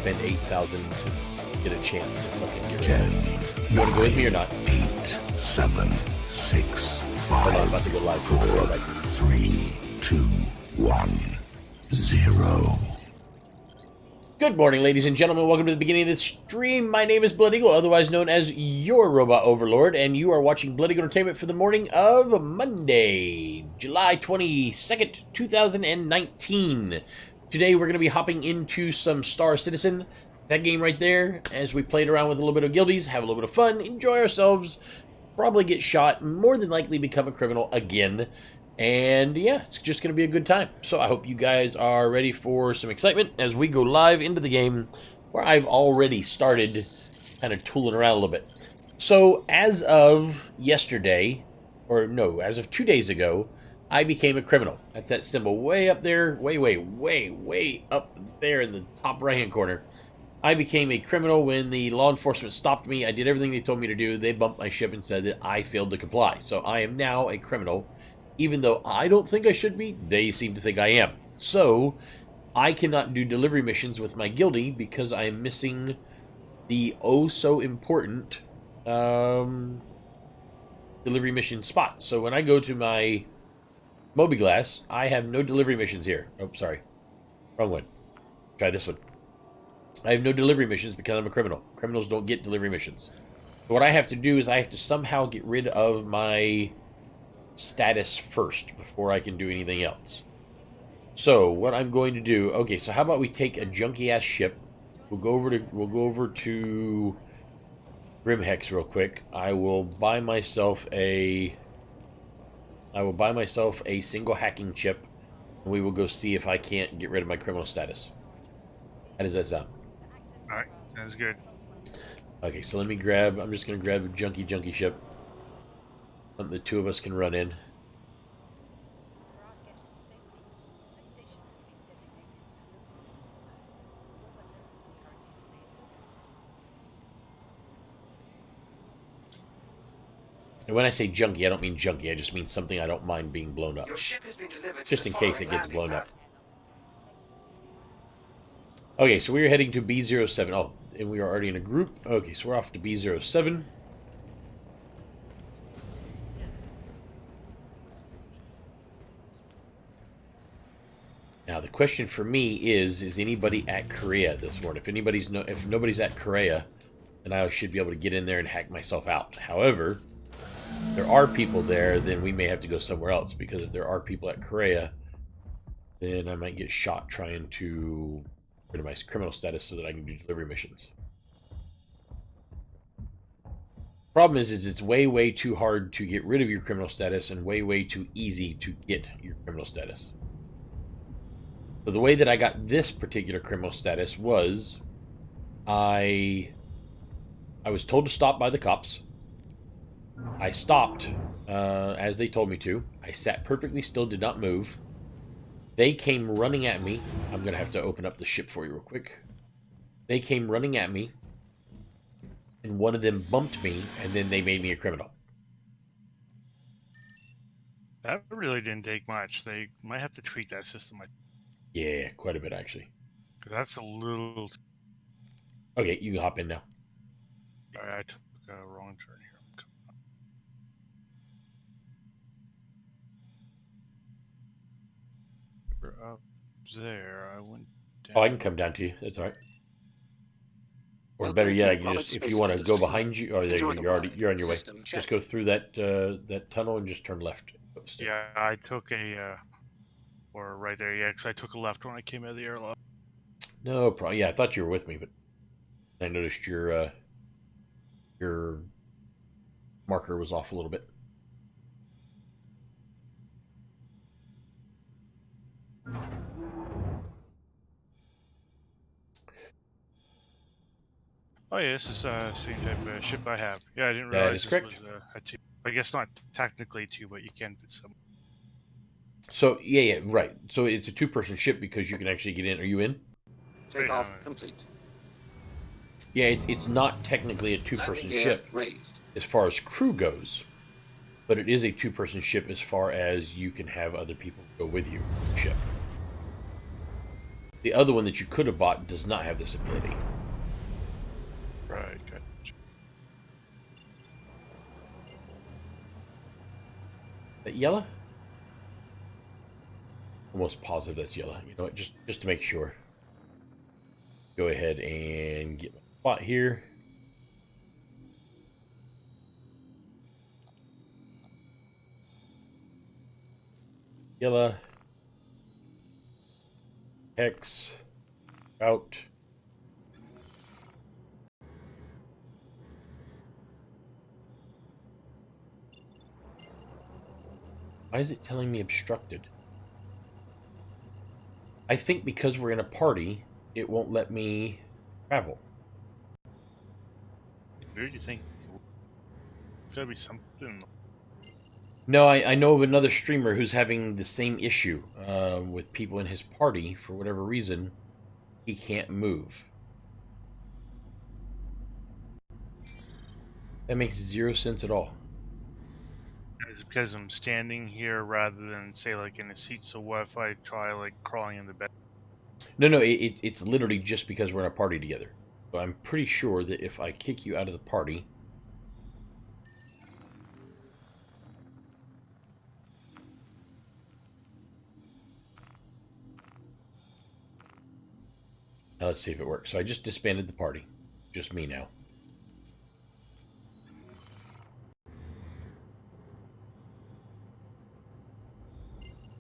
spend 8,000 to get a chance to fucking get rid 10, of it. You want to go with me or not? 8, 7, 6, Hold on, I'm 5, about to go live. 4, 3, 2, 1, 0. Good morning, ladies and gentlemen. Welcome to the beginning of this stream. My name is Blood Eagle, otherwise known as your Robot Overlord, and you are watching Blood Eagle Entertainment for the morning of Monday, July 22nd, 2019. Today, we're going to be hopping into some Star Citizen, that game right there, as we played around with a little bit of guildies, have a little bit of fun, enjoy ourselves, probably get shot, more than likely become a criminal again. And yeah, it's just going to be a good time. So I hope you guys are ready for some excitement as we go live into the game, where I've already started kind of tooling around a little bit. So as of yesterday, or no, as of 2 days ago, I became a criminal. That's that symbol way up there, way up there in the top right-hand corner. I became a criminal when the law enforcement stopped me. I did everything they told me to do. They bumped my ship and said that I failed to comply. So I am now a criminal. Even though I don't think I should be, they seem to think I am. So, I cannot do delivery missions with my guildie because I am missing the oh-so-important delivery mission spot. So when I go to my Mobiglass, I have no delivery missions here. Oh, sorry. Wrong one. Try this one. I have no delivery missions because I'm a criminal. Criminals don't get delivery missions. So what I have to do is I have to somehow get rid of my status first before I can do anything else. So what I'm going to do, okay, so how about we take a junky ass ship. We'll go over to Grimhex real quick. I will buy myself a single hacking chip, and we will go see if I can't get rid of my criminal status. How does that sound? Alright, sounds good. Okay, so let me grab, I'm just gonna grab a junky ship. Something the two of us can run in. And when I say junky, I don't mean junky. I just mean something I don't mind being blown up. Your ship has been delivered Just to in the case it following gets blown landing up. Okay, so we are heading to B07. Oh, and we are already in a group. Okay, so we're off to B07. Now the question for me is anybody at Korea this morning? If nobody's at Korea, then I should be able to get in there and hack myself out. However, if there are people there, then we may have to go somewhere else, because if there are people at Korea, then I might get shot trying to get rid of my criminal status so that I can do delivery missions. Problem is it's way too hard to get rid of your criminal status and way too easy to get your criminal status. So the way that I got this particular criminal status was I was told to stop by the cops. I stopped as they told me to. I sat perfectly still, did not move. They came running at me. I'm going to have to open up the ship for you real quick. They came running at me, and one of them bumped me, and then they made me a criminal. That really didn't take much. They might have to tweak that system. Yeah, quite a bit, actually. Because that's a little... Okay, you can hop in now. Alright, I took a wrong turn here. We're up there. I went down. Oh, I can come down to you. That's all right. Or better yet, I can just, if you want to go behind you, or there you're on your way. Just go through that that tunnel and just turn left. Yeah, I took a, or right there, yeah, because I took a left when I came out of the airlock. No problem. Yeah, I thought you were with me, but I noticed your marker was off a little bit. Oh yeah, this is same type of ship I have. Yeah, I didn't That realize is this correct. was a two. I guess not technically two, but you can put some. So yeah, right. So it's a two-person ship because you can actually get in. Are you in? Takeoff complete. Yeah, it's not technically a two-person Landing ship gear raised. as far as crew goes, but it is a two-person ship as far as you can have other people go with you on the ship. The other one that you could have bought does not have this ability. Right, gotcha. Is that yellow? Almost positive that's yellow. You know what? Just to make sure. Go ahead and get my spot here. Yellow. Hex. Out. Why is it telling me obstructed? I think because we're in a party, it won't let me travel. Where do you think? There's gotta be something. No, I know of another streamer who's having the same issue with people in his party. For whatever reason, he can't move. That makes 0 sense at all. Is it because I'm standing here rather than, say, like in a seat? So what if I try, like, crawling in the bed? No, it's literally just because we're in a party together. So I'm pretty sure that if I kick you out of the party... Now let's see if it works. So I just disbanded the party. Just me now.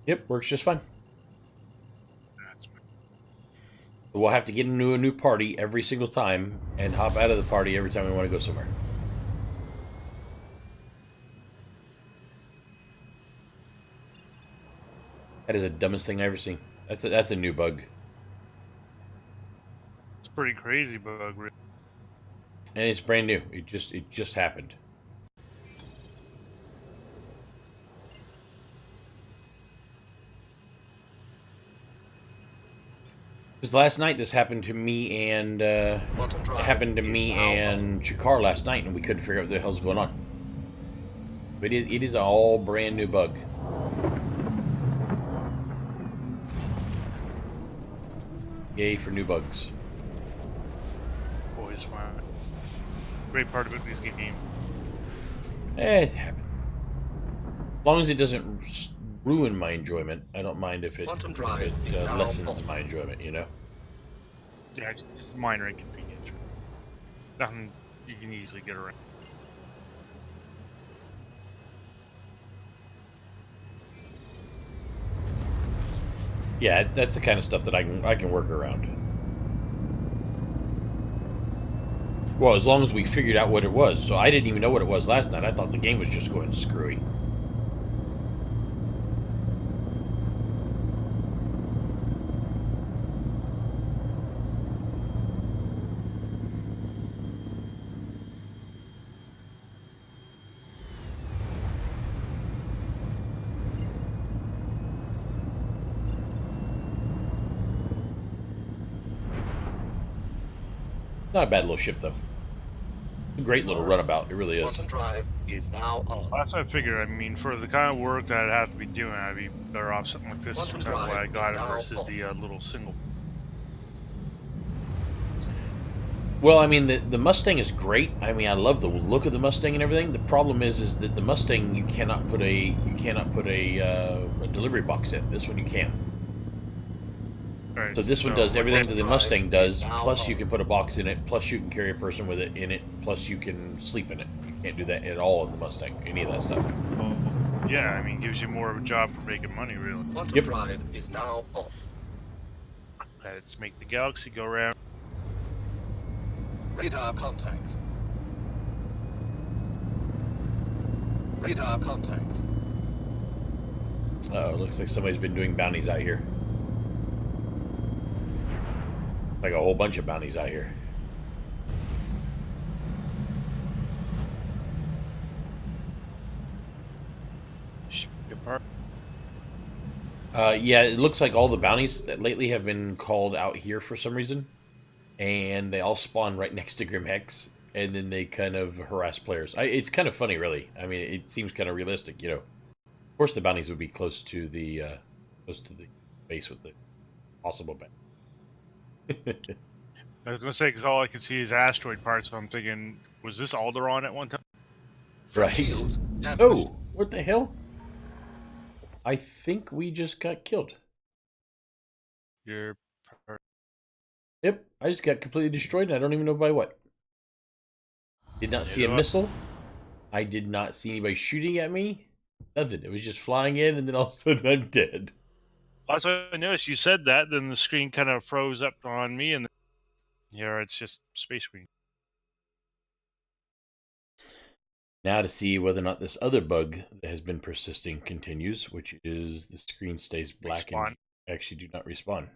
Yep, works just fine. We'll have to get into a new party every single time and hop out of the party every time we want to go somewhere. That is the dumbest thing I've ever seen. That's a new bug. It's pretty crazy, bug. And it's brand new. It just happened. Because last night this happened to me and it happened to me and Chikar last night, and we couldn't figure out what the hell's going on. But it is an all brand new bug. Yay for new bugs. Always fun. Great part about this game. It happens. As long as it doesn't ruin my enjoyment, I don't mind if it lessens my enjoyment, you know? Yeah, it's just minor inconvenience. Nothing you can easily get around. Yeah, that's the kind of stuff that I can work around. Well, as long as we figured out what it was. So I didn't even know what it was last night. I thought the game was just going screwy. Not a bad little ship, though. A great little runabout. It really is. Quantum drive is now on. That's what I figured. I mean, for the kind of work that I'd have to be doing, I'd be better off something like this. That's kind of why I got it versus the little single. Well, I mean, the Mustang is great. I mean, I love the look of the Mustang and everything. The problem is that the Mustang you cannot put a delivery box in. This one you can. Right, so this one does everything that the Mustang does. Plus, you can put a box in it. Plus, you can carry a person with it in it. Plus, you can sleep in it. You can't do that at all in the Mustang. Any of that stuff. Yeah, I mean, gives you more of a job for making money, really. Quantum drive is now off. Let's make the galaxy go round. Radar contact. Radar contact. Uh-oh, looks like somebody's been doing bounties out here. Like a whole bunch of bounties out here. Yeah, it looks like all the bounties lately have been called out here for some reason. And they all spawn right next to Grim Hex. And then they kind of harass players. It's kind of funny, really. I mean, it seems kind of realistic, you know. Of course, the bounties would be close to the base with the possible bounty. I was gonna say because all I could see is asteroid parts, so I'm thinking, was this Alderaan at one time? Right. Shields damaged. Oh, what the hell? I think we just got killed. You're Yep, I just got completely destroyed and I don't even know by what. Did not see a missile. I did not see anybody shooting at me. Nothing. It was just flying in and then all of a sudden I'm dead. That's what I noticed. You said that, then the screen kind of froze up on me, and here it's just Space Queen. Now to see whether or not this other bug that has been persisting continues, which is the screen stays black Respawn. and actually do not respawn.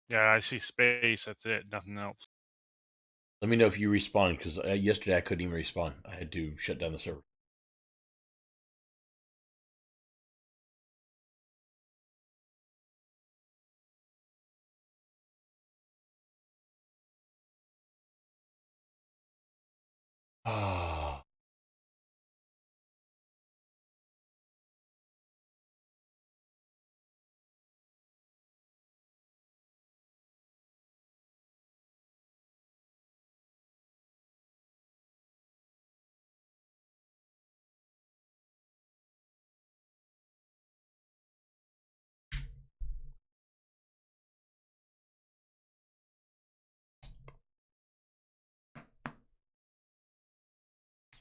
Yeah, I see space. That's it. Nothing else. Let me know if you respawn, because yesterday I couldn't even respawn. I had to shut down the server. Ah.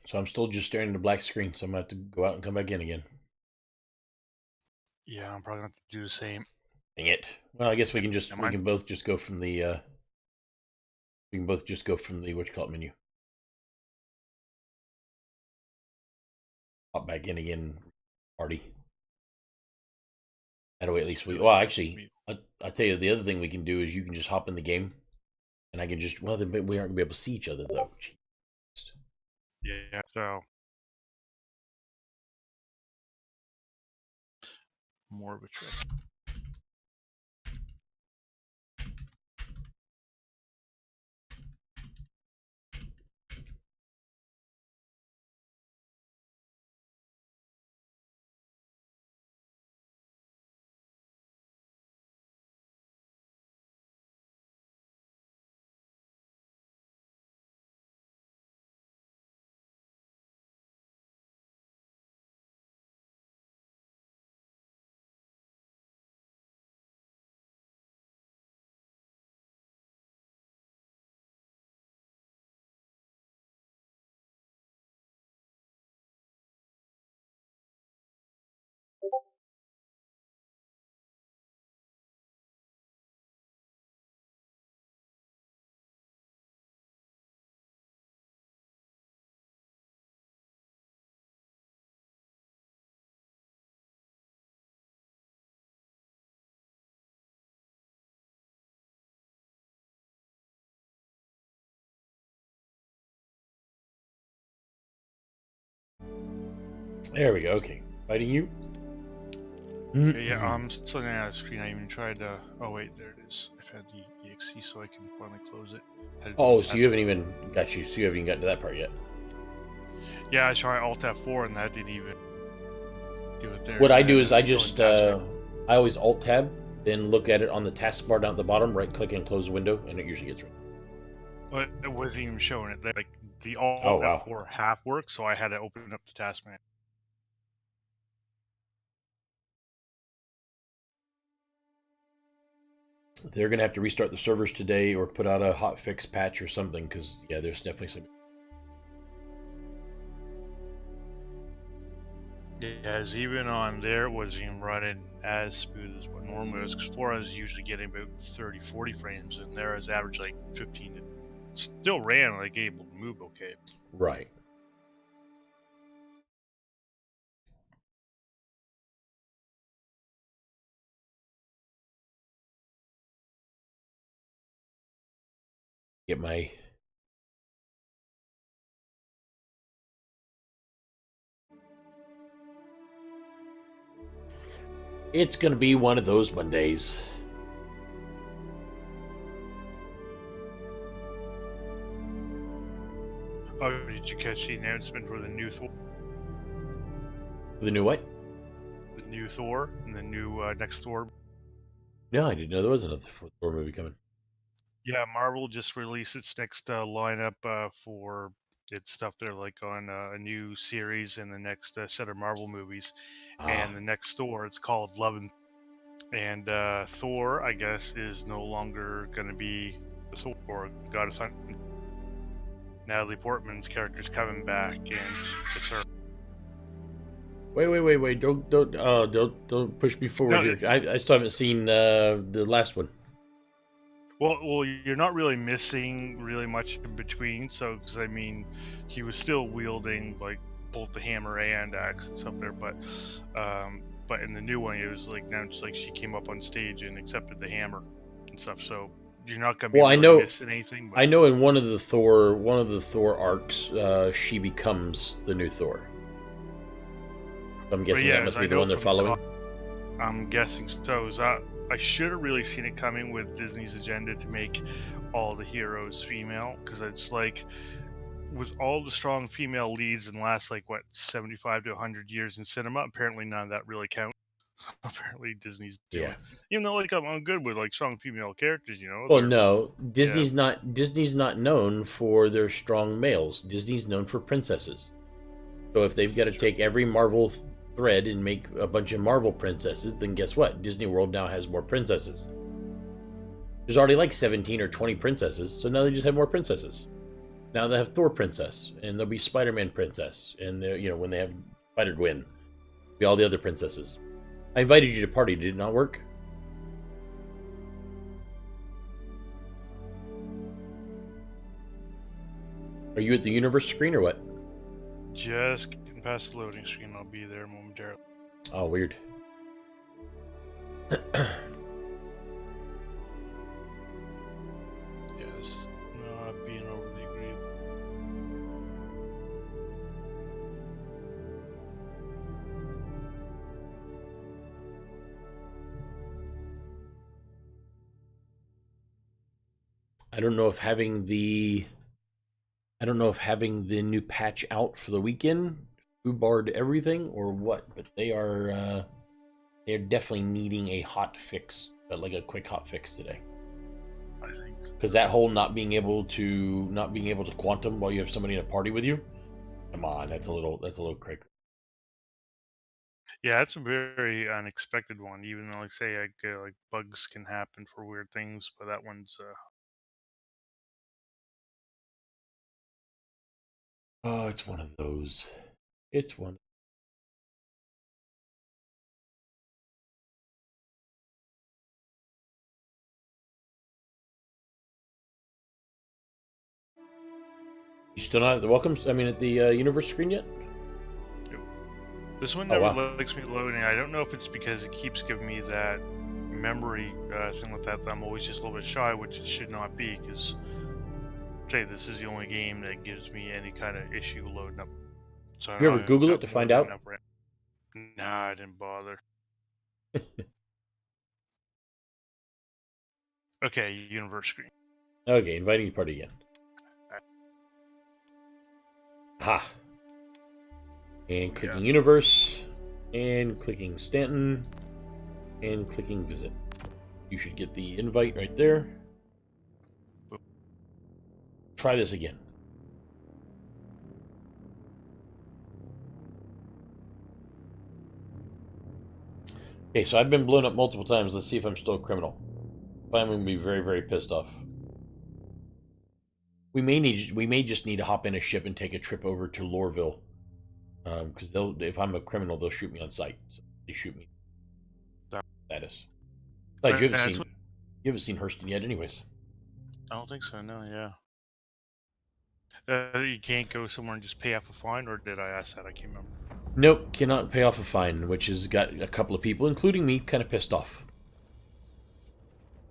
So I'm still just staring at the black screen, so I'm going to have to go out and come back in again. Yeah, I'm probably gonna have to do the same. Dang it. Well, I guess we can Never mind. both just go from the what menu. Hop back in again, party. That way at least we. Well, actually, I tell you, the other thing we can do is you can just hop in the game, and I can just. Well, then we aren't gonna be able to see each other though. Jeez. Yeah, so more of a trick. There we go. Okay, fighting you. Yeah, I'm still looking at the screen. I even tried to. Oh wait, there it is. I've had the exe, so I can finally close it. Oh, so you haven't even got you. So you haven't even got to that part yet. Yeah, I tried Alt F4, and that didn't even do it there. What so I do is I go just and I always Alt Tab, then look at it on the taskbar down at the bottom, right click and close the window, and it usually gets rid. But it wasn't even showing it. Like the Oh, Alt wow. F4 half worked, so I had to open up the task manager. They're gonna have to restart the servers today or put out a hotfix patch or something, because yeah, there's definitely some. Yes, even on there, it wasn't even running as smooth as what normal is. Because 4 I was usually getting about 30, 40 frames, and there I was average like 15. Still ran like able to move okay. Right. Get my. It's gonna be one of those Mondays. Oh, did you catch the announcement for the new Thor? The new what? The new Thor and the new next Thor. No, I didn't know there was another Thor movie coming. Yeah, Marvel just released its next lineup for its stuff. They're like on a new series in the next set of Marvel movies, Ah, and the next Thor, it's called Love and Thor, I guess, is no longer going to be the Thor or God of Thunder. Natalie Portman's character's coming back, and it's her. wait! Don't push me forward No, here. I still haven't seen the last one. well, you're not really missing really much in between. So, because I mean, he was still wielding like both the hammer and axe and stuff there, but in the new one, it was like now it's like she came up on stage and accepted the hammer and stuff. So you're not gonna be Well, really missing anything. But I know in one of the Thor arcs, she becomes the new Thor. I'm guessing yeah, that must as be I the know one they're from following. I'm guessing so. Is that I should have really seen it coming with Disney's agenda to make all the heroes female, because it's like with all the strong female leads in the last like what 75 to 100 years in cinema, apparently none of that really counts. Apparently Disney's doing, Yeah. even though like I'm good with like strong female characters, Well, they're no, yeah. Disney's not known for their strong males. Disney's known for princesses. So if they've got to take every Marvel thread and make a bunch of Marvel princesses, then guess what? Disney World now has more princesses. There's already like 17 or 20 princesses, so now they just have more princesses. Now they have Thor princess, and there'll be Spider-Man princess, and when they have Spider-Gwen, be all the other princesses. I invited you to party. Did it not work? Are you at the universe screen or what? Just getting past the loading screen. I'll be there momentarily. Oh, weird. Yes, not being overly agreeable. I don't know if having the new patch out for the weekend barred everything or what, but they're definitely needing a hot fix, like a quick hot fix today. I think so. Because that whole not being able to quantum while you have somebody in a party with you, come on, that's a little cray. Yeah, that's a very unexpected one. Even though, like, say, like bugs can happen for weird things, but that one's Oh, it's one of those. It's one. You still not at the welcomes? I mean, at the universe screen yet? this one Oh, never wow. likes me loading. I don't know if it's because it keeps giving me that memory thing like that. I'm always just a little bit shy, which it should not be, because say this is the only game that gives me any kind of issue loading up. So I Did you know ever I've Google it got to more find than out? enough RAM. Nah, I didn't bother. Okay, universe screen. Okay, inviting you to party again. Ha. And clicking Yeah. universe, and clicking Stanton, and clicking visit. You should get the invite right there. Try this again. Okay, so I've been blown up multiple times. Let's see if I'm still a criminal. I'm going to be very, very pissed off. We may just need to hop in a ship and take a trip over to Lorville, because if I'm a criminal, they'll shoot me on sight. So they shoot me. Status. Besides, you haven't seen Hurston yet, anyways. I don't think so. No, yeah. You can't go somewhere and just pay off a fine, or did I ask that? I can't remember. Nope, cannot pay off a fine, which has got a couple of people, including me, kind of pissed off.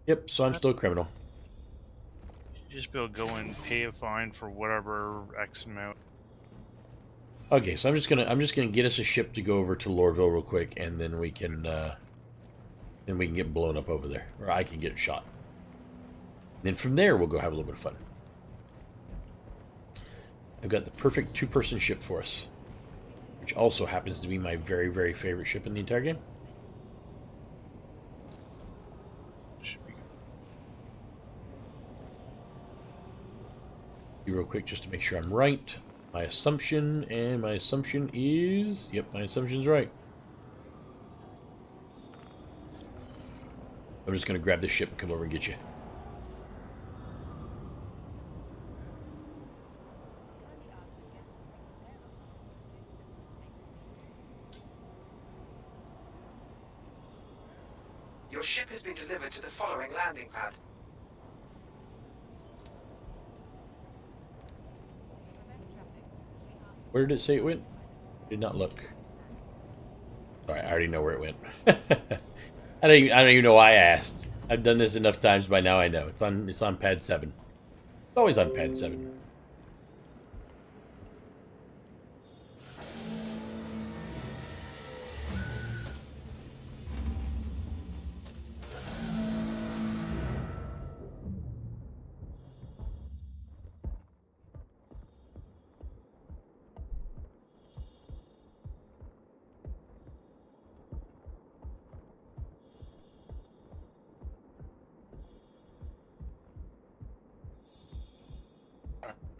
Yep, so I'm still a criminal. You just be able to go and pay a fine for whatever X amount. Okay, so I'm just gonna get us a ship to go over to Lorville real quick, and then we can get blown up over there, or I can get shot. And then from there, we'll go have a little bit of fun. I've got the perfect two-person ship for us, which also happens to be my very, very favorite ship in the entire game. Do real quick just to make sure I'm right. My assumption, and my assumption is... Yep, my assumption's right. I'm just going to grab this ship and come over and get you. Your ship has been delivered to the following landing pad. Where did it say it went? Did not look. Sorry, I already know where it went. I don't even know why I asked. I've done this enough times by now. I know it's on pad 7. It's always on pad 7.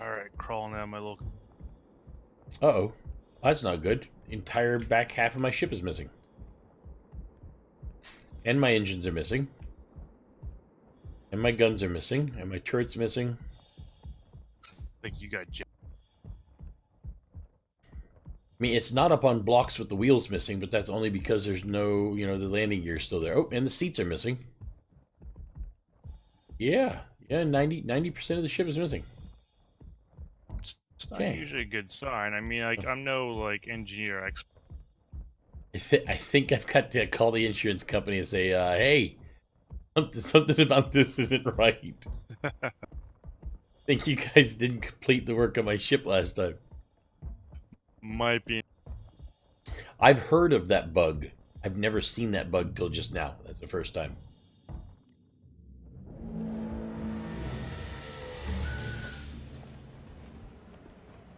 Alright, crawling out my little... Uh-oh. That's not good. The entire back half of my ship is missing. And my engines are missing. And my guns are missing. And my turret's missing. I think you got... I mean, it's not up on blocks with the wheels missing, but that's only because there's no, the landing gear's still there. Oh, and the seats are missing. Yeah. Yeah, 90% of the ship is missing. It's not usually a good sign. I mean, like, I'm no, like, engineer expert. I think I've got to call the insurance company and say, hey, something about this isn't right. I think you guys didn't complete the work on my ship last time. Might be. I've heard of that bug. I've never seen that bug till just now. That's the first time.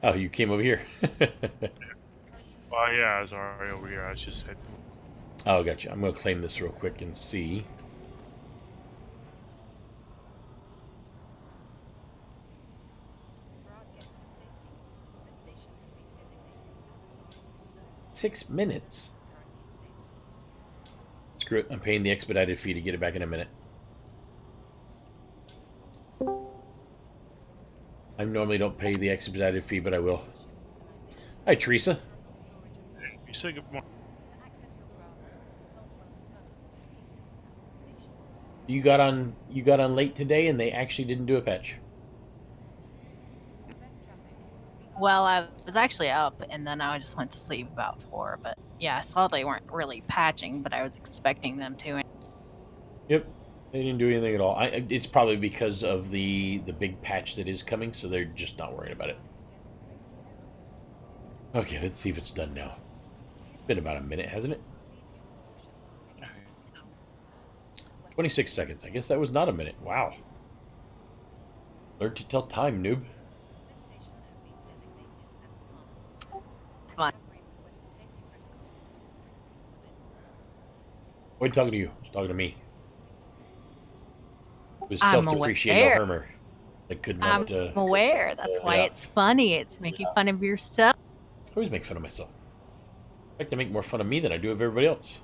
Oh, you came over here. Oh yeah, I was already over here. I was just heading. Oh, gotcha. I'm going to claim this real quick and see. Six minutes. Screw it. I'm paying the expedited fee to get it back in a minute. I normally don't pay the expedited fee, but I will. Hi, Teresa. You said good morning. You got on late today, and they actually didn't do a patch. Well, I was actually up, and then I just went to sleep about 4. But yeah, I saw they weren't really patching, but I was expecting them to. Yep, they didn't do anything at all. It's probably because of the big patch that is coming, so they're just not worried about it. Okay, let's see if it's done now. It's been about a minute, hasn't it? 26 seconds. I guess that was not a minute. Wow. Learn to tell time, noob. Fun. What are you talking to you? He's talking to me. It was I'm self-depreciating aware. Hermer. That could not. I'm aware. That's why yeah. it's funny. It's making fun of yourself. I always make fun of myself. I like to make more fun of me than I do of everybody else.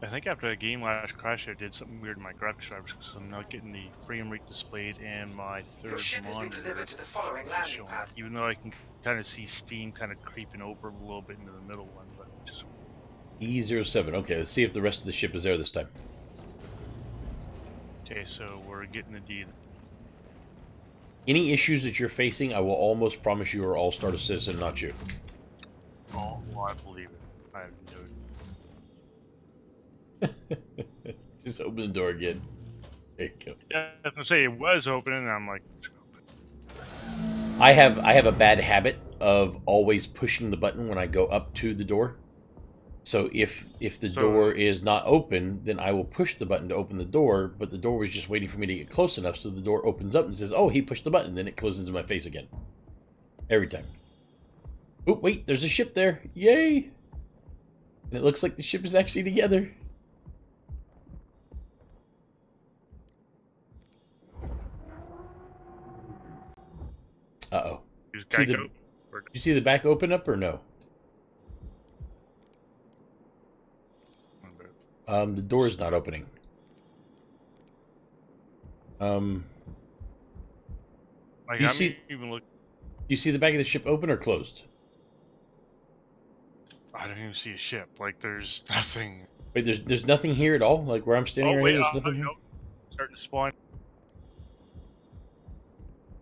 I think after the game last crash, I did something weird in my graphics drivers because I'm not getting the frame rate displayed and my Your third ship has been monitor delivered to the following landing showing, pad. even though I can kind of see steam kind of creeping over a little bit into the middle one. But just E07. Okay, let's see if the rest of the ship is there this time. okay, so we're getting the D. Any issues that you're facing, I will almost promise you are all Star Citizen, not you. Oh, well, I believe it. I have no. Just open the door again. There you go. Yeah, I was gonna say it was open, and I'm like, I have a bad habit of always pushing the button when I go up to the door. So if the door is not open, then I will push the button to open the door, but the door was just waiting for me to get close enough, so the door opens up and says, oh, he pushed the button, then it closes in my face again. Every time. Oh, wait, there's a ship there. Yay! And it looks like the ship is actually together. see Can I the go? Or- you see the back open up or no? The door is not opening. Like, You I'm see- even look. Do you see the back of the ship open or closed? I don't even see a ship. Like, there's nothing. Wait, there's nothing here at all. Like where I'm standing Oh right wait, here, there's nothing here. no, starting to spawn I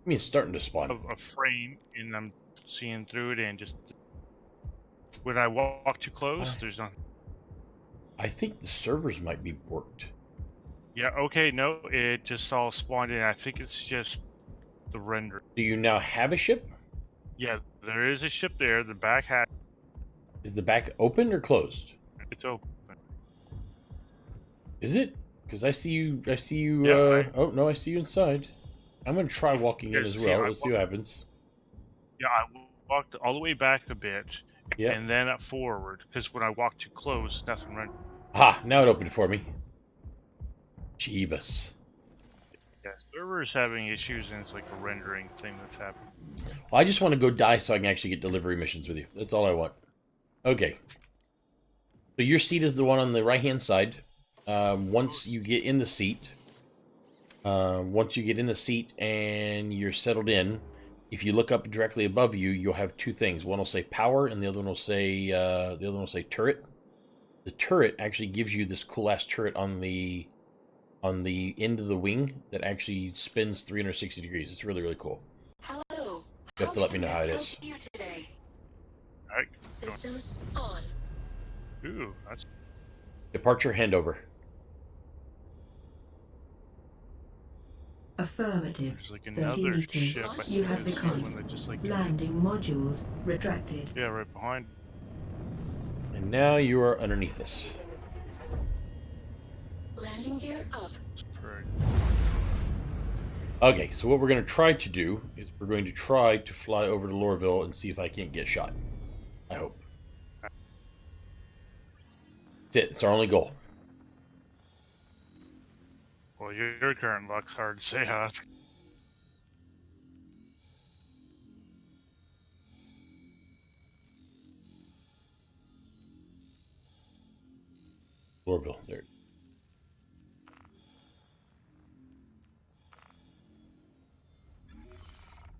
mean, it's starting to spawn. a frame, and I'm seeing through it, and just when I walk too close, there's nothing. I think the servers might be borked. Yeah. Okay. No, it just all spawned in. I think it's just the render. Do you now have a ship? Yeah, there is a ship there. The back hatch. Is the back open or closed? It's open. Is it? Because I see you. I see you. Yeah, Oh no, I see you inside. I'm gonna try walking in Yes, as see, well. I Let's see what happens. Yeah, I walked all the way back a bit, Yeah. and then up forward. Because when I walked too close, nothing rendered. Ah, now it opened for me. Jeebus. Yeah, server's having issues, and it's like a rendering thing that's happening. Well, I just want to go die so I can actually get delivery missions with you. That's all I want. Okay. So your seat is the one on the right-hand side. Once you get in the seat, and you're settled in, if you look up directly above you, you'll have two things. One will say power, and the other one will say turret. The turret actually gives you this cool ass turret on the end of the wing that actually spins 360 degrees. It's really, really cool. Hello. You have to let me know how it is. You today? Alright. Systems on. Ooh, that's Departure handover. Affirmative. there's like 30 another meters. ship. I You think have the it's one code. that just like Landing modules retracted. yeah, right behind. And now you are underneath us. Landing gear up. It's pretty. Okay, so what we're going to try to do is we're going to try to fly over to Lorville and see if I can't get shot. I hope. That's it. It's our only goal. Well, your current luck's hard to say how that's. Lorville, there.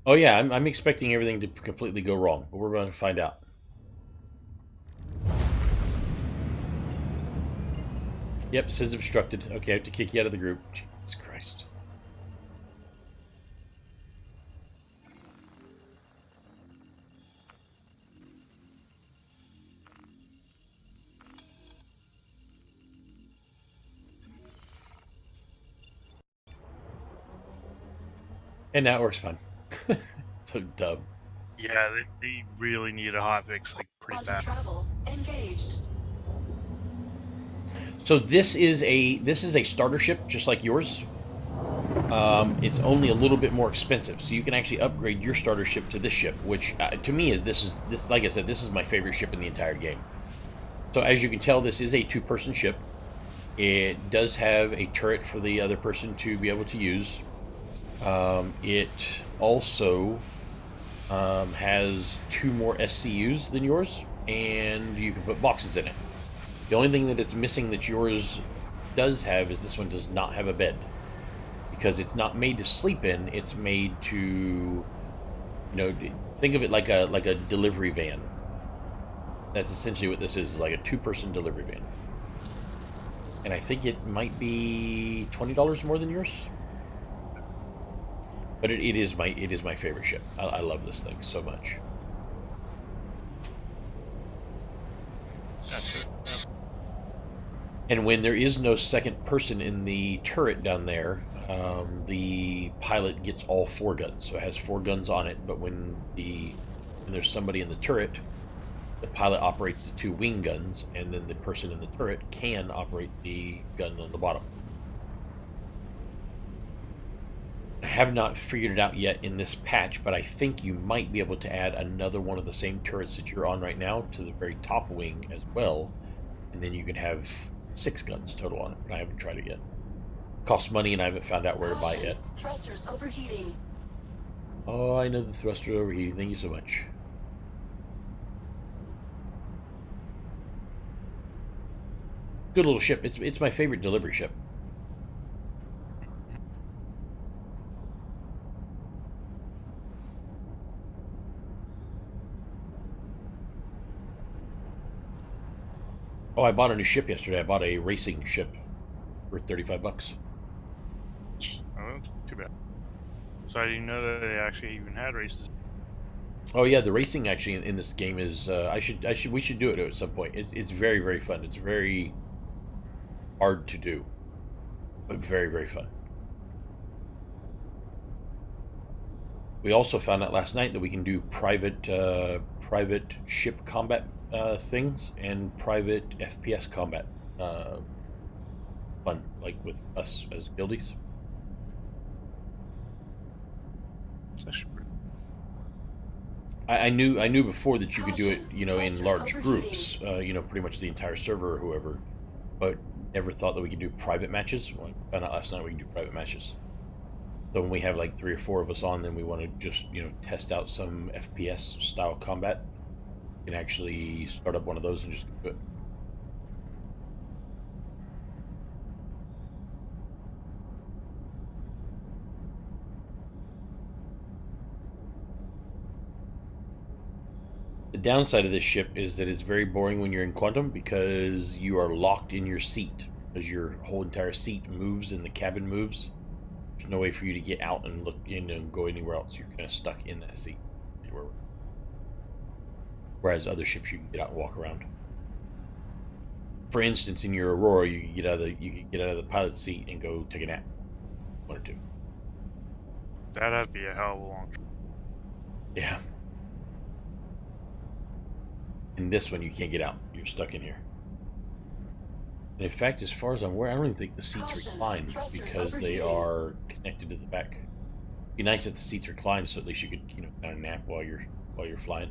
Oh yeah, I'm expecting everything to completely go wrong, but we're going to find out. Yep, says obstructed. Okay, I have to kick you out of the group. Jesus Christ. And now it works fine. So dumb. Yeah, they really need a hotfix like pretty Roger bad. travel. Engaged. So this is a starter ship, just like yours. It's only a little bit more expensive, so you can actually upgrade your starter ship to this ship, which to me is this like I said, this is my favorite ship in the entire game. So as you can tell, this is a two-person ship. It does have a turret for the other person to be able to use. It also has 2 more SCUs than yours, and you can put boxes in it. The only thing that it's missing that yours does have is this one does not have a bed. Because it's not made to sleep in, it's made to, think of it like a delivery van. That's essentially what this is like a 2-person delivery van. And I think it might be $20 more than yours. But it is my favorite ship. I love this thing so much. That's it. Yep. And when there is no second person in the turret down there, the pilot gets all 4 guns. So it has 4 guns on it, but when there's somebody in the turret, the pilot operates the 2 wing guns, and then the person in the turret can operate the gun on the bottom. I have not figured it out yet in this patch, but I think you might be able to add another one of the same turrets that you're on right now to the very top wing as well, and then you can have 6 guns total on it, but I haven't tried it yet. Costs money, and I haven't found out where to buy it yet. Thrusters overheating. Oh, I know the thruster overheating. Thank you so much. Good little ship. It's my favorite delivery ship. Oh, I bought a new ship yesterday. I bought a racing ship for $35. Oh, too bad. So I didn't know that they actually even had races. Oh yeah, the racing actually in this game is we should do it at some point. It's very very fun. It's very hard to do, but very very fun. We also found out last night that we can do private ship combat things and private FPS combat fun, like with us as guildies. It's actually pretty. I knew before that you could do it, in large groups, pretty much the entire server or whoever, but never thought that we could do private matches. Well, I found out last night we can do private matches. So when we have like 3 or 4 of us on, then we want to just test out some FPS style combat. We can actually start up one of those and just do it. The downside of this ship is that it's very boring when you're in quantum because you are locked in your seat because your whole entire seat moves and the cabin moves. There's no way for you to get out and look in and go anywhere else. You're kind of stuck in that seat. Whereas other ships you can get out and walk around. For instance, in your Aurora, you can get out of the pilot's seat and go take a nap. 1 or 2. That'd be a hell of a long trip. Yeah. In this one, you can't get out. You're stuck in here. And in fact, as far as I'm aware, I don't even think the seats recline because they are connected to the back. It'd be nice if the seats reclined, so at least you could, kind of nap while you're flying.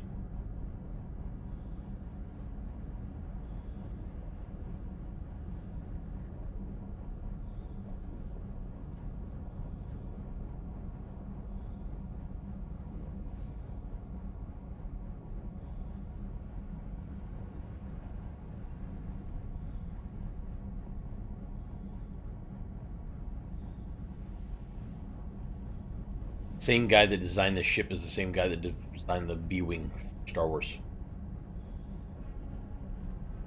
Same guy that designed this ship is the same guy that designed the B-Wing for Star Wars.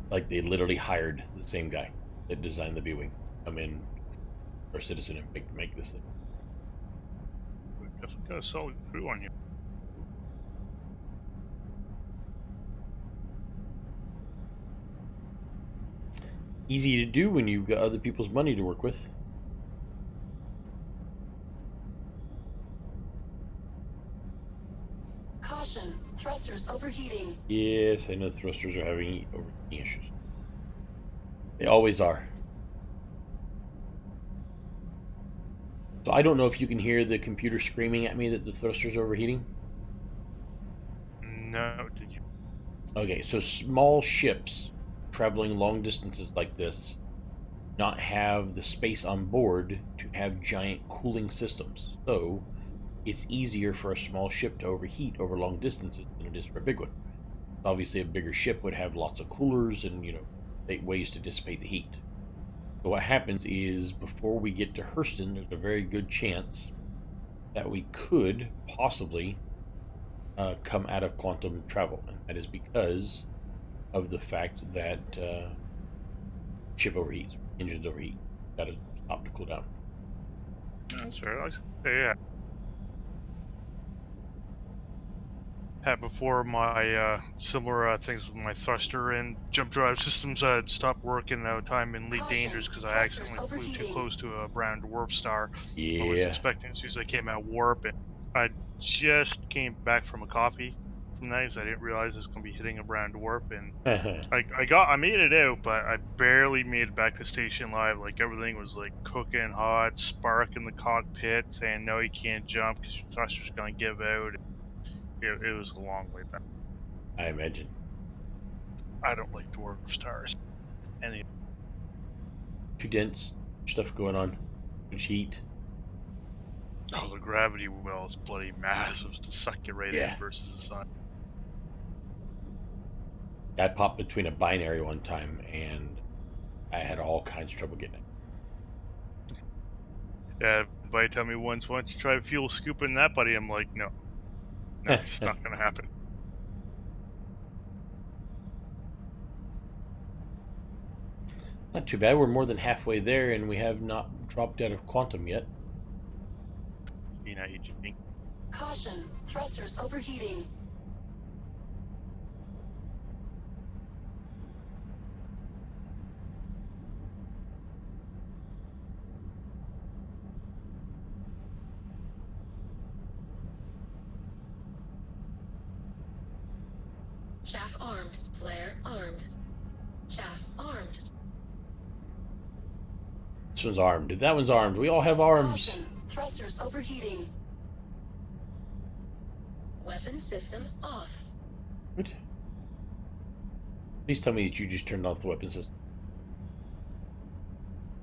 Like, they literally hired the same guy that designed the B-Wing come in for a citizen and make this thing. We've definitely got a solid crew on here. Easy to do when you've got other people's money to work with. Caution, thrusters overheating. Yes, I know thrusters are having overheating issues. They always are. So I don't know if you can hear the computer screaming at me that the thrusters are overheating. No, did you? Okay, so small ships traveling long distances like this not have the space on board to have giant cooling systems. So it's easier for a small ship to overheat over long distances than it is for a big one. Obviously, a bigger ship would have lots of coolers and, ways to dissipate the heat. So what happens is before we get to Hurston, there's a very good chance that we could possibly come out of quantum travel. And that is because of the fact that ship overheats, engines overheat. Got to stop to cool down. That's right. Yeah. Had before my similar things with my thruster and jump drive systems had stopped working at a time in Elite Dangers because I accidentally flew too close to a brown dwarf star. I was Yeah. expecting as soon as I came out warp, and I just came back from a coffee from that because I didn't realize it was going to be hitting a brown dwarf, and I made it out, but I barely made it back to station live. Like everything was like cooking hot, spark in the cockpit, saying no, you can't jump because your thruster's going to give out. It was a long way back. I imagine. I don't like dwarf stars. Any Too dense, stuff going on, much heat. Oh, the gravity well is bloody massive to suck you right Yeah. in versus the sun. I popped between a binary one time, and I had all kinds of trouble getting it. Yeah, buddy tell me once you try fuel scooping that, buddy, I'm like, no, it's just not gonna happen. Not too bad. We're more than halfway there, and we have not dropped out of quantum yet. You know, you think. Caution, thrusters overheating. Chaff armed, flare armed. Chaff armed. This one's armed. That one's armed. We all have arms. Caution, thrusters overheating. Weapon system off. What? Please tell me that you just turned off the weapon system.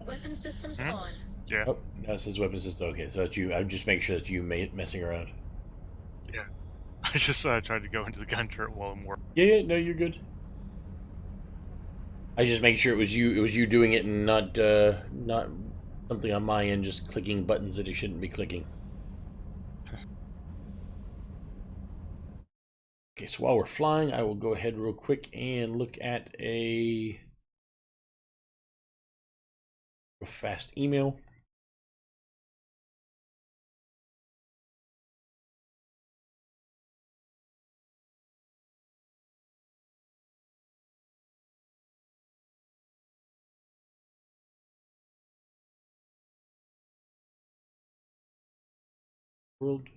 Weapon systems Hmm? on. Yeah. Oh, no, it says weapon system. Okay, so that's you. I'm just making sure that's you messing around. Yeah. I just tried to go into the gun turret while I'm working. Yeah, no, you're good. I just making sure it was you. It was you doing it, and not something on my end, just clicking buttons that it shouldn't be clicking. Okay, so while we're flying, I will go ahead real quick and look at a fast email. World.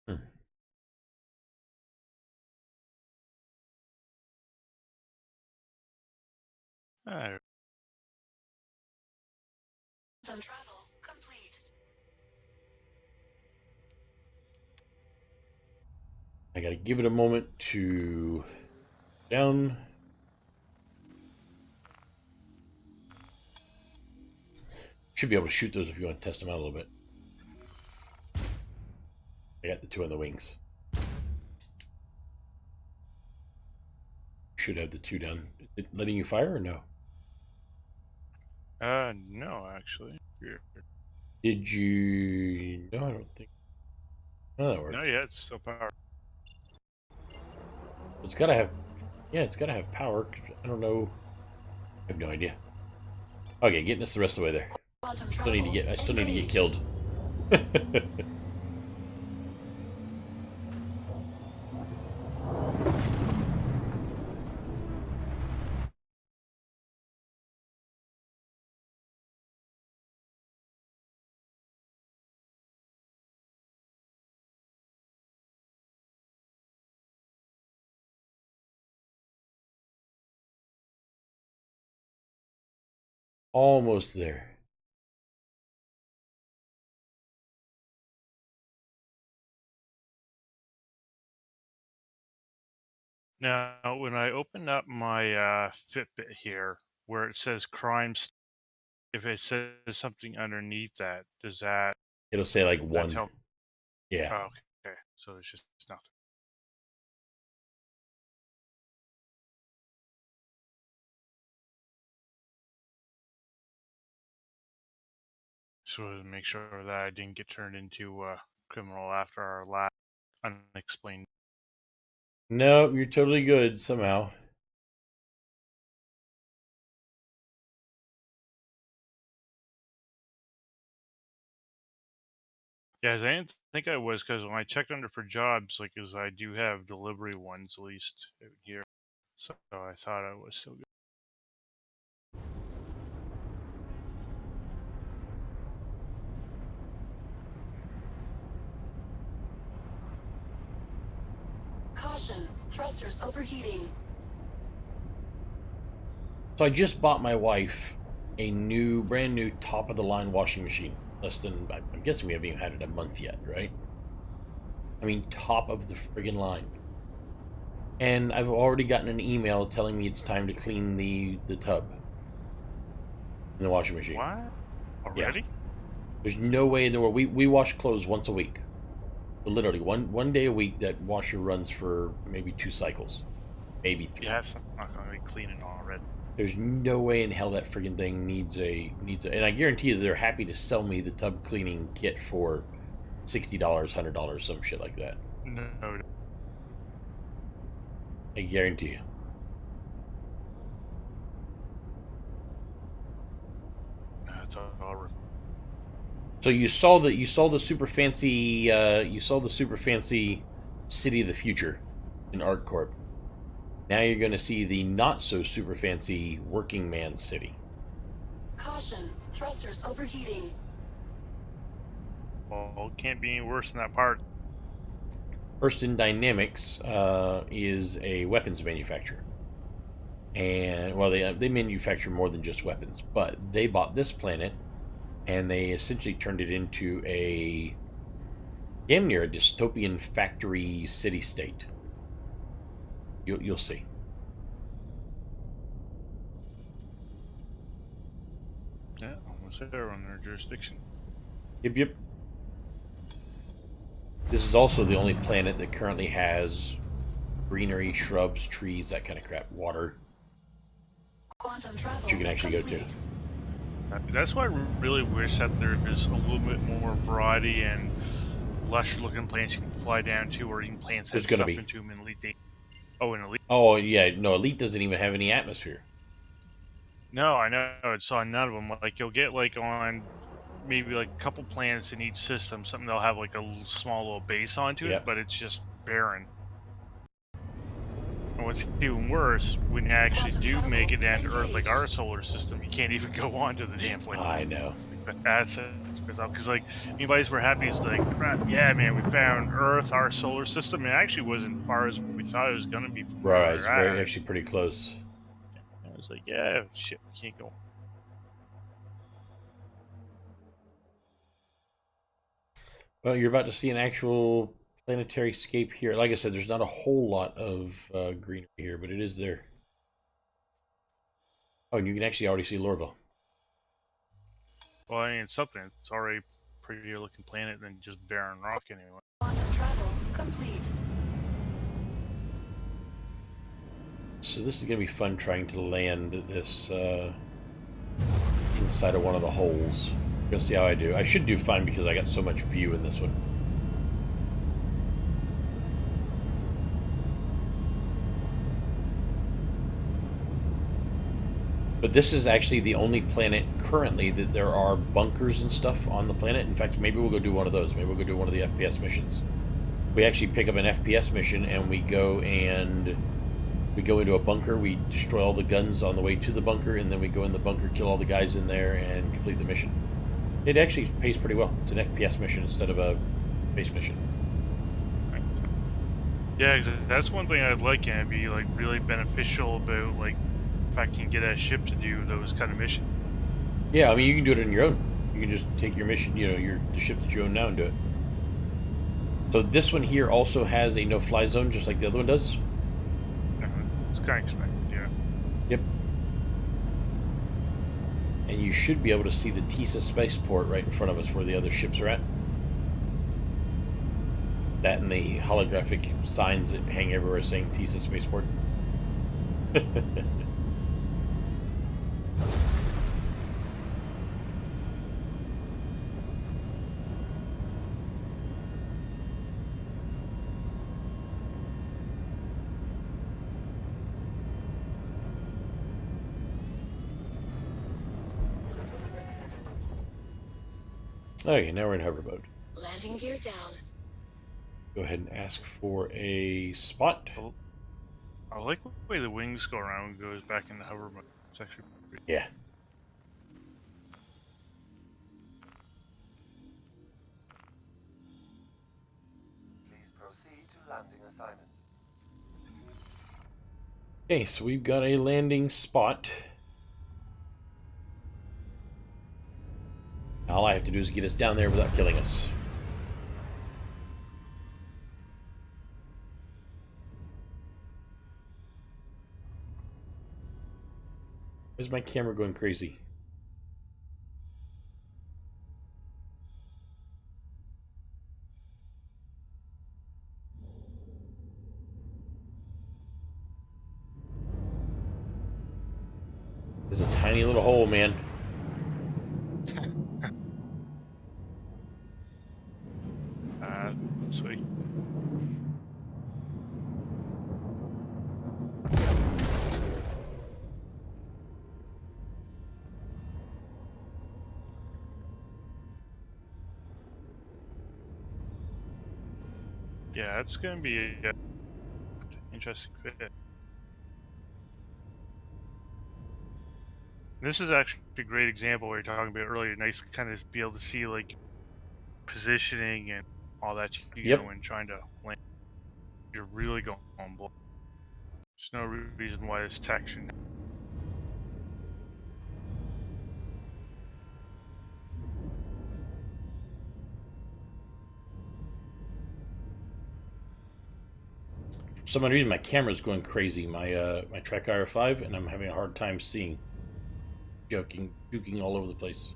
Hmm. Alright. Time travel complete. I gotta give it a moment to down. Should be able to shoot those if you want to test them out a little bit. I got the two on the wings. Should have the two down. Is it letting you fire or no? No, actually. Weird. Did you? No, I don't think. No, that works. No, yeah, it's still powered. It's gotta have. Yeah, it's gotta have power. I don't know. I have no idea. Okay, getting us the rest of the way there. Quantum Still need to travel get. I still need to get engaged. killed. Almost there. Now, when I open up my Fitbit here, where it says crimes, if it says something underneath that, does that It'll say like that one. tell? Yeah. Oh, okay. So it's just nothing. Just wanted to make sure that I didn't get turned into a criminal after our last unexplained. No, you're totally good somehow. Yeah, I didn't think I was because when I checked under for jobs, like, as I do have delivery ones at least out here, so I thought I was still good. Caution, thrusters overheating. So I just bought my wife a brand new top of the line washing machine. Less than, I'm guessing we haven't even had it a month yet, right? I mean, top of the friggin' line. And I've already gotten an email telling me it's time to clean the tub in the washing machine. What? Yeah. Already? There's no way in the world. We wash clothes once a week. So literally, one day a week, that washer runs for maybe 2 cycles. Maybe 3. Yeah, it's not going to be cleaning already. There's no way in hell that friggin' thing needs a... And I guarantee you they're happy to sell me the tub cleaning kit for $60, $100, some shit like that. No. I guarantee you. It's all So you saw the super fancy city of the future in ArcCorp. Now you're going to see the not so super fancy working man city. Caution, thrusters overheating. well, it can't be any worse than that part. Hurston Dynamics is a weapons manufacturer, and well, they manufacture more than just weapons, but they bought this planet, and they essentially turned it into a damn near a dystopian factory city-state. You'll see. Yeah, almost there on their jurisdiction. Yep. This is also the only planet that currently has greenery, shrubs, trees, that kind of crap, water Quantum travel that you can actually go to. complete. That's why I really wish that there is a little bit more variety and lush looking plants you can fly down to, or even plants There's have gonna stuff be. into them in Elite. Oh, in Elite. Oh yeah, no, Elite doesn't even have any atmosphere. No, I know. It's on none of them. Like you'll get like on maybe like a couple planets in each system, something they'll have like a small little base onto Yep. it, but it's just barren. And what's even worse, when you actually do make it down to Earth, like our solar system, you can't even go onto the damn planet. I know. That's it. Because like anybody's we're happy is like, yeah, man, we found Earth, our solar system. It actually wasn't as far as we thought it was gonna be. From Right, where it's we're at. very actually pretty close. I was like, yeah, shit, we can't go. Well, you're about to see an actual planetary scape here. Like I said, there's not a whole lot of greenery here, but it is there. Oh, and you can actually already see Lorville. Well, I mean, it's something. It's already prettier looking planet than just barren rock anyway. Quantum travel complete. So this is going to be fun trying to land this inside of one of the holes. We're going to see how I do. I should do fine because I got so much view in this one. But this is actually the only planet currently that there are bunkers and stuff on the planet. In fact, maybe we'll go do one of those. Maybe we'll go do one of the FPS missions. We actually pick up an FPS mission and we go into a bunker. We destroy all the guns on the way to the bunker, and then we go in the bunker, kill all the guys in there, and complete the mission. It actually pays pretty well. It's an FPS mission instead of a base mission. Yeah, that's one thing I'd like, and it'd be like really beneficial about like if I can get a ship to do those kind of missions. Yeah, I mean, you can do it on your own. You can just take your mission, the ship that you own now, and do it. So this one here also has a no-fly zone, just like the other one does. It's kind of expected, yeah. Yep. And you should be able to see the TISA spaceport right in front of us where the other ships are at. That and the holographic signs that hang everywhere saying TISA spaceport. Okay, now we're in hover mode. Landing gear down. Go ahead and ask for a spot. I like the way the wings go around and goes back into hover mode. It's actually pretty good. Yeah. Please proceed to landing assignment. Okay, so we've got a landing spot. All I have to do is get us down there without killing us. Where's my camera going crazy? There's a tiny little hole, man. Sweet. Yeah, it's gonna be a interesting fit. This is actually a great example where you're talking about earlier. Nice to kind of be able to see like positioning and all that you know when trying to land. You're really going on block. There's no reason why this tech shouldn't. For some reason, my camera's going crazy. My Trek IR5, and I'm having a hard time seeing. Juking all over the place.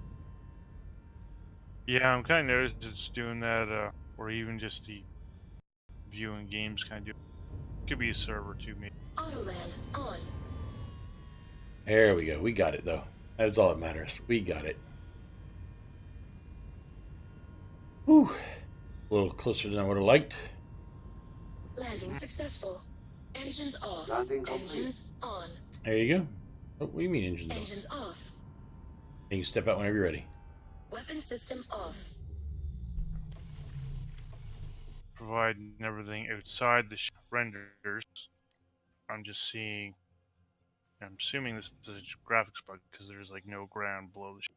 Yeah, I'm kind of noticed it's doing that, or even just the viewing games kind of do. Could be a server too, maybe. Autoland on. There we go. We got it, though. That's all that matters. We got it. Whew. A little closer than I would have liked. Landing successful. Engines off. Landing complete. Engines on. There you go. Oh, what do you mean engines off? Engines off. And you can step out whenever you're ready. Weapon system off. Providing everything outside the renders. I'm just seeing. I'm assuming this is a graphics bug because there's like no ground below the ship.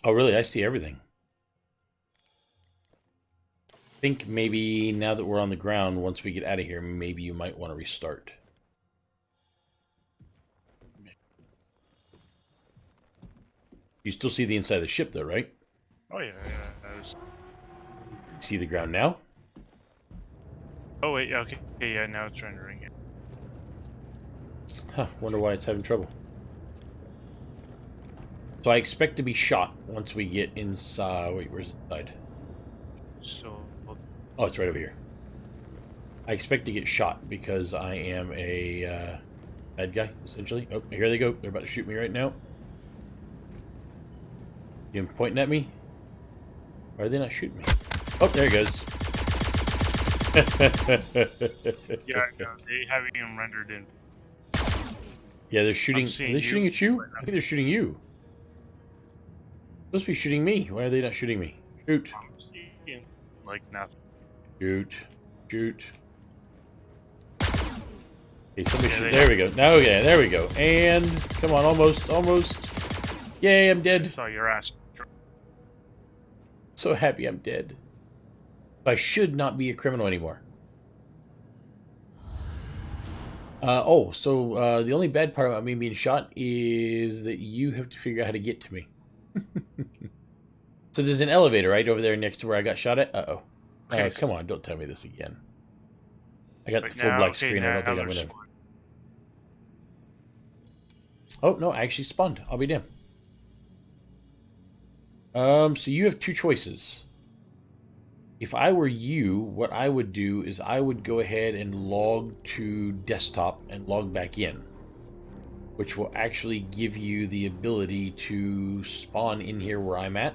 Oh, really? I see everything. I think maybe now that we're on the ground, once we get out of here, maybe you might want to restart. You still see the inside of the ship, though, right? Oh yeah, yeah. See the ground now? Oh wait, okay, yeah. Now it's rendering it. Huh, wonder why it's having trouble. So I expect to be shot once we get inside. Wait, where's the side? So. Oh, it's right over here. I expect to get shot because I am a bad guy, essentially. Oh, here they go. They're about to shoot me right now. You pointing at me? Why are they not shooting me? Oh, there he goes. Yeah, no, they haven't even rendered in. Yeah, they're shooting. Are seeing they you. shooting at you? I think they're shooting you. Supposed to be shooting me. Why are they not shooting me? Shoot. I'm seeing like nothing. Shoot. Shoot. Okay, somebody Yeah, shoot. they- There we go. No, yeah, there we go. And come on, almost, almost. Yay, I'm I dead. saw your ass. So happy I'm dead. I should not be a criminal anymore. So the only bad part about me being shot is that you have to figure out how to get to me. So there's an elevator right over there next to where I got shot at. Uh-oh. Okay, Come on, don't tell me this again. I got the But full now- black okay, screen. I don't now think I'm they're gonna... Oh, no, I actually spawned. I'll be damned. So you have two choices. If I were you, what I would do is I would go ahead and log to desktop and log back in, which will actually give you the ability to spawn in here where I'm at,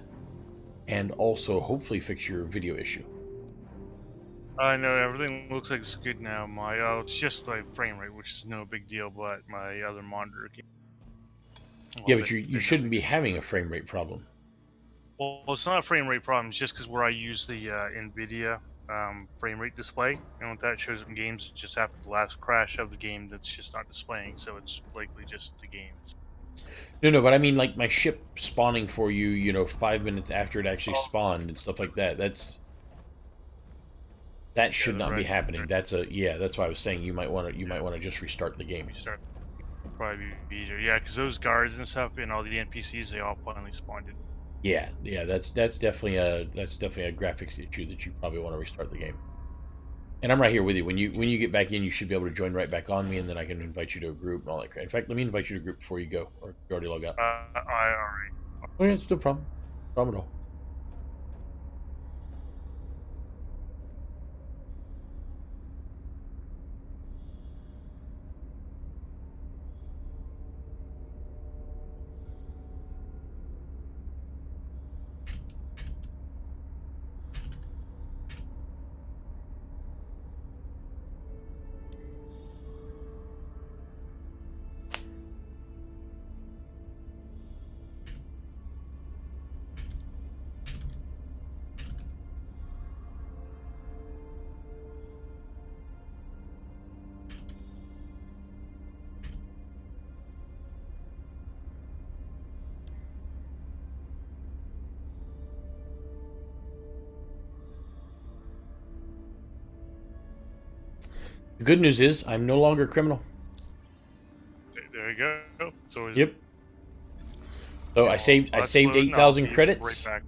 and also hopefully fix your video issue. I know everything looks like it's good now. It's just like frame rate, which is no big deal, but my other monitor. Yeah, but you shouldn't be having a frame rate problem. Well, it's not a frame rate problem. It's just because where I use the NVIDIA frame rate display, and what that shows in games, it's just after the last crash of the game that's just not displaying, so it's likely just the game. No, but I mean like my ship spawning for you, 5 minutes after it actually spawned and stuff like that. That should not be happening. That's why I was saying you might want to just restart the game. Restart. Probably be easier. Yeah, because those guards and stuff and all the NPCs, they all finally spawned in. Yeah, that's definitely a graphics issue that you probably want to restart the game. And I'm right here with you. When you get back in, you should be able to join right back on me, and then I can invite you to a group and all that crap. In fact, let me invite you to a group before you go, or you already log out. Alright. Oh yeah, it's no problem. No problem at all. The good news is I'm no longer a criminal. There you go. So is Yep. So I saved let's 8,000 be credits. Right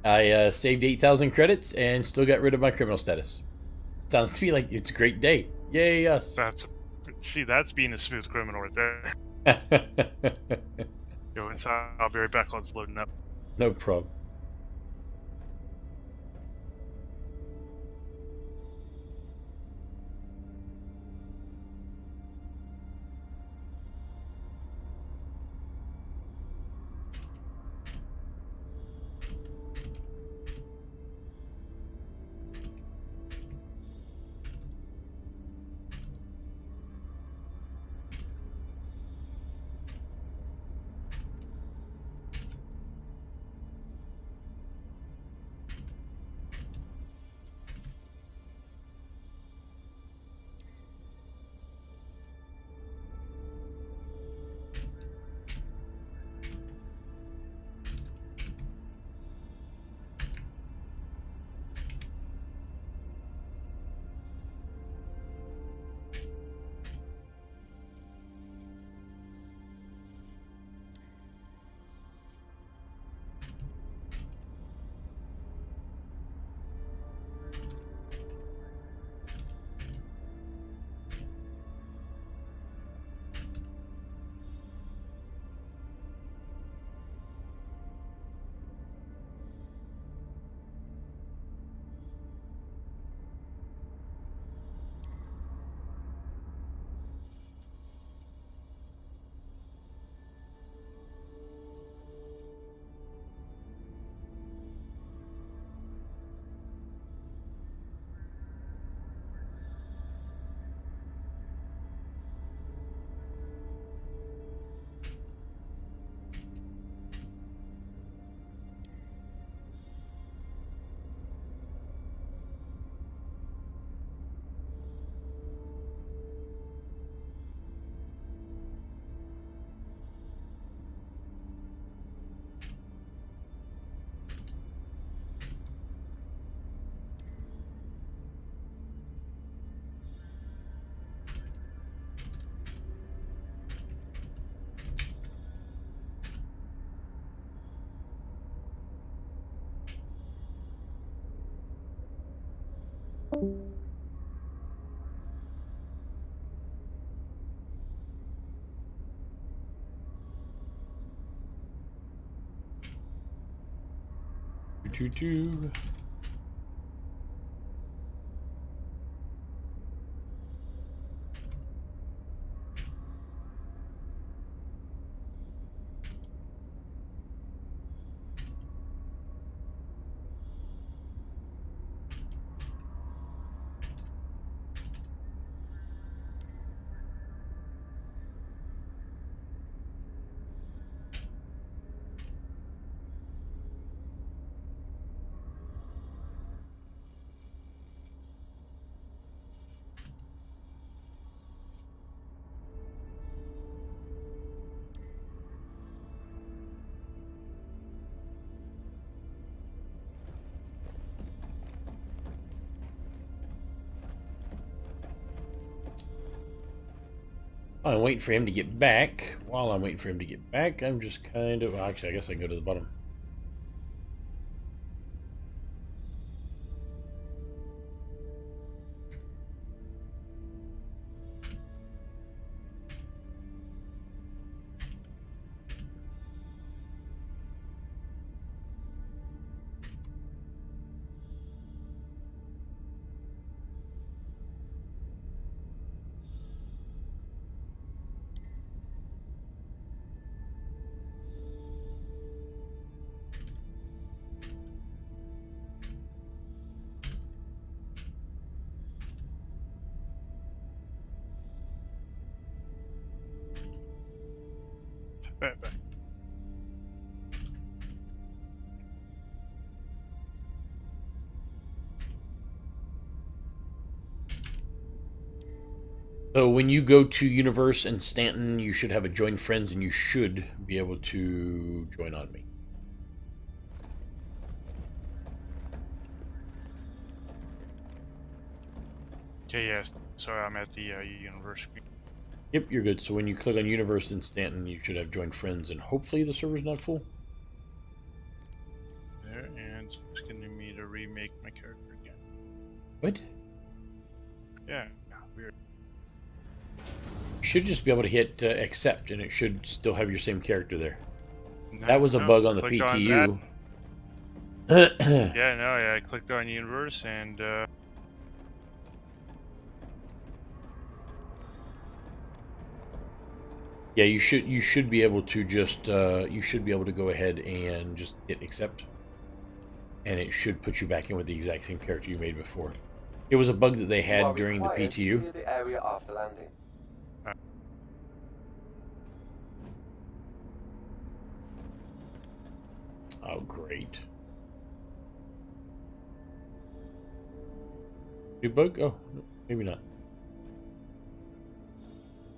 back. I saved 8,000 credits and still got rid of my criminal status. Sounds to me like it's a great day. Yay us. That's being a smooth criminal right there. Yo, it's I'll be right back. Let's loading up. No problem. Doo-doo-doo. I'm waiting for him to get back. While I'm waiting for him to get back, I'm just kind of... Well, actually, I guess I can go to the bottom. So when you go to Universe and Stanton, you should have a join friends, and you should be able to join on me. Okay, yes. Sorry, I'm at the university. Yep, you're good. So when you click on Universe and Stanton, you should have join friends, and hopefully the server's not full. There, and it's asking me to remake my character again. What? Yeah, weird. You should just be able to hit accept, and it should still have your same character there. No, That was a no, bug on the clicked on PTU. Yeah, no, yeah, I clicked on Universe and Yeah, you should be able to just you should be able to go ahead and just hit accept, and it should put you back in with the exact same character you made before. It was a bug that they You are had during the required to PTU. clear the area after landing. Oh, great. New bug? Oh, maybe not.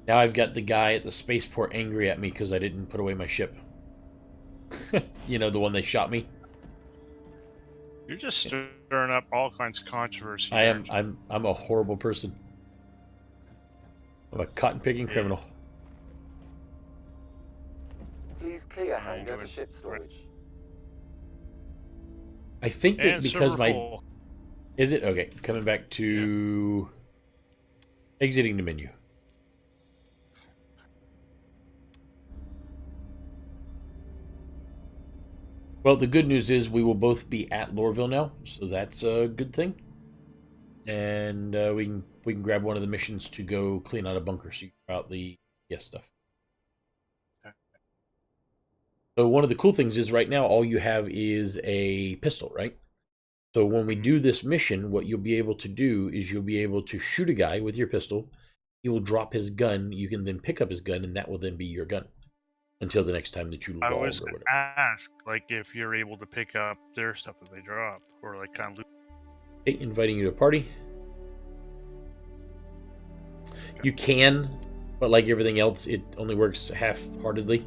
Now I've got the guy at the spaceport angry at me because I didn't put away my ship. You know, the one they shot me. you're just stirring up all kinds of controversy. I am. aren't you? I'm a horrible person. I'm a cotton picking criminal. Please clear I hangar enjoyed for ship storage. I think that And because server my full. is it okay? Coming back to exiting the menu. Well, the good news is we will both be at Lorville now, so that's a good thing. And we can grab one of the missions to go clean out a bunker, so you can try out the stuff. Okay. So one of the cool things is right now all you have is a pistol, right? So when we do this mission, what you'll be able to do is you'll be able to shoot a guy with your pistol. He will drop his gun. You can then pick up his gun, and that will then be your gun until the next time that you I log was or whatever. asked like if you're able to pick up their stuff that they drop or like kind of loot. Okay, inviting you to a party. You can, but like everything else, it only works half-heartedly.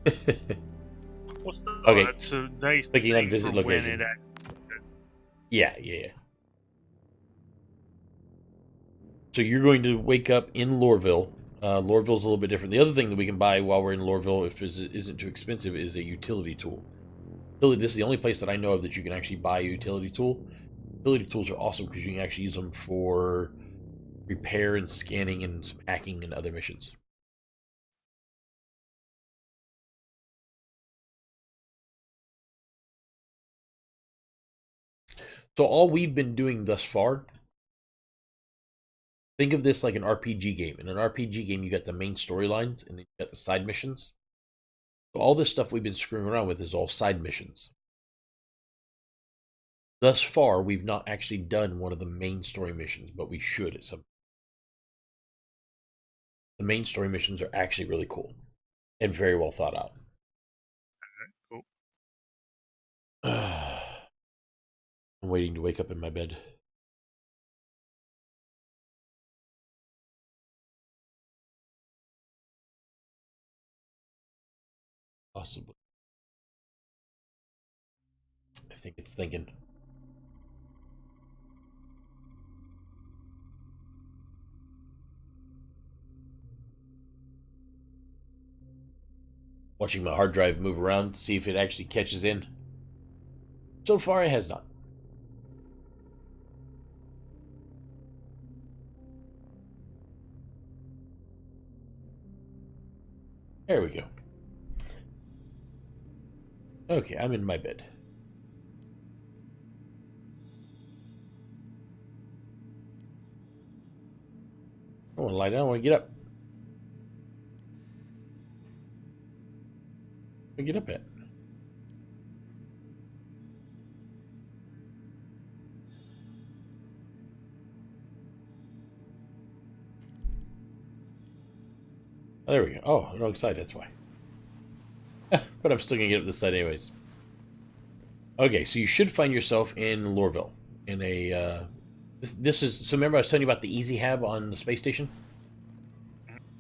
Okay. It's a nice Clicking on thing visit for when location. it Yeah. So you're going to wake up in Lorville. Lorville's a little bit different. The other thing that we can buy while we're in Lorville, if it isn't too expensive, is a utility tool. This is the only place that I know of that you can actually buy a utility tool. Utility tools are awesome because you can actually use them for repair and scanning and some hacking and other missions. So all we've been doing thus far, think of this like an RPG game. In an RPG game, you got the main storylines and then you got the side missions. So all this stuff we've been screwing around with is all side missions. Thus far, we've not actually done one of the main story missions, but we should at some point. The main story missions are actually really cool and very well thought out. Cool. I'm waiting to wake up in my bed. Possibly. I think it's thinking. Watching my hard drive move around to see if it actually catches in. So far, it has not. There we go. Okay, I'm in my bed. I want to lie down. I want to get up. Where get up at? Oh, there we go. Oh, wrong side, that's why. But I'm still going to get up this side anyways. Okay, so you should find yourself in Lorville. In a This is so. Remember, I was telling you about the Easy Hab on the space station.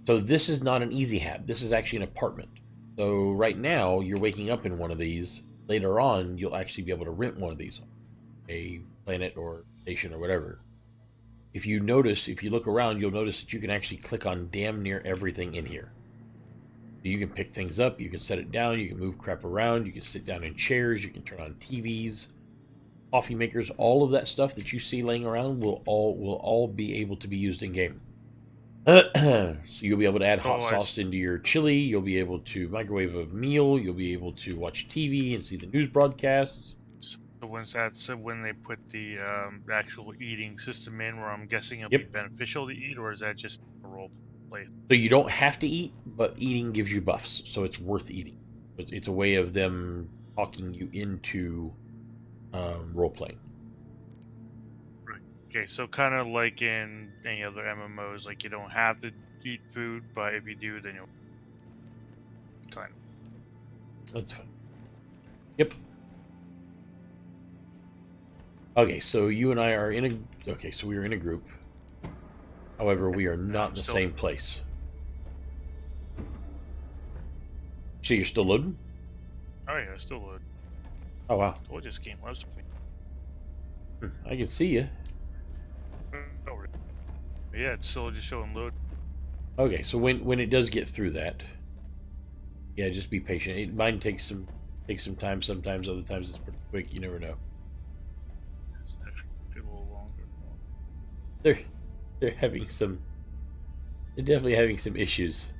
So this is not an Easy Hab. This is actually an apartment. So right now, you're waking up in one of these. Later on, you'll actually be able to rent one of these, a planet or station or whatever. If you look around, you'll notice that you can actually click on damn near everything in here. So you can pick things up, you can set it down, you can move crap around, you can sit down in chairs, you can turn on TVs, coffee makers, all of that stuff that you see laying around will all be able to be used in game. So you'll be able to add hot sauce into your chili, you'll be able to microwave a meal, you'll be able to watch TV and see the news broadcasts. So when they put the actual eating system in, where I'm guessing it'll be beneficial to eat, or is that just a role play? So you don't have to eat, but eating gives you buffs, so it's worth eating. It's a way of them talking you into role playing. Right. Okay, so kind of like in any other MMOs, like you don't have to eat food, but if you do, then you'll kind of. That's fine. Yep. Okay, so you and I are in a... Okay, so we are in a group. However, we are not in the same place. So you're still loading? Oh yeah, still load. Oh, wow. Oh, it just came last week. I can see you. Oh, really? Yeah, it's still just showing load. Okay, so when it does get through that, yeah, just be patient. Mine takes some time sometimes, other times it's pretty quick, you never know. It's actually a little longer. They're definitely having some issues.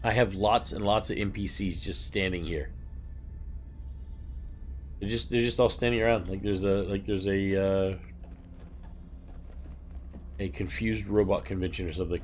I have lots and lots of NPCs just standing here. They're just all standing around like there's a confused robot convention or something.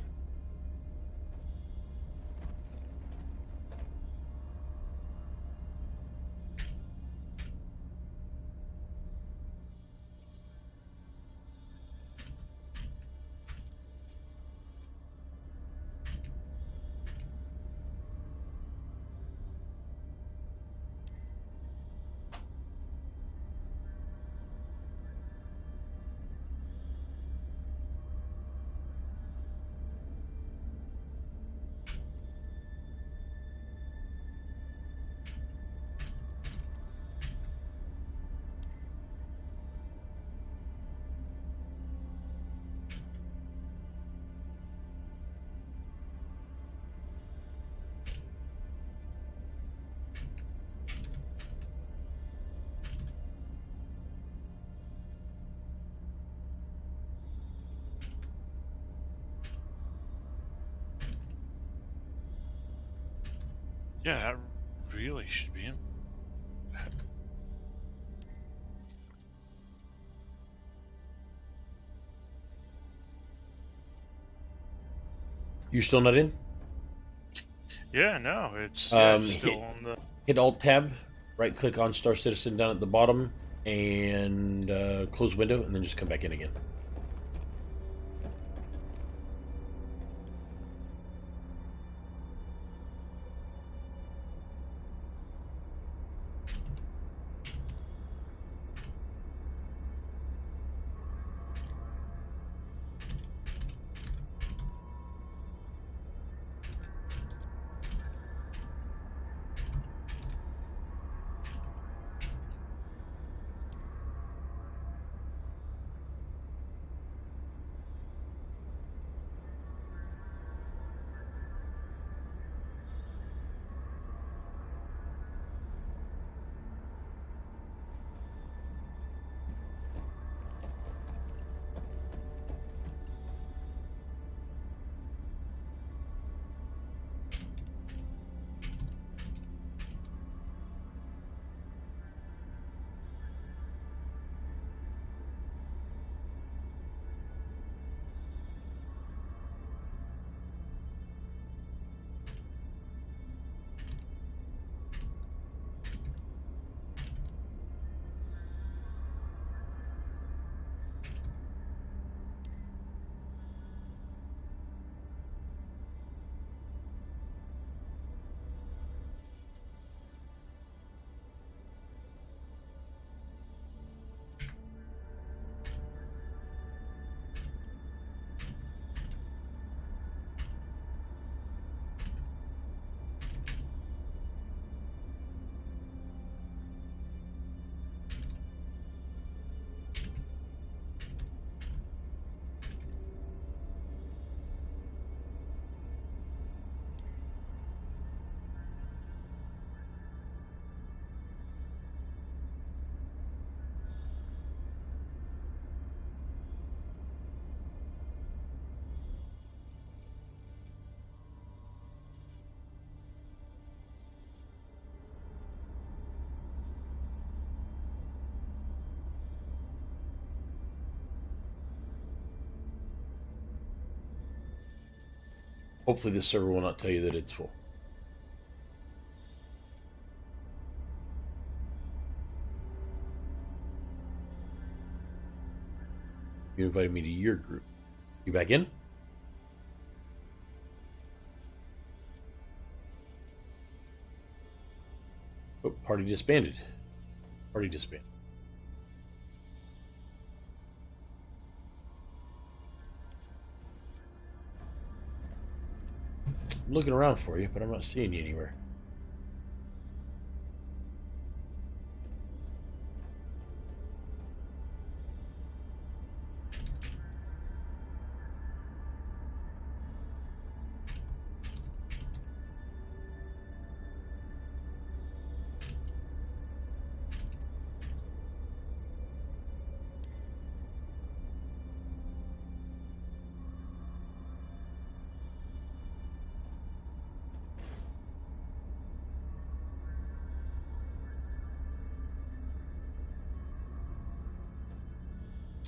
Yeah, that really should be in. You're still not in? Yeah, no, it's still on the. Hit Alt Tab, right click on Star Citizen down at the bottom, and close window, and then just come back in again. Hopefully this server will not tell you that it's full. You invited me to your group. You back in? Oh, party disbanded. Party disbanded. I'm looking around for you, but I'm not seeing you anywhere.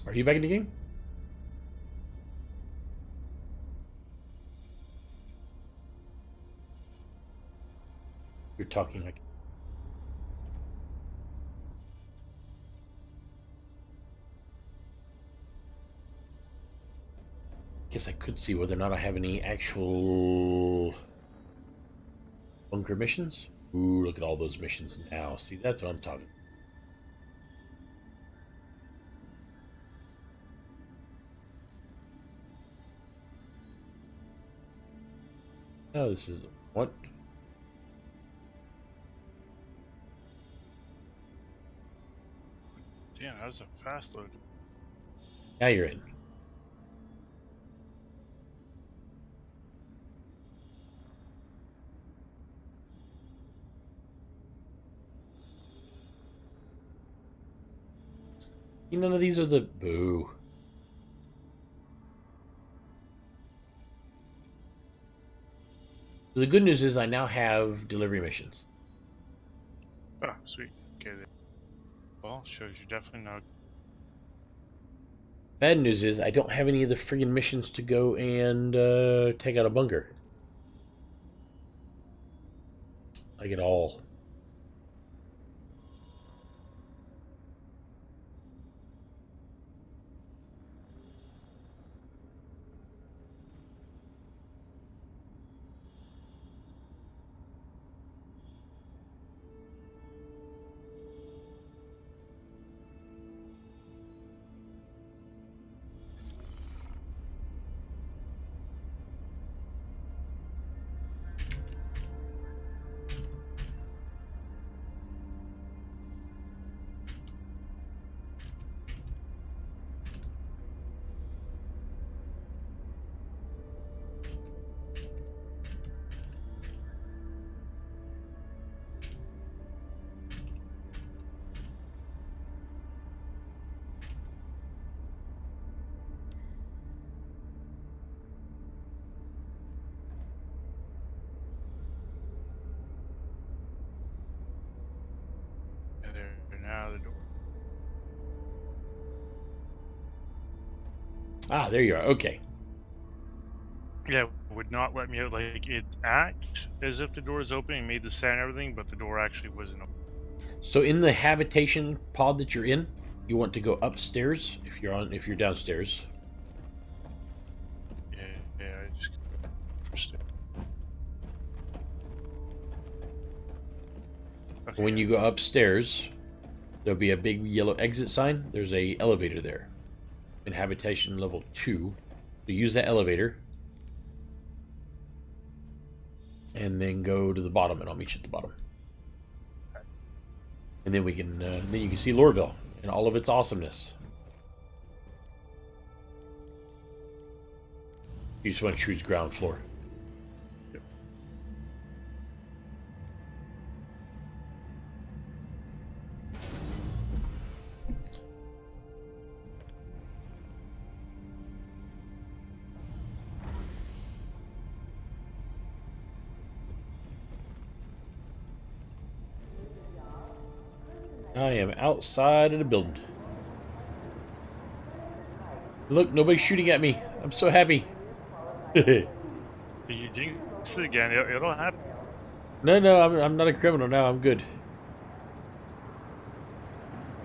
Are you back in the game? You're talking like... Guess I could see whether or not I have any actual bunker missions. Ooh, look at all those missions now. See, that's what I'm talking about. Oh, this is what? Damn, that was a fast load. Now you're in. None of these are the boo. So the good news is I now have delivery missions. Oh, sweet. Okay. Well, shows you definitely not. Bad news is I don't have any of the friggin' missions to go and take out a bunker. Like at all. Yeah, they're now the door. Ah, there you are. Okay. Yeah, it would not let me out. Like, it act as if the door is open and made the sound and everything, but the door actually wasn't open. So in the habitation pod that you're in, you want to go upstairs if you're downstairs. Yeah, I just understood. Okay. When you go upstairs, there'll be a big yellow exit sign. There's a elevator there. In habitation level 2. So use that elevator. And then go to the bottom, and I'll meet you at the bottom. And then we can, then you can see Lorville and all of its awesomeness. You just want to choose ground floor. Yep. I am outside of the building. Look, nobody's shooting at me. I'm so happy. You jinxed it again. It'll happen. No, I'm not a criminal now. I'm good.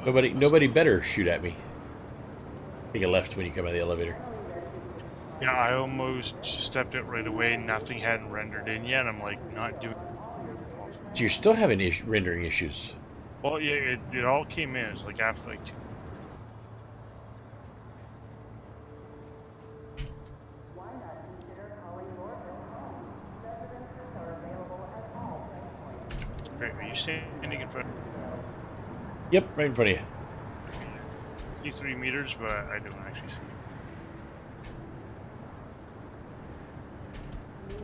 Nobody better shoot at me. Take a left when you come out of the elevator. Yeah, I almost stepped it right away. Nothing hadn't rendered in yet. I'm like, not doing. So you're still having rendering issues. Well, yeah, it all came in. It's like after like 2. Right, are you standing in front? Yep, right in front of you. See 3 meters, but I don't actually see you.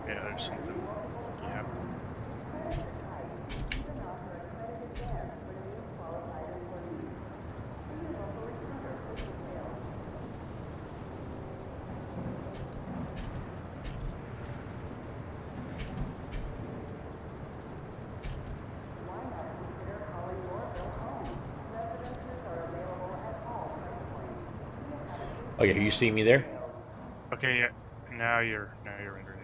Yeah, there's something. Yeah. Okay, you see me there? Okay, yeah. Now you're rendering it.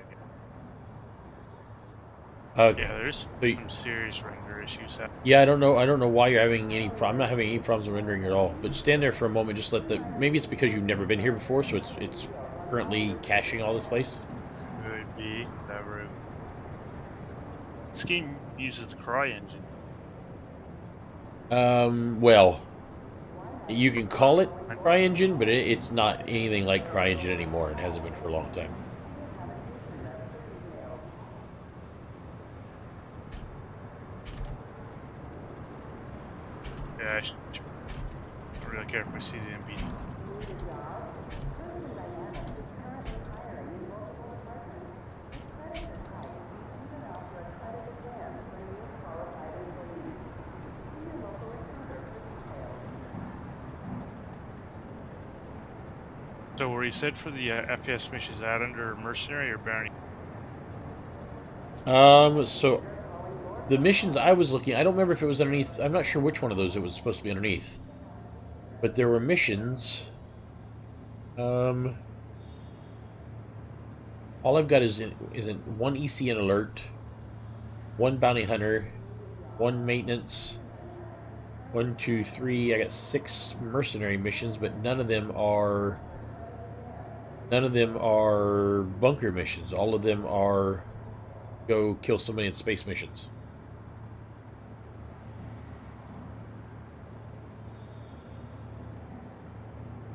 Okay. Yeah, there's So some serious render issues. yeah, I don't know why you're having any problem. I'm not having any problems with rendering at all. But stand there for a moment. Just let the. Maybe it's because you've never been here before, so it's currently caching all this place. Could be that route. This game uses the Cry engine. Well, you can call it CryEngine, but it's not anything like CryEngine anymore. It hasn't been for a long time. Yeah, I don't really care if I see the NPC. So where you said for the FPS mission, is that under mercenary or bounty? So the missions I was looking, I don't remember if it was underneath. I'm not sure which one of those it was supposed to be underneath. But there were missions. All I've got is in one ECN alert, one bounty hunter, one maintenance, 1, 2, 3. I got 6 mercenary missions, but none of them are bunker missions. All of them are go kill somebody in space missions.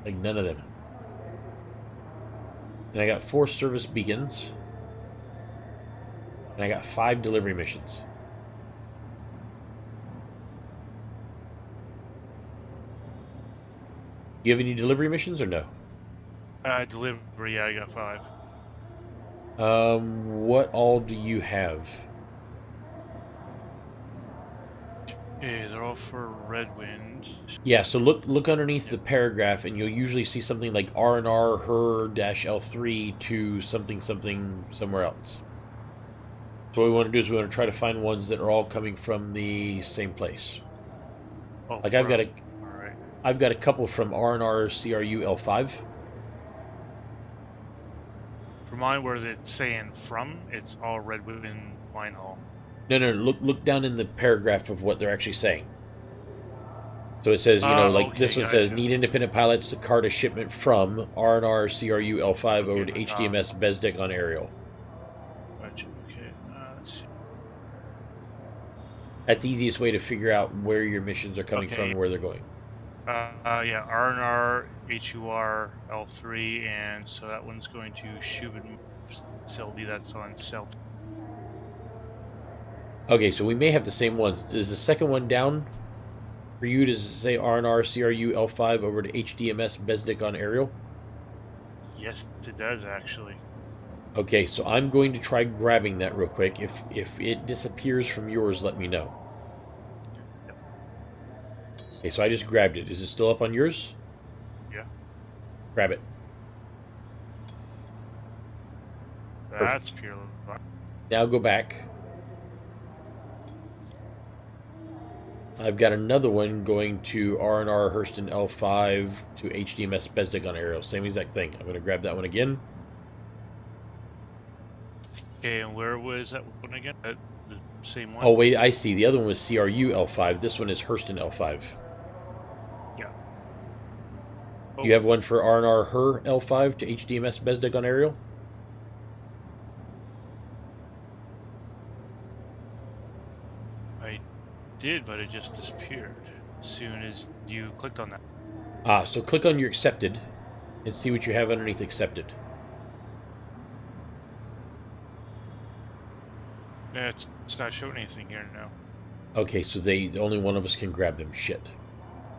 Like none of them. And I got 4 service beacons. And I got 5 delivery missions. Do you have any delivery missions or no? Delivery, yeah, I got 5. What all do you have? Okay, they're all for Red Wind. Yeah, so look underneath the paragraph, and you'll usually see something like R&R her-L3 to something somewhere else. So what we want to do is we want to try to find ones that are all coming from the same place. Oh, Like I've got a couple from R&R CRU L5. For mine, where it's saying from, it's all Red Wind Wine Hall. No, look down in the paragraph of what they're actually saying. So it says, like okay, this one gotcha. says, need independent pilots to cart a shipment from R&R CRU L5 over to HDMS Bezdek on Ariel. Gotcha. Okay, let's see. That's the easiest way to figure out where your missions are coming from and where they're going. Yeah, R&R, HUR, L3, and so that one's going to Shubin facility that's on Celt. Okay, so we may have the same ones. Is the second one down for you? Does it say R&R CRU L5 over to HDMS Bezdek on Ariel? Yes, it does actually. Okay, so I'm going to try grabbing that real quick. If it disappears from yours, let me know. Yep. Okay, so I just grabbed it. Is it still up on yours? Yeah. Grab it. That's pure luck. Now go back. I've got another one going to R&R Hurston L5 to HDMS Besdick on aerial. Same exact thing. I'm going to grab that one again. Okay, and where was that one again? The same one? Oh, wait, I see. The other one was CRU L5. This one is Hurston L5. Yeah. Do you have one for R&R Her L5 to HDMS Besdick on aerial? I did, but it just disappeared as soon as you clicked on that. So click on your accepted and see what you have underneath accepted. Yeah, it's not showing anything here now. Okay, so only one of us can grab them. Shit.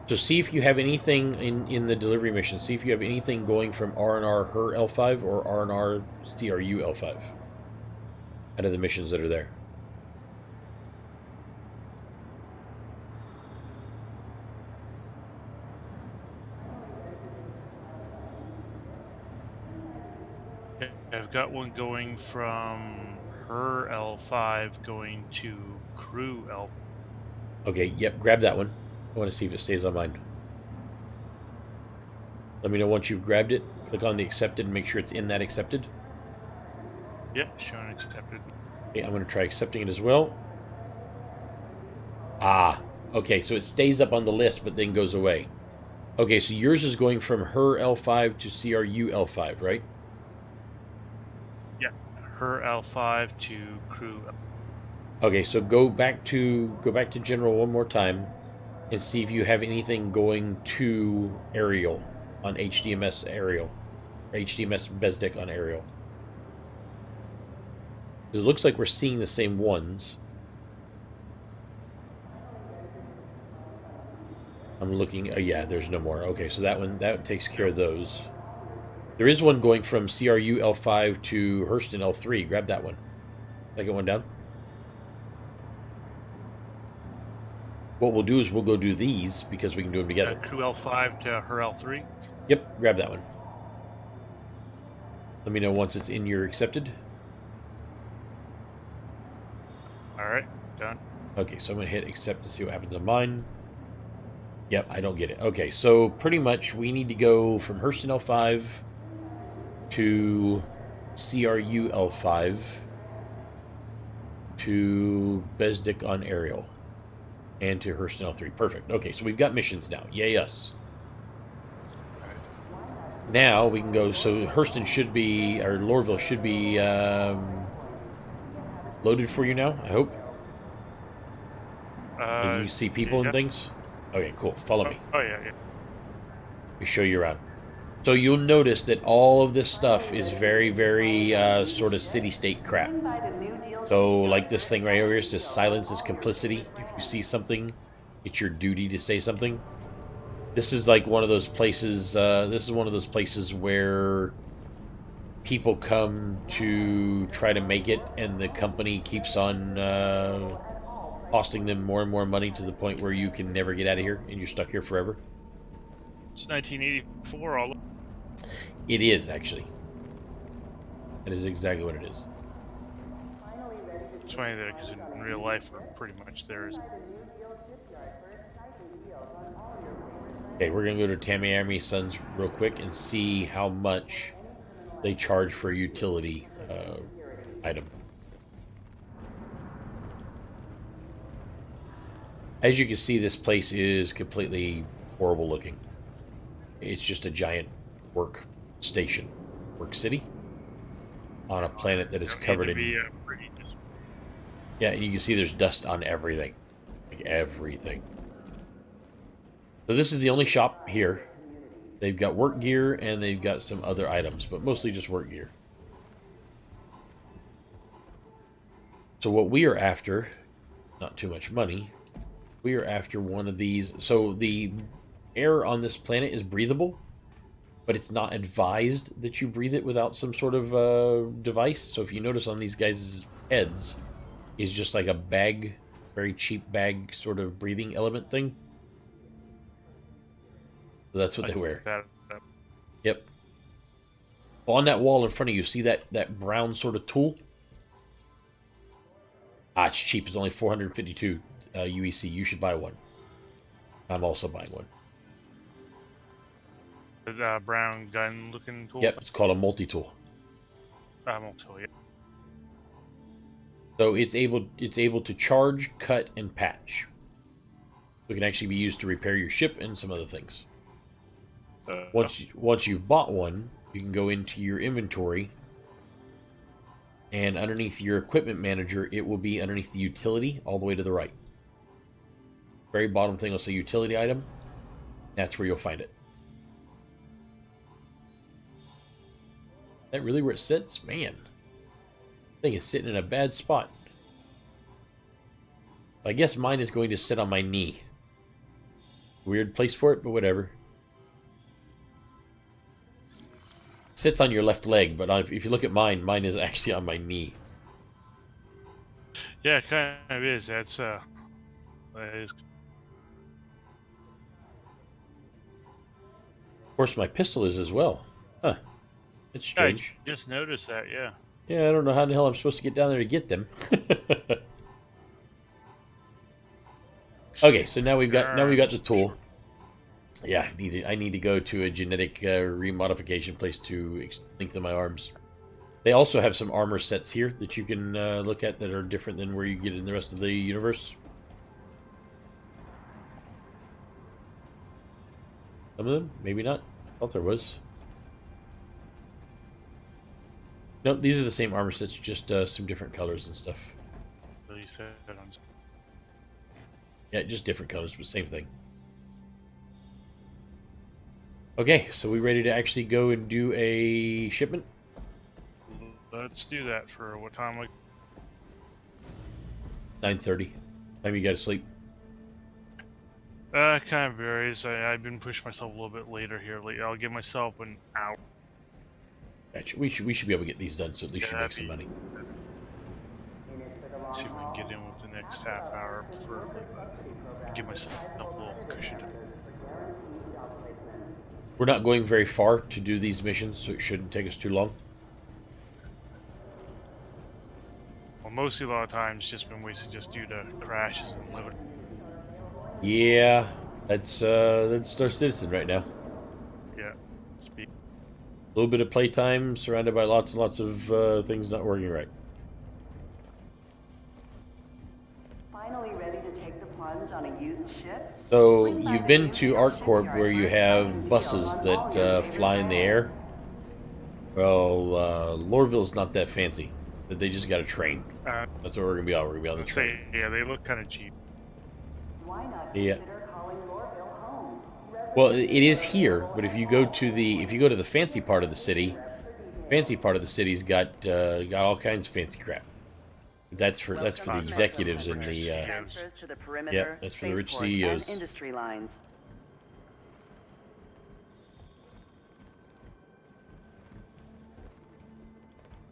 So see if you have anything in the delivery mission. See if you have anything going from R&R Her L5 or R&R CRU L5 out of the missions that are there. I've got one going from her L5 going to crew L. Okay, yep, grab that one. I want to see if it stays on mine. Let me know once you've grabbed it. Click on the accepted and make sure it's in that accepted. Yep, showing accepted. Okay, I'm going to try accepting it as well. Okay, so it stays up on the list but then goes away. Okay, so yours is going from her L5 to CRU L5, right? Yeah, her L5 to crew L. Okay, so go back to general one more time and see if you have anything going to aerial on HDMS aerial, or HDMS Besdick on aerial. It looks like we're seeing the same ones. I'm looking. Yeah, there's no more. Okay, so that takes care of those. There is one going from CRU L5 to Hurston L3. Grab that one. Second one down. What we'll do is we'll go do these because we can do them together. Crew L5 to her L3. Yep, grab that one. Let me know once it's in your accepted. Alright, done. Okay, so I'm going to hit accept to see what happens on mine. Yep, I don't get it. Okay, so pretty much we need to go from Hurston L5 to CRU L5 to Besdick on aerial and to Hurston L3. Perfect. Okay, so we've got missions now. Yay us. Now we can go, so Hurston should be, or Lorville should be loaded for you now, I hope. Can you see people and things? Okay, cool. Follow me. Oh, yeah. Let me show you around. So you'll notice that all of this stuff is very, very sort of city-state crap. So like this thing right over here says silence is complicity. If you see something, it's your duty to say something. This is like one of those places, where people come to try to make it and the company keeps on costing them more and more money to the point where you can never get out of here and you're stuck here forever. It's 1984 all. It is, actually. That is exactly what it is. It's funny that because in real life we're pretty much there. Okay, we're going to go to Tamiami Sons real quick and see how much they charge for a utility item. As you can see, this place is completely horrible looking. It's just a giant work station, work city, on a planet that is covered in... Yeah, and you can see there's dust on everything. Like everything. So this is the only shop here. They've got work gear and they've got some other items, but mostly just work gear. So what we are after, not too much money, we are after one of these. So the air on this planet is breathable, but it's not advised that you breathe it without some sort of device. So if you notice on these guys' heads is just like a bag, very cheap bag sort of breathing element thing. So that's what they wear. Yep. On that wall in front of you, see that brown sort of tool? It's cheap. It's only 452 UEC. You should buy one. I'm also buying one. The brown gun looking tool. Yep, it's called a multi-tool. I won't tell you. So it's able to charge, cut, and patch. It can actually be used to repair your ship and some other things. Once you've bought one, you can go into your inventory, and underneath your equipment manager, it will be underneath the utility all the way to the right. Very bottom thing will say utility item. That's where you'll find it. Is that really where it sits? Man. I think it's sitting in a bad spot. I guess mine is going to sit on my knee. Weird place for it, but whatever. It sits on your left leg, but if you look at mine, mine is actually on my knee. Yeah, it kind of is. That is. Of course, my pistol is as well. Huh. It's strange. I just noticed that, yeah. Yeah, I don't know how the hell I'm supposed to get down there to get them. Okay, so now we've got the tool. Yeah, I need to go to a genetic remodification place to lengthen my arms. They also have some armor sets here that you can look at that are different than where you get in the rest of the universe. Some of them, maybe not. I thought there was. Nope, these are the same armor sets, just some different colors and stuff. Yeah, just different colors, but same thing. Okay, so we ready to actually go and do a shipment? Let's do that for what time? 9:30. Time you got to sleep. Kind of varies. I've been pushing myself a little bit later here. I'll give myself an hour. Gotcha. We should be able to get these done, so at least you make some money. See if we can get in with the next half hour for give myself a little cushion. We're not going very far to do these missions, so it shouldn't take us too long. Well, mostly a lot of times just been wasted just due to crashes and living. Yeah, that's Star Citizen right now. Yeah. A little bit of playtime, surrounded by lots and lots of things not working right. Finally ready to take the plunge on a used ship? So you've been to ArcCorp where you have buses that fly in the air. Well, Lorville's not that fancy. They just got a train. That's what we're gonna be on. We're gonna be on the train. Yeah, they look kind of cheap. Why not Yeah. consider calling Lorville home? Well, it is here, but if you go to the fancy part of the city, fancy part of the city's got all kinds of fancy crap. That's for the executives and the Transfers to the yeah, perimeter, that's for the rich spaceport, CEOs. and industry lines.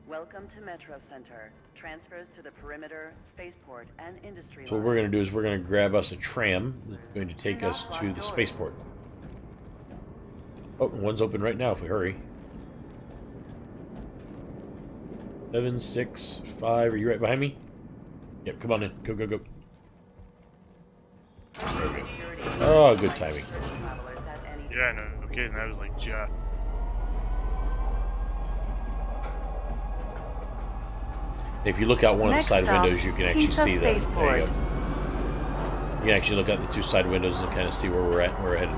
Welcome to Metro Center. Transfers to the perimeter, spaceport, and industry So what we're going to do is we're going to grab us a tram that's going to take us to the spaceport. Oh, one's open right now if we hurry. 7, 6, 5. Are you right behind me? Yep, come on in. Go, go, go. Oh, good timing. Yeah, no kidding. That was like just. If you look out one of the side windows, you can actually see the. There you go. You can actually look out the two side windows and kind of see where we're at, where we're headed.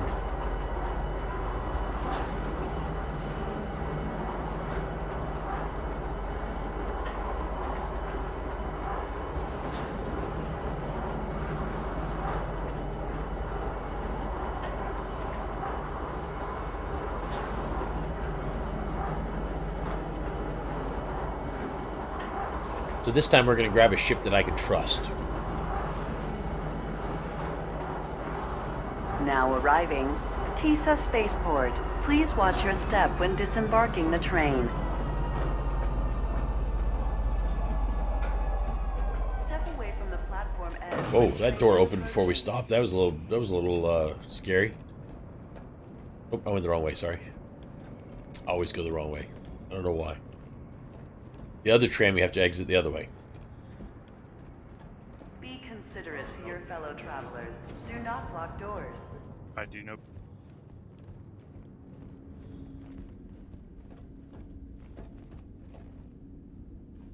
So this time we're going to grab a ship that I can trust. Now arriving, Tisa Spaceport. Please watch your step when disembarking the train. Step away from the platform edge. Oh, that door opened before we stopped. That was a little scary. Oh, I went the wrong way. Sorry. I always go the wrong way. I don't know why. The other tram, we have to exit the other way. Be considerate to your fellow travelers. Do not block doors. I do know.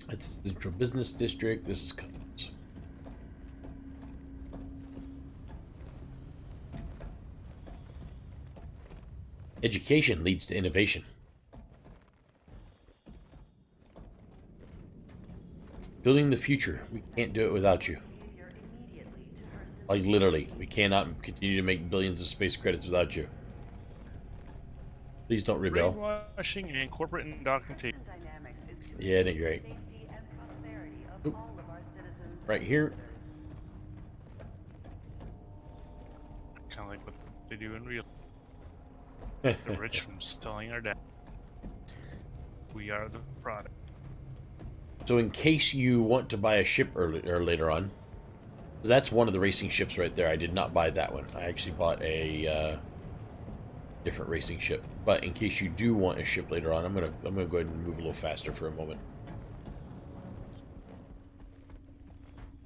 That's the Central Business District. This is Customs. Education leads to innovation. Building the future. We can't do it without you. Like, literally. We cannot continue to make billions of space credits without you. Please don't rebel. Brainwashing and corporate documentation. Yeah, isn't it great? Oop. Right here. Kind of like what they do in real. The rich from selling our data. We are the product. So in case you want to buy a ship early, or later on, so that's one of the racing ships right there. I did not buy that one. I actually bought a different racing ship. But in case you do want a ship later on, I'm gonna go ahead and move a little faster for a moment.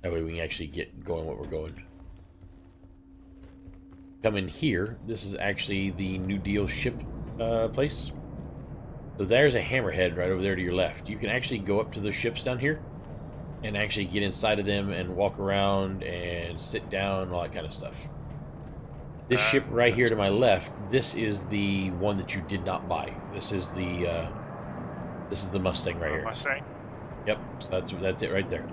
That way we can actually get going what we're going. Come in here. This is actually the New Deal ship place. So there's a hammerhead right over there to your left. You can actually go up to the ships down here and actually get inside of them and walk around and sit down, all that kind of stuff. This ship right here to my left, this is the one that you did not buy. This is the Mustang right here. Mustang? Yep, so that's it right there.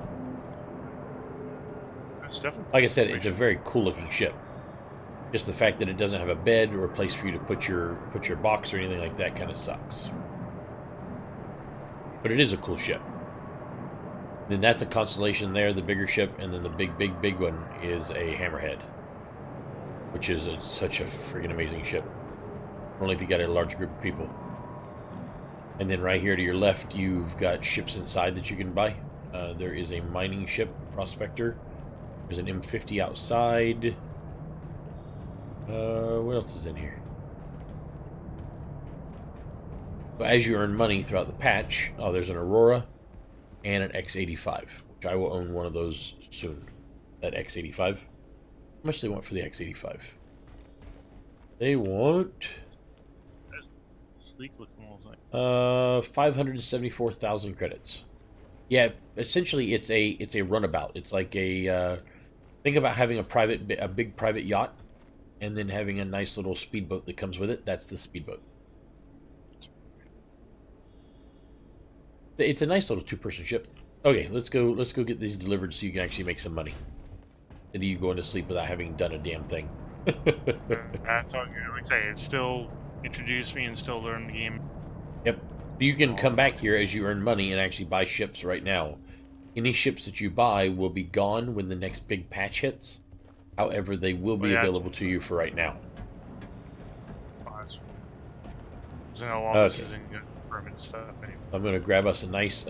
That's definitely Like I said, it's a very cool looking ship. Just the fact that it doesn't have a bed or a place for you to put your box or anything like that kind of sucks. But it is a cool ship. And then that's a Constellation there, the bigger ship, and then the big one is a Hammerhead, which is such a freaking amazing ship. Only if you got a large group of people. And then right here to your left, you've got ships inside that you can buy. There is a mining ship, Prospector. There's an M50 outside. What else is in here? But as you earn money throughout the patch, there's an Aurora and an X85, which I will own one of those soon. That X85. How much do they want for the X85? They want sleek looking little thing. 574,000 credits. Yeah, essentially it's a runabout. It's like a think about having a big private yacht, and then having a nice little speedboat that comes with it. That's the speedboat. It's a nice little two-person ship. Okay, let's go get these delivered so you can actually make some money. Instead of you going to sleep without having done a damn thing. That's all, like I say, it's still introduced me and still learn the game. Yep. You can come back here as you earn money and actually buy ships right now. Any ships that you buy will be gone when the next big patch hits. However, they will be available to you for right now. So now all this isn't good permanent stuff anymore. I'm going to grab us a nice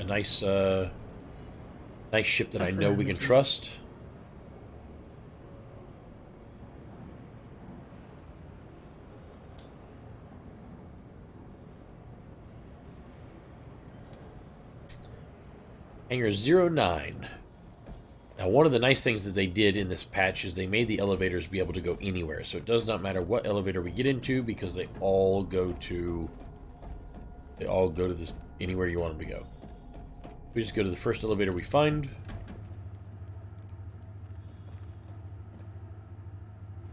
ship that I know we can trust. Hangar 09. Now, one of the nice things that they did in this patch is they made the elevators be able to go anywhere. So it does not matter what elevator we get into, because they all go to this anywhere you want them to go. We just go to the first elevator we find.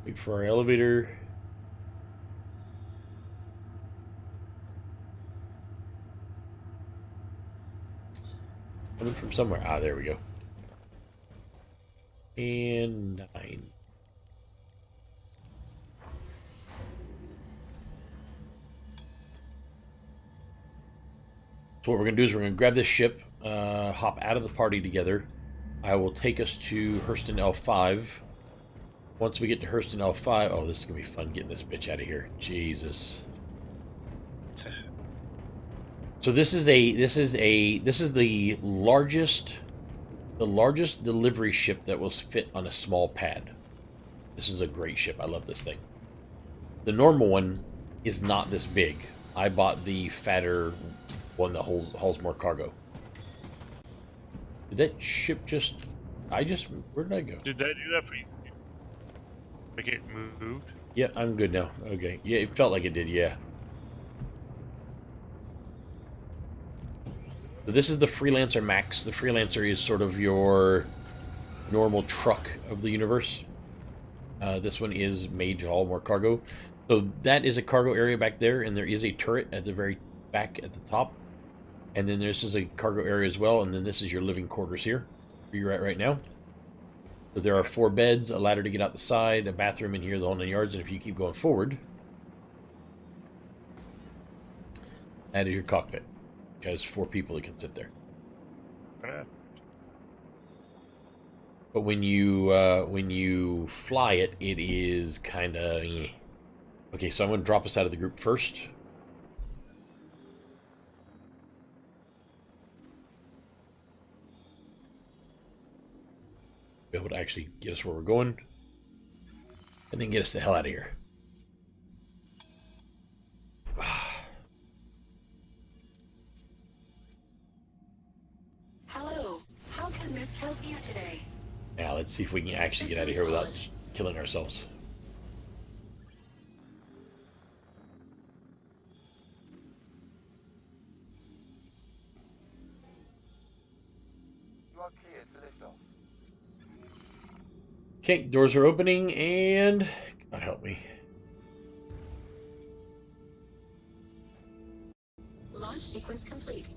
Wait for our elevator. Coming from somewhere. Ah, there we go. And 9. So what we're going to do is we're going to grab this ship, hop out of the party together. I will take us to Hurston L5. Once we get to Hurston L5, oh, this is going to be fun getting this bitch out of here. Jesus. So this is the largest delivery ship that will fit on a small pad. This is a great ship. I love this thing. The normal one is not this big. I bought the fatter one that hauls more cargo. Did that ship just... Where did I go? Did that do that for you? Like it moved? Yeah, I'm good now. Okay. Yeah, it felt like it did, yeah. So this is the Freelancer Max. The Freelancer is sort of your normal truck of the universe. This one is made to haul more cargo. So that is a cargo area back there, and there is a turret at the very back at the top. And then this is a cargo area as well, and then this is your living quarters here, where you're at right now. So there are 4 beds, a ladder to get out the side, a bathroom in here, the whole 9 yards, and if you keep going forward, that is your cockpit. It has 4 people that can sit there. But when you fly it, it is kind of... Okay, so I'm going to drop us out of the group first. Be able to actually get us where we're going. And then get us the hell out of here. Hello. How can Miss help you today? Now, let's see if we can actually get out of here without killing ourselves. You are cleared for liftoff. Okay, doors are opening, and... God help me. Launch sequence complete.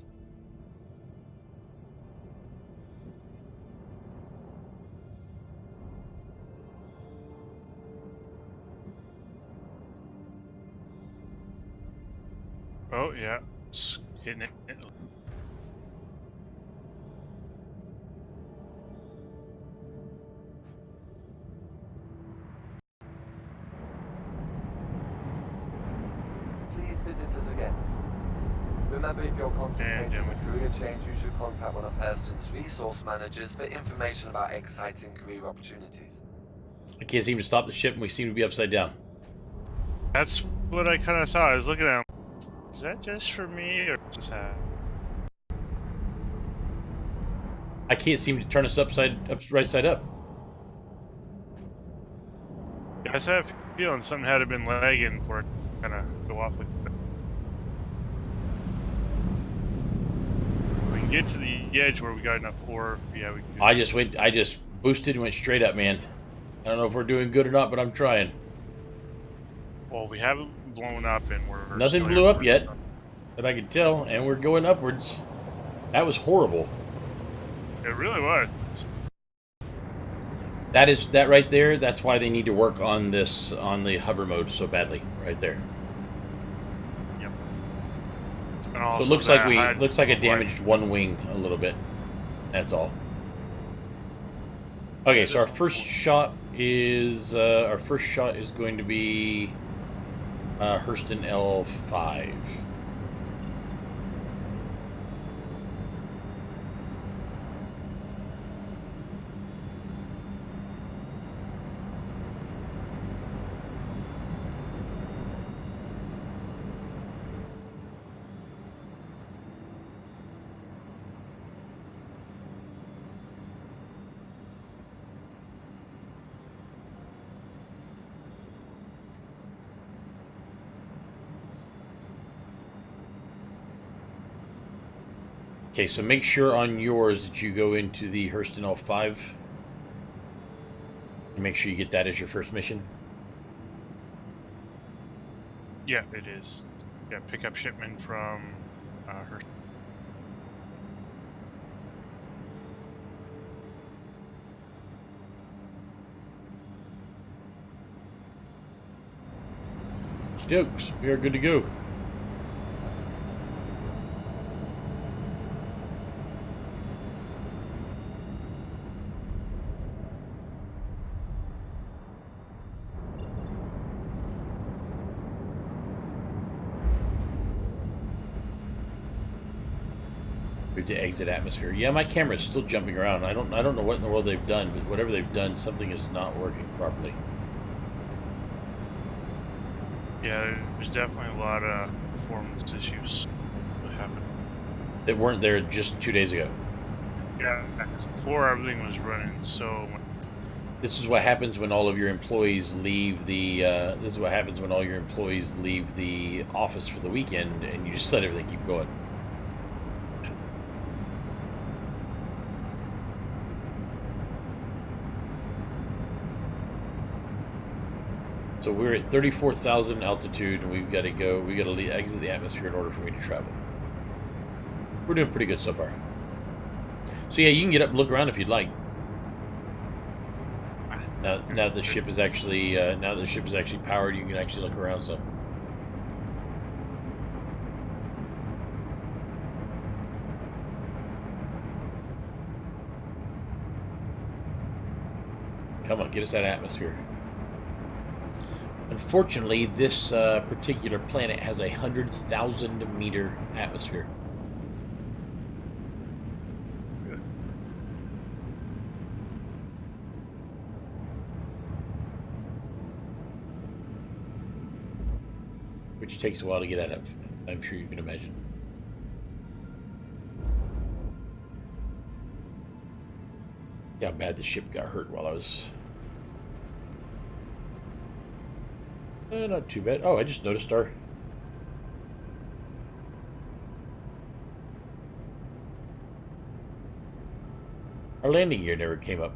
Oh, yeah. It's hitting it. Please visit us again. Remember, if you're contemplating a career change, you should contact one of Hurston's resource managers for information about exciting career opportunities. I can't seem to stop the ship, and we seem to be upside down. That's what I kind of thought. I was looking at him. Is that just for me, or just that? I can't seem to turn us right side up. I just have a feeling something had to been lagging for it to kind of go off like that. We can get to the edge where we got enough ore. Yeah, we can. I just boosted and went straight up, man. I don't know if we're doing good or not, but I'm trying. Well, we haven't blown up, and we're Nothing still blew up airborne, yet, so- that I can tell, and we're going upwards. That was horrible. It really was. That right there. That's why they need to work on this on the hover mode so badly, right there. Yep. And So it also looks like that looks like it damaged one wing a little bit. That's all. Okay, so our first shot is going to be Hurston L5. Okay, so make sure on yours that you go into the Hurston L5. And make sure you get that as your first mission. Yeah, it is. Yeah, pick up shipment from her. Jokes, we are good to go. We have to exit atmosphere. Yeah, my camera's still jumping around. I don't know what in the world they've done, but whatever they've done, something is not working properly. Yeah, there's definitely a lot of performance issues that happened. They weren't there just 2 days ago. Yeah, 'cause before everything was running so. This is what happens when all of your employees leave the. This is what happens when all your employees leave the office for the weekend, and you just let everything keep going. So we're at 34,000 altitude, and we've got to go. We got to exit the atmosphere in order for me to travel. We're doing pretty good so far. So yeah, you can get up and look around if you'd like. Now the ship is actually powered, you can actually look around some. Come on, get us that atmosphere. Unfortunately, this particular planet has 100,000 meter atmosphere. Which takes a while to get out of, I'm sure you can imagine. How bad the ship got hurt while I was... not too bad. Oh, I just noticed our landing gear never came up.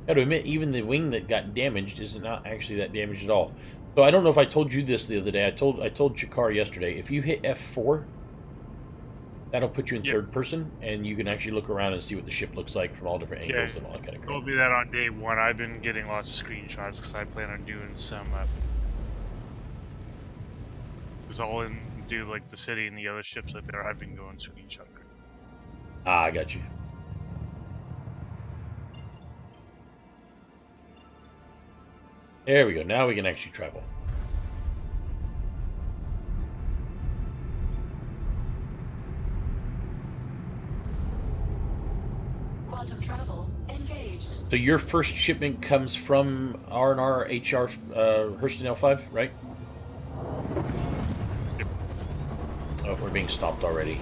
I gotta admit, even the wing that got damaged is not actually that damaged at all. So I don't know if I told you this the other day. I told Chikar yesterday. If you hit F4, that'll put you in third person, and you can actually look around and see what the ship looks like from all different angles and all that kind of crap. Told me that on day one. I've been getting lots of screenshots because I plan on doing some. It's all into like the city and the other ships up there. I've been going screenshot. Ah, I got you. There we go. Now we can actually travel. Quantum travel engaged. So your first shipment comes from R&R HR Hurston L5, right? Yep. Oh, we're being stopped already.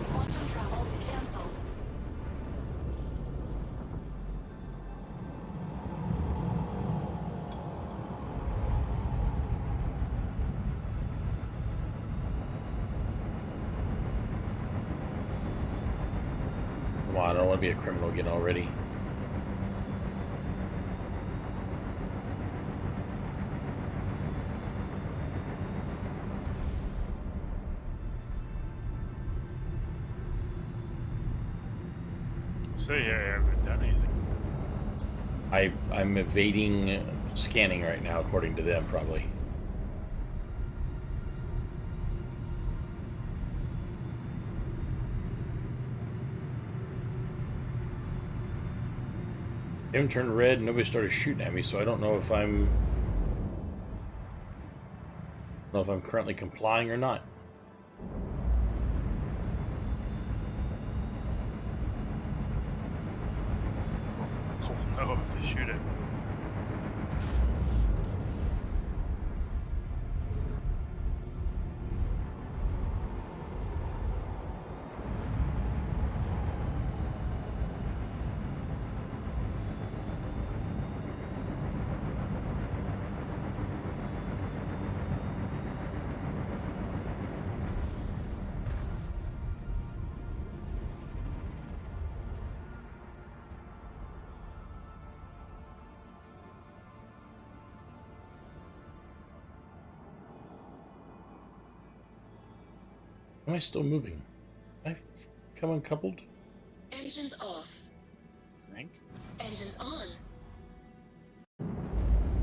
Quantum travel cancelled. Come on, I don't want to be a criminal again already. So yeah, I haven't done anything. I'm evading scanning right now, according to them, probably. They haven't turned red and nobody started shooting at me, so I don't know if I'm currently complying or not. Oh no, if they shoot it. Am I still moving? Am I come uncoupled? Engines off. Think? Engines on.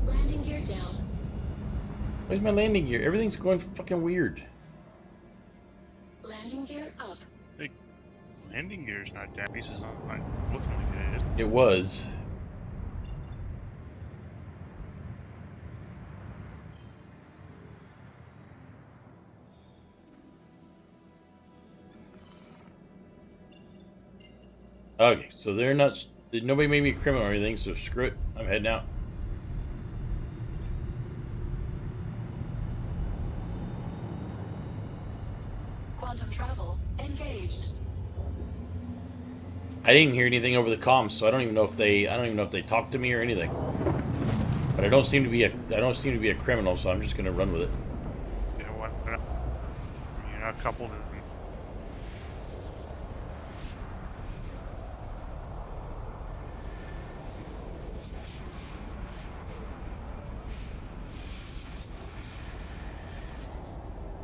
Landing gear down. Where's my landing gear? Everything's going fucking weird. Landing gear up. Like, landing gear's not damaged. It's not looking like it is. It was. Okay, so they're not. Nobody made me a criminal or anything, so screw it. I'm heading out. I didn't hear anything over the comms, so I don't even know if they talked to me or anything. But I don't seem to be a criminal, so I'm just gonna run with it. You know what? You're not coupled.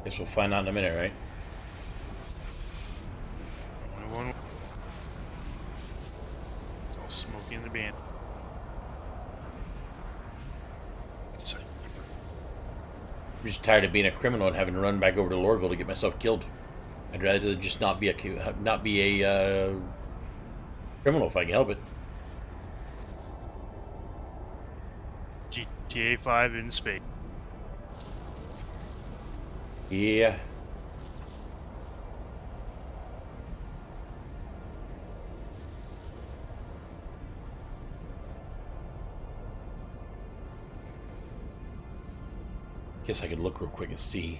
Guess we'll find out in a minute, right? Only one. All smoking in the band. I'm just tired of being a criminal and having to run back over to Lorville to get myself killed. I'd rather just not be a criminal if I can help it. GTA 5 in space. Yeah. Guess I could look real quick and see.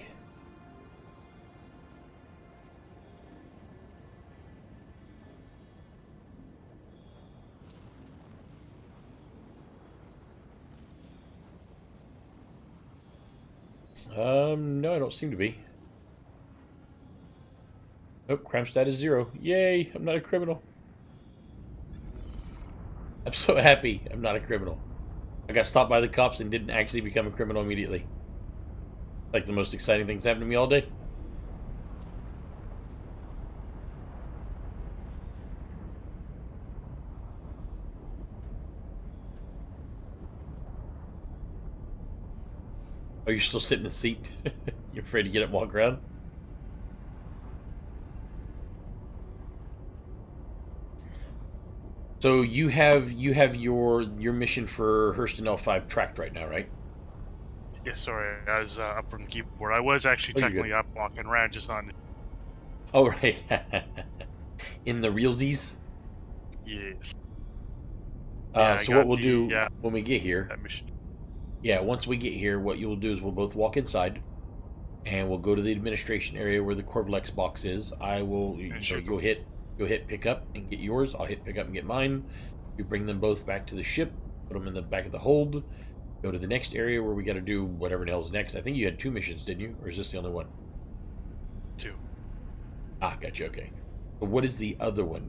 No, I don't seem to be. Nope, crime stat is 0. Yay, I'm not a criminal. I'm so happy I'm not a criminal. I got stopped by the cops and didn't actually become a criminal immediately. Like the most exciting things happened to me all day. Oh, you're still sitting in the seat? You're afraid to get up and walk around? So you have your mission for Hurston L5 tracked right now, right? Yeah, sorry, I was up from the keyboard. I was actually Oh, you're technically good. up walking around, just not. Oh, right. In the realsies? Yes. Yeah, I So got what we'll do the, when we get here, that mission. yeah, once we get here, what you'll do is we'll both walk inside, and we'll go to the administration area where the Corvalex box is. I will, Sure. you'll hit pick up and get yours. I'll hit pick up and get mine. We bring them both back to the ship, put them in the back of the hold, go to the next area where we got to do whatever the hell's next. I think you had 2 missions, didn't you? Or is this the only one? 2. Ah, gotcha, okay. But what is the other one?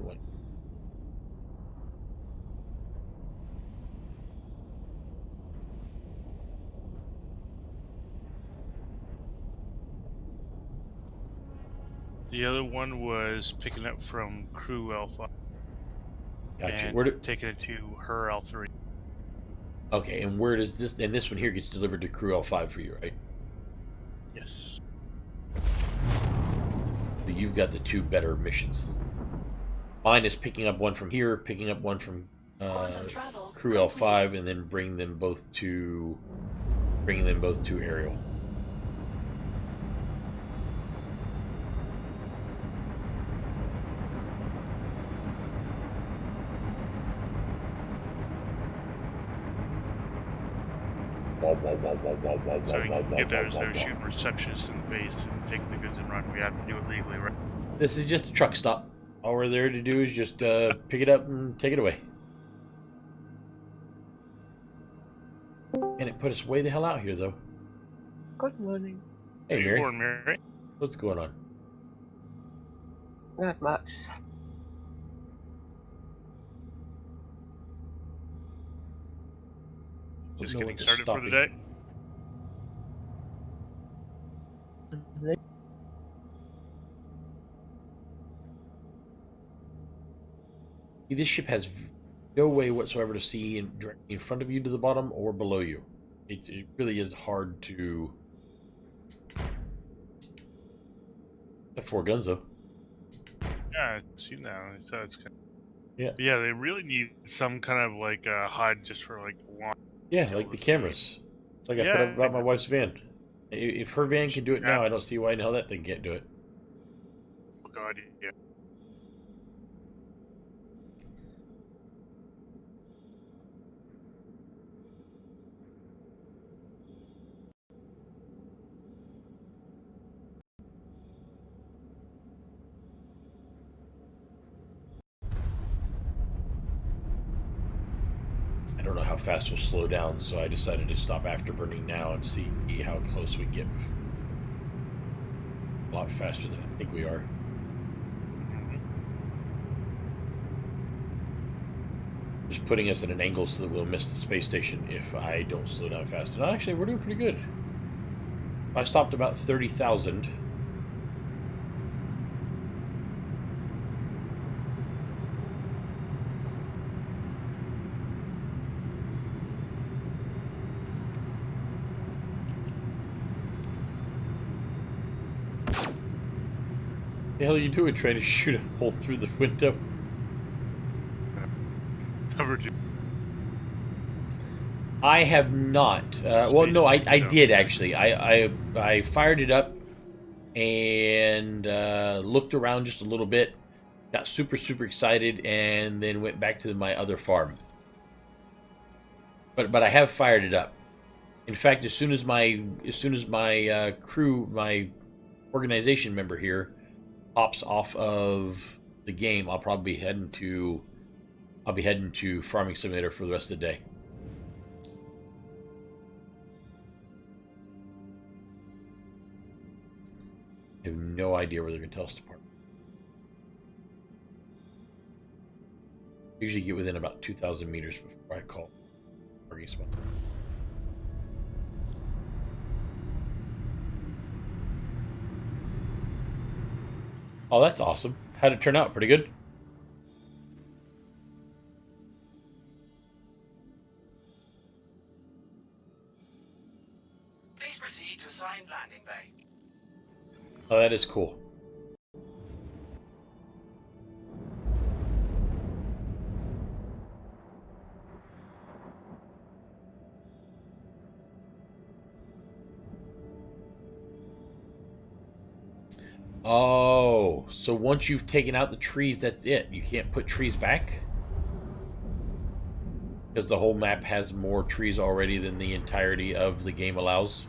The other one was picking up from Crew Alpha Gotcha. and taking it to her L3. Okay, and where does this, and this one here gets delivered to Crew L5 for you, right? Yes. So you've got the 2 better missions. Mine is picking up one from here, picking up one from Crew L5, and then bring them both to Ariel. So we can get those shooting receptionists in the face and take the goods and run. We have to do it legally, right? This is just a truck stop. All we're there to do is just pick it up and take it away. And it put us way the hell out here, though. Good morning. Hey, Mary. Morning, Mary. What's going on? Not much. Just Don't know getting what to started stop for the you. day. See, this ship has no way whatsoever to see directly in front of you to the bottom or below you. It really is hard to... Got 4 guns, though. Yeah, it's you now. So it's kind of... Yeah. But yeah, they really need some kind of like HUD just for like launch. Yeah, like the cameras. It's like I put up about my wife's van. If her van can do it now, I don't see why in hell that thing can't do it. Oh god, yeah. don't know how fast we'll slow down, so I decided to stop afterburning now and see how close we get. A lot faster than I think we are. Just putting us at an angle so that we'll miss the space station if I don't slow down fast enough. Actually, we're doing pretty good. I stopped about 30,000. The hell are you doing trying to shoot a hole through the window? I have not. Well, no, I did actually. I fired it up and looked around just a little bit, got super excited, and then went back to my other farm. But I have fired it up. In fact, as soon as my crew, my organization member here, pops off of the game, I'll be heading to Farming Simulator for the rest of the day. I have no idea where they're going to tell us to park. Usually get within about 2,000 meters before I call parking spot. Oh, that's awesome. How'd it turn out? Pretty good? Please proceed to assigned landing bay. Oh, that is cool. Oh, so once you've taken out the trees, that's it. You can't put trees back? Because the whole map has more trees already than the entirety of the game allows.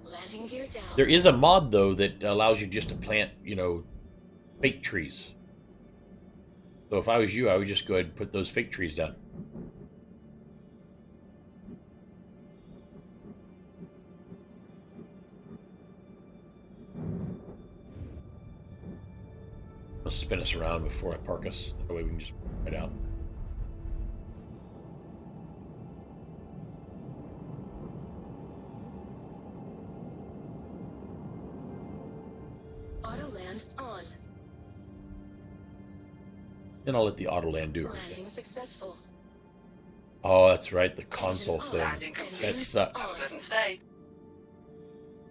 Landing gear down. There is a mod, though, that allows you just to plant, fake trees. So if I was you, I would just go ahead and put those fake trees down. I'll spin us around before I park us. That way we can just right out. Auto land on. Then I'll let the auto land do. Landing successful. Oh, that's right, the console thing. Landing That complete. sucks. Pleasant stay.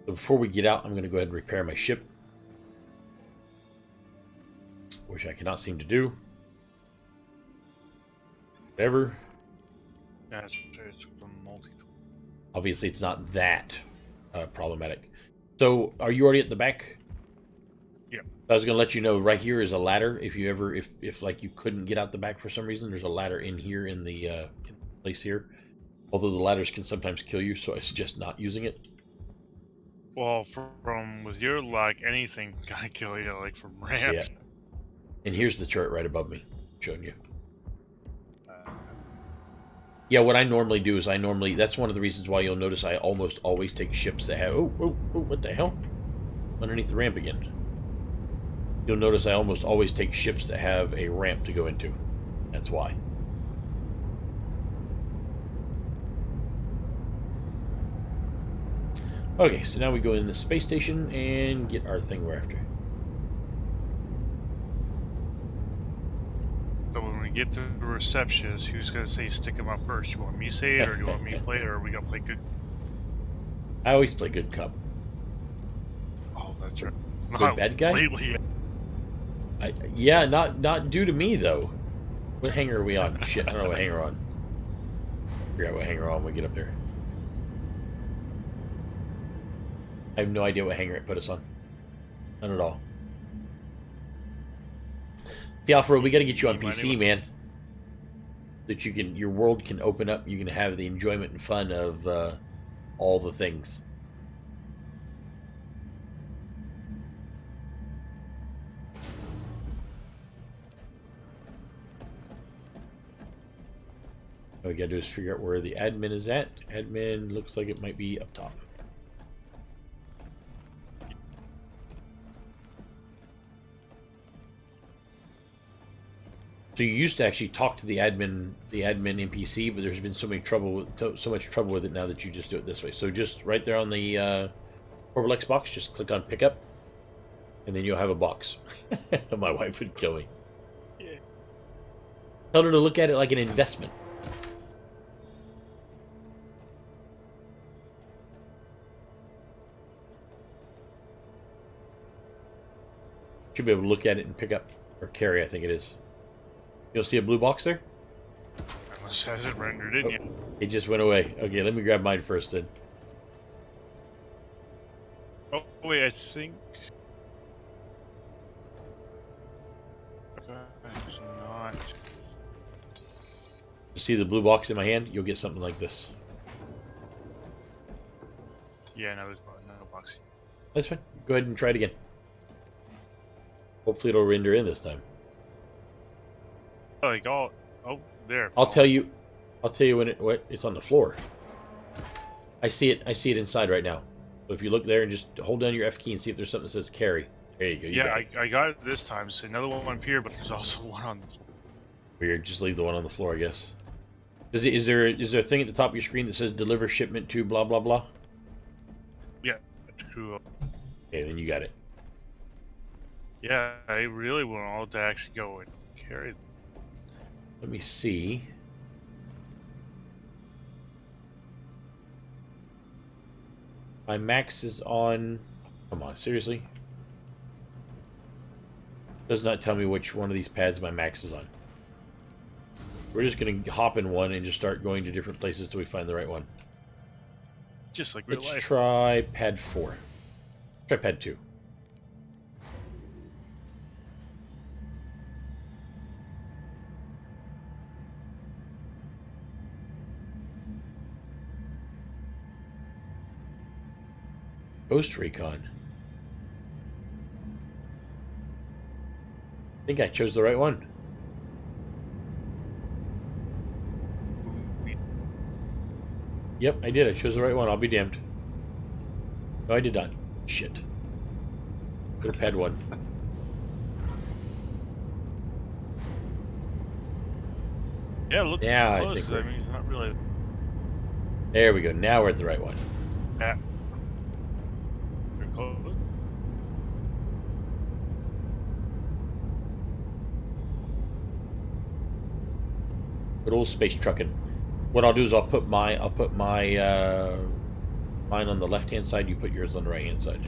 So before we get out, I'm going to go ahead and repair my ship. Which I cannot seem to do. Whatever. That's it's from multi. Obviously, it's not that problematic. So, are you already at the back? Yeah. I was going to let you know. Right here is a ladder. If you ever, if like you couldn't get out the back for some reason, there's a ladder in here in the place here. Although the ladders can sometimes kill you, so I suggest not using it. Well, from with your luck, anything can kill you, like from ramps. Yeah. And here's the chart right above me, showing you. Yeah, what I normally do is that's one of the reasons why you'll notice I almost always take ships that have, oh, what the hell? Underneath the ramp again. You'll notice I almost always take ships that have a ramp to go into. That's why. Okay, so now we go in the space station and get our thing we're after. So when we get to the receptionist, who's gonna say stick him up first? You want me to say it, or do you want me to play it, or are we gonna play good? I always play good cop. Oh, that's right. Good bad guy? Lately. Yeah, not due to me though. What hangar are we on? Shit, I don't know what hangar we're on. Figure out what hangar we're on when we get up there. I have no idea what hangar it put us on. None at all. See, Alfred, we got to get you on PC, man. That your world can open up. You can have the enjoyment and fun of all the things. All we gotta do is figure out where the admin is at. Admin looks like it might be up top. So you used to actually talk to the admin NPC, but there's been so much trouble with it now that you just do it this way. So just right there on the Orbalex box, just click on pickup, and then you'll have a box. My wife would kill me. Yeah. Tell her to look at it like an investment. Should be able to look at it and pick up or carry, I think it is. You'll see a blue box there? Unless it hasn't rendered in yet. It just went away. Okay, let me grab mine first then. Oh, wait, I think... It's not... You see the blue box in my hand? You'll get something like this. Yeah, no, there's no box. That's fine. Go ahead and try it again. Hopefully it'll render in this time. Like, oh, there. I'll tell you when it's on the floor. I see it inside right now. So if you look there and just hold down your F key and see if there's something that says carry. There you go. Yeah, I got it this time. There's another one up here, but there's also one on the floor. Weird. Just leave the one on the floor, I guess. Is there a thing at the top of your screen that says deliver shipment to blah blah blah? Yeah, that's cool. Okay, then you got it. Yeah, I really want all to actually go and carry them. Let me see. My max is on... Come on, seriously? Does not tell me which one of these pads my max is on. We're just going to hop in one and just start going to different places till we find the right one. Just like real Let's life. try pad 4. Try pad 2. Ghost Recon. I think I chose the right one. Yep, I did. I chose the right one. I'll be damned. No, I did not. Shit. Go to pad 1. Yeah, look Yeah, close. I think I mean, it's not really... There we go. Now we're at the right one. Yeah. You're close. Good old space trucking. What I'll do is I'll put my mine on the left hand side. You put yours on the right hand side.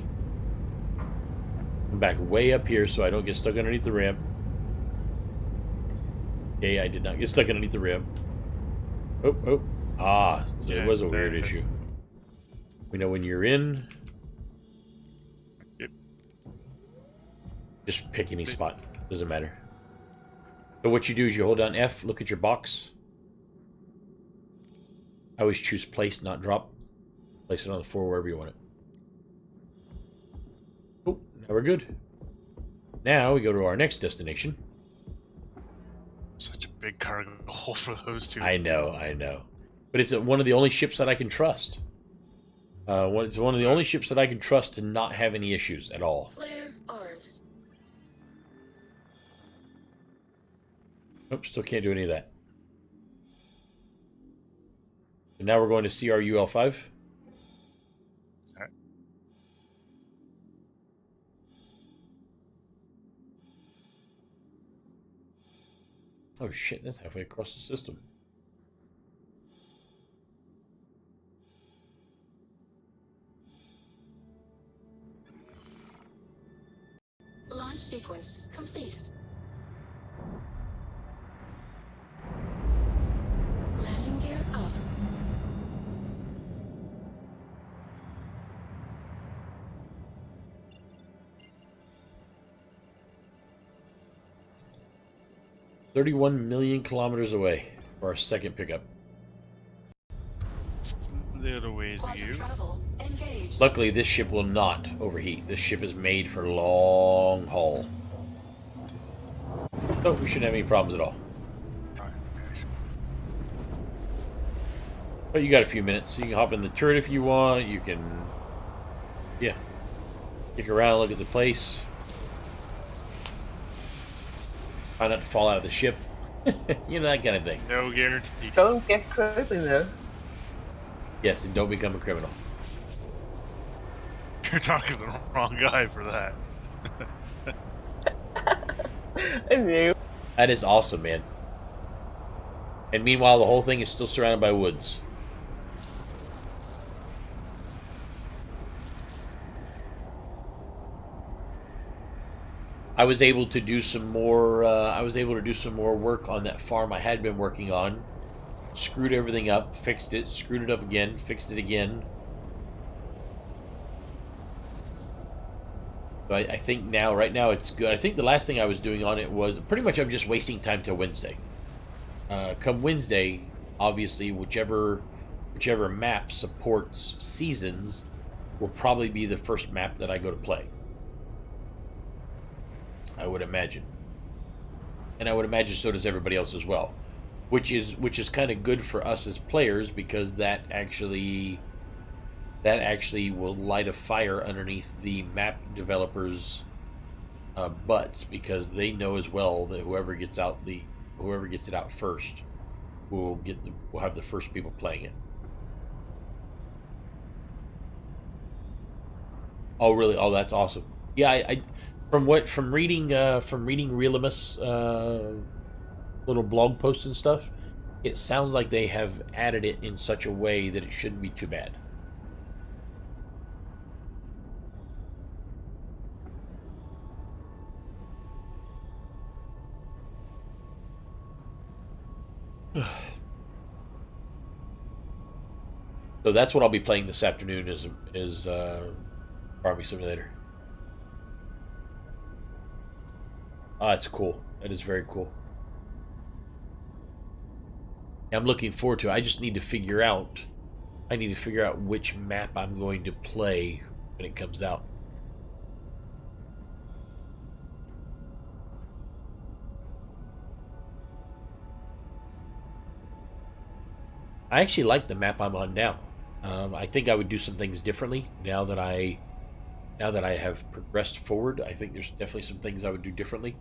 I'm back way up here so I don't get stuck underneath the ramp. Okay, I did not get stuck underneath the ramp. Oh, oh. Ah, so Yeah, it was a weird exactly. issue. We know when you're in. Yep. Just pick any spot. Doesn't matter. So what you do is you hold down F, look at your box. I always choose place, not drop. Place it on the floor wherever you want it. Oh, now we're good. Now we go to our next destination. Such a big cargo hole for those two. I know. But it's one of the only ships that I can trust. It's one of the only ships that I can trust to not have any issues at all. Flare armed. Nope, still can't do any of that. So now we're going to CRUL5. Alright. Oh shit, that's halfway across the system. Launch sequence complete. Landing gear up. $31 million kilometers away for our second pickup. Little ways to Quantum you. travel engaged. Luckily, this ship will not overheat. This ship is made for long haul. So we shouldn't have any problems at all. But you got a few minutes. You can hop in the turret if you want. You can, yeah, kick around, look at the place. Try not to fall out of the ship. You know, that kind of thing. No guarantee. Don't get crazy now. Yes, and don't become a criminal. You're talking to the wrong guy for that. I knew. That is awesome, man. And meanwhile, the whole thing is still surrounded by woods. I was able to do some more. I was able to do some more work on that farm I had been working on. Screwed everything up, fixed it, screwed it up again, fixed it again. But I think now, right now, it's good. I think the last thing I was doing on it was pretty much I'm just wasting time till Wednesday. Come Wednesday, obviously, whichever map supports seasons will probably be the first map that I go to play. I would imagine, and I would imagine so does everybody else as well, which is kind of good for us as players because that actually will light a fire underneath the map developers' butts because they know as well that whoever gets it out first will have the first people playing it. Oh, really? Oh, that's awesome. Yeah, I from reading Realimus little blog posts and stuff, it sounds like they have added it in such a way that it shouldn't be too bad. So that's what I'll be playing this afternoon is Farming Simulator. Oh, that's cool. That is very cool. I'm looking forward to it. I just need to figure out which map I'm going to play when it comes out. I actually like the map I'm on now. I think I would do some things differently now that I have progressed forward. I think there's definitely some things I would do differently.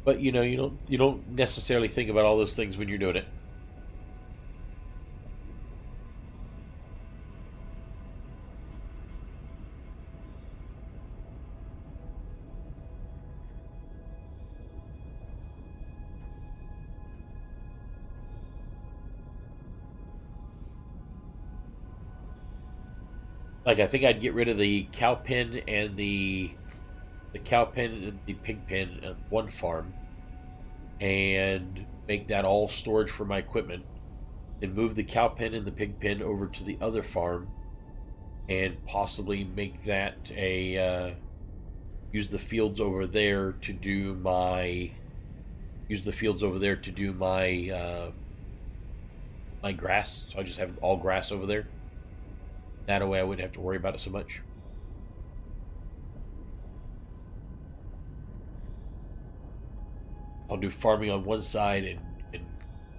But you know, you don't necessarily think about all those things when you're doing it. Like I think I'd get rid of the cow pen and the pig pen on one farm and make that all storage for my equipment, then move the cow pen and the pig pen over to the other farm and possibly make that a use the fields over there to do my my grass. So I just have all grass over there. That way I wouldn't have to worry about it so much. I'll do farming on one side and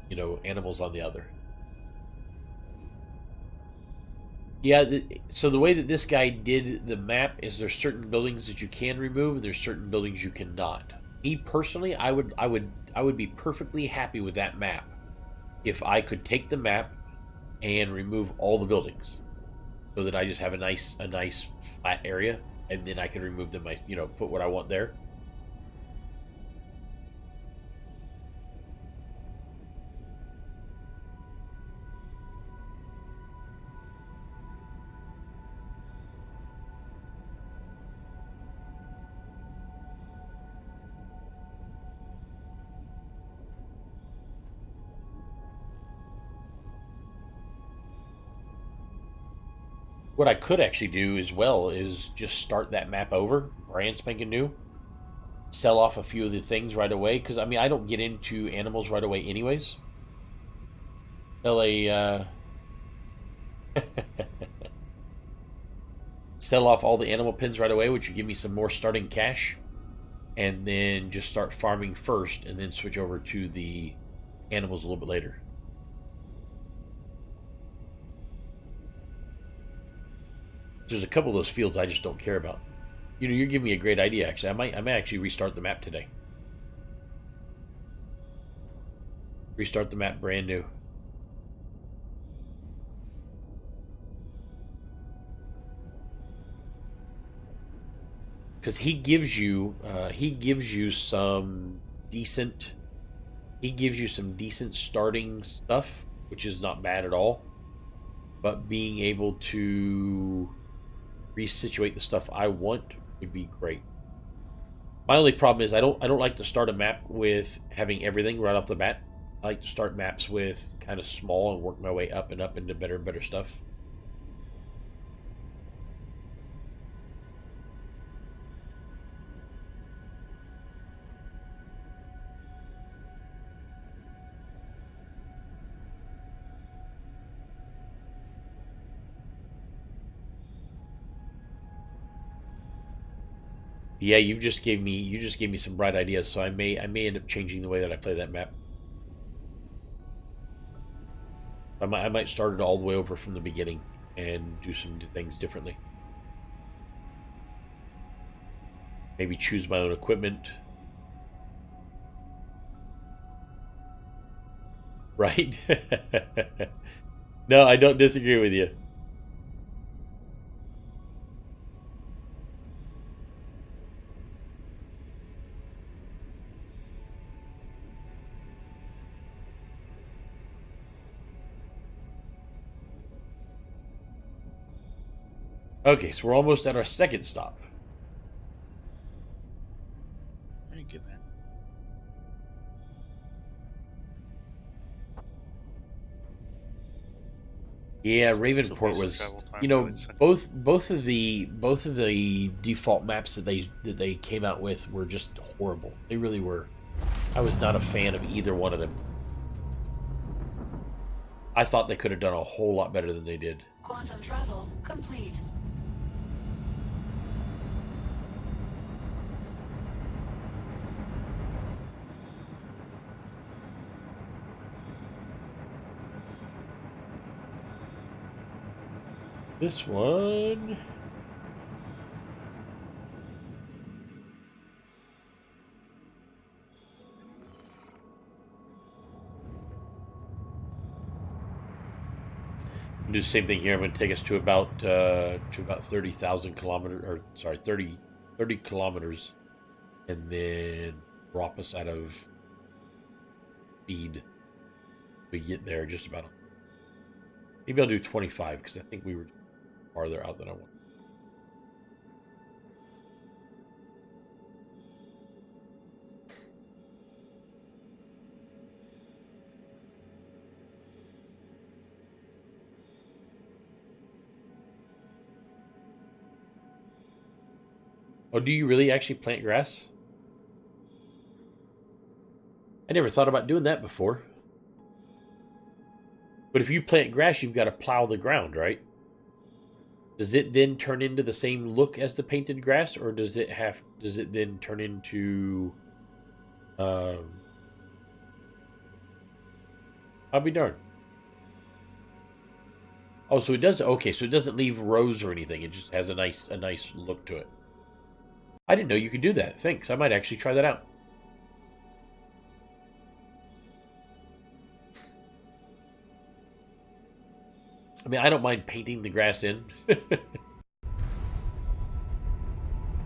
you know, animals on the other. Yeah, so the way that this guy did the map is there's certain buildings that you can remove and there's certain buildings you cannot. Me personally, I would be perfectly happy with that map if I could take the map and remove all the buildings so that I just have a nice flat area and then I can remove them, you know, put what I want there. What I could actually do as well is just start that map over, brand spanking new, sell off a few of the things right away, because I mean I don't get into animals right away anyways. Sell a sell off all the animal pens right away, which would give me some more starting cash, and then just start farming first, and then switch over to the animals a little bit later. There's a couple of those fields I just don't care about. You know, you're giving me a great idea. Actually, I might actually restart the map today. Restart the map brand new. Because he gives you some decent, starting stuff, which is not bad at all. But being able to resituate the stuff I want would be great. My only problem is I don't like to start a map with having everything right off the bat. I like to start maps with kind of small and work my way up and up into better and better stuff. Yeah, you just gave me some bright ideas, so I may end up changing the way that I play that map. I might start it all the way over from the beginning and do some things differently. Maybe choose my own equipment. Right? No, I don't disagree with you. Okay, so we're almost at our second stop. Very good, man. Yeah, Ravenport was, you know, both of the default maps that they came out with were just horrible. They really were. I was not a fan of either one of them. I thought they could have done a whole lot better than they did. Quantum travel complete. This one... do the same thing here. I'm going to take us to about 30,000 kilometers, or sorry, 30 kilometers, and then drop us out of speed. We get there just about. Maybe I'll do 25 because I think we were farther out than I want. Oh, do you really actually plant grass? I never thought about doing that before. But if you plant grass, you've got to plow the ground, right? Does it then turn into the same look as the painted grass, or does it then turn into I'll be darned. Oh, so it does. Okay, so it doesn't leave rows or anything. It just has a nice look to it. I didn't know you could do that. Thanks. I might actually try that out. I mean, I don't mind painting the grass in.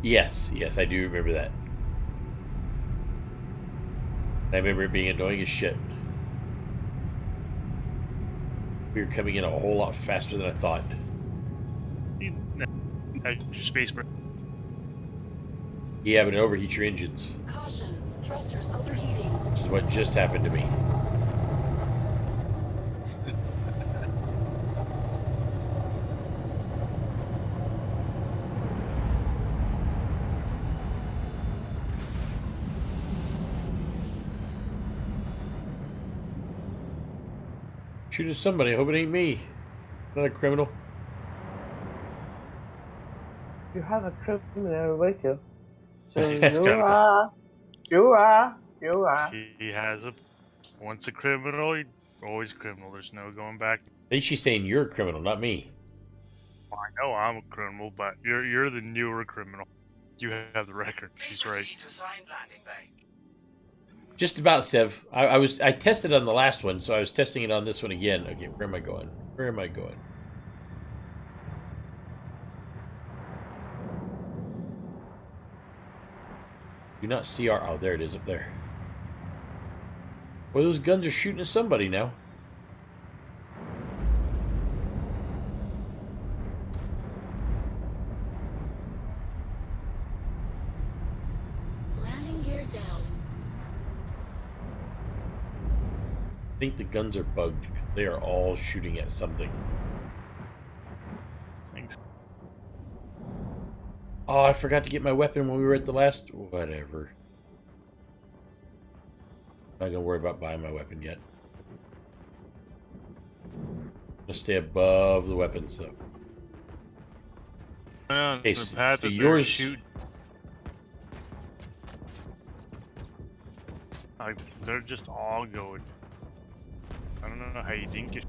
Yes, I do remember that. I remember it being annoying as shit. We were coming in a whole lot faster than I thought. Space. Yeah, but it overheats your engines. Caution, thrusters overheating. Which is what just happened to me. Shoot at somebody. I hope it ain't me. Not a criminal. You have a criminal with you. So He's you got a- are. You are. You are. He has a once a criminal, he always a criminal. There's no going back. I think she's saying you're a criminal, not me. I know I'm a criminal, but you're the newer criminal. You have the record. Please She's right. proceed to assigned landing bay. Just about, Sev. I tested on the last one, so I was testing it on this one again. Okay, where am I going? Where am I going? Do not see our... Oh, there it is up there. Well, those guns are shooting at somebody now. Landing gear down. I think the guns are bugged. They are all shooting at something. Thanks. Oh, I forgot to get my weapon when we were at the last... Whatever. I'm not gonna worry about buying my weapon yet. Let's stay above the weapons, though. Okay, The so path that they're yours... shoot. They're just all going. I don't know how you didn't get.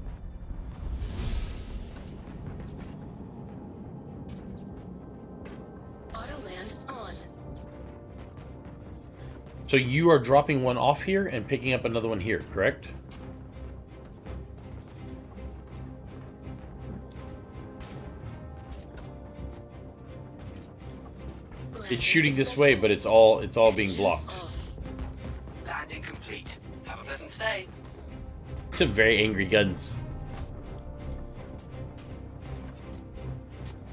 Auto land on. So you are dropping one off here and picking up another one here, correct? It's shooting this way, but it's all being blocked. Landing complete. Have a pleasant stay. Some very angry guns.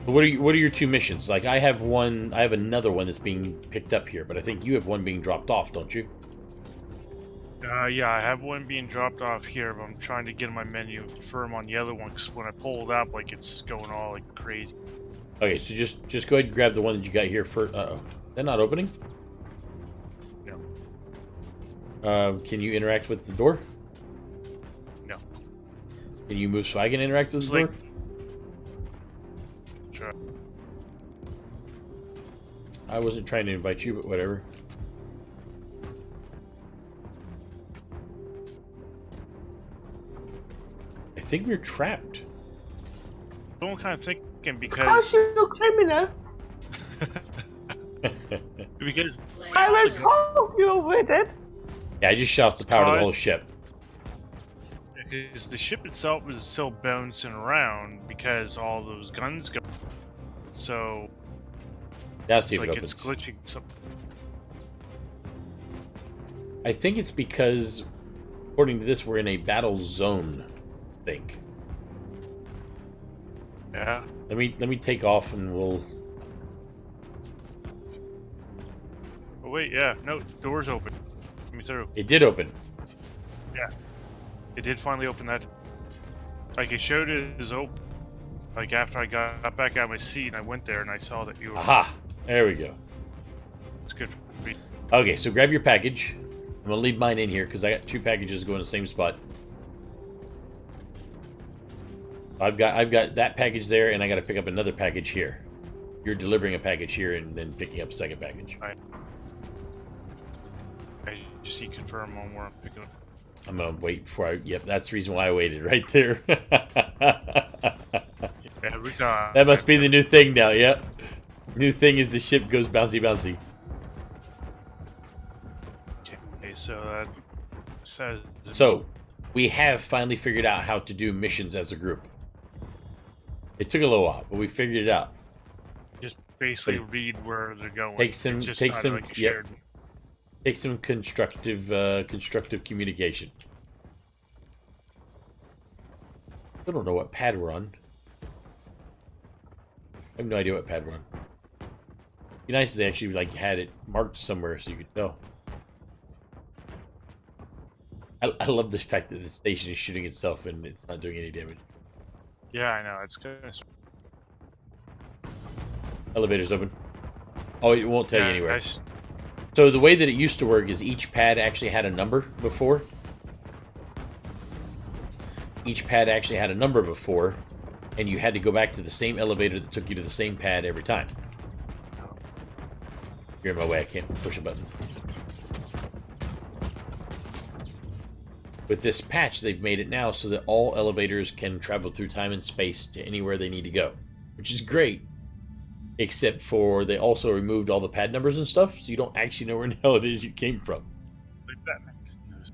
What are your two missions? Like I have another one that's being picked up here, but I think you have one being dropped off, don't you? Yeah, I have one being dropped off here, but I'm trying to get in my menu confirm on the other one because when I pull it up, like it's going all like crazy. Okay, so just go ahead and grab the one that you got here first. Uh-oh. They're not opening? No. Can you interact with the door? No. Can you move so I can interact with the door? Sure. I wasn't trying to invite you, but whatever. I think we're trapped. I'm kind of thinking Because because you're a criminal. because I will help you with it. Yeah, I just shut off the power to the whole ship. because the ship itself is still bouncing around because all those guns go. So Now see it's if like it opens. it's glitching. I think it's because, according to this, we're in a battle zone. I think. Yeah. Let me take off and we'll. Oh wait, yeah, no, door's open. Let me through. It did open. Yeah, it did finally open that. Like it showed it as open. Like after I got back out of my seat and I went there and I saw that you were. Aha! There we go. It's good for me. Okay, so grab your package. I'm gonna leave mine in here because I got two packages going to the same spot. I've got that package there, and I got to pick up another package here. You're delivering a package here, and then picking up a second package. I just see confirm on where I'm picking up. I'm gonna wait before I. Yep, that's the reason why I waited right there. Every time. That must be the new thing now. Yep. New thing is the ship goes bouncy bouncy. Okay, so that says. So, we have finally figured out how to do missions as a group. It took a little while, but we figured it out. Just basically read where they're going. Take some, It's just take not some, like a yep. shared- Take some constructive communication. I don't know what pad we're on. I have no idea what pad we're on. It'd be nice if they actually like had it marked somewhere so you could tell. I love the fact that the station is shooting itself and it's not doing any damage. Yeah, I know. It's good. Elevator's open. Oh, it won't tell you anywhere. Nice. So the way that it used to work is each pad actually had a number before. Each pad actually had a number before, and you had to go back to the same elevator that took you to the same pad every time. You're in my way. I can't push a button. With this patch, they've made it now so that all elevators can travel through time and space to anywhere they need to go, which is great. Except for they also removed all the pad numbers and stuff, so you don't actually know where in the hell it is you came from. Like that makes news.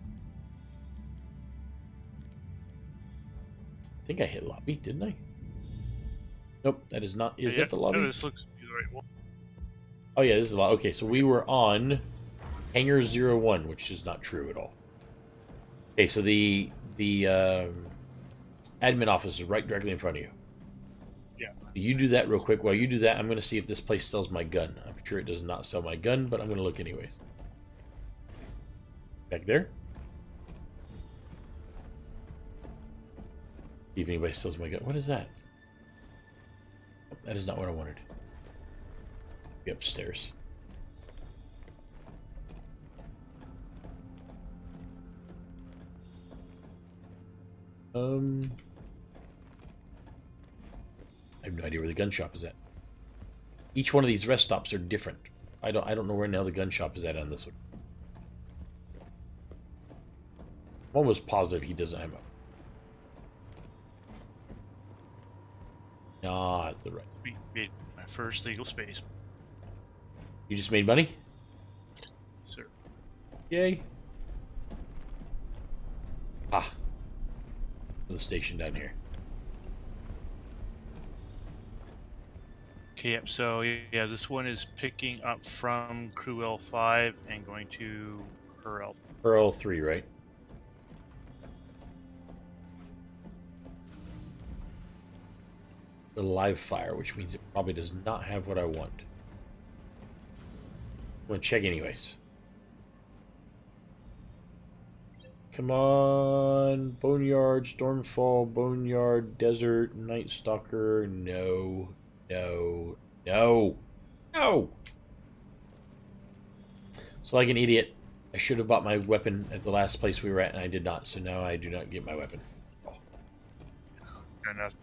I think I hit lobby, didn't I? Nope, that is not. Is Yeah, that the lobby? No, this looks to be the right one. Oh yeah, this is a lot. Okay, so we were on Hangar 01, which is not true at all. Okay, so the admin office is right directly in front of you. Yeah. You do that real quick. While you do that, I'm going to see if this place sells my gun. I'm sure it does not sell my gun, but I'm going to look anyways. Back there. See if anybody sells my gun. What is that? That is not what I wanted. Be upstairs. I have no idea where the gun shop is at. Each one of these rest stops are different. I don't know where now the gun shop is at on this one. I'm almost positive he doesn't have a... Not the right. We made my first legal space. You just made money? Sir. Yay. Ah. The station down here. Okay, yep, so yeah, this one is picking up from Crew L5 and going to her L. Earl 3, right? The live fire, which means it probably does not have what I want. I'm gonna check anyways. Come on, Boneyard, Stormfall, Boneyard, Desert, Night Stalker. No, no, no, no. So like an idiot, I should have bought my weapon at the last place we were at, and I did not. So now I do not get my weapon. Oh. Enough.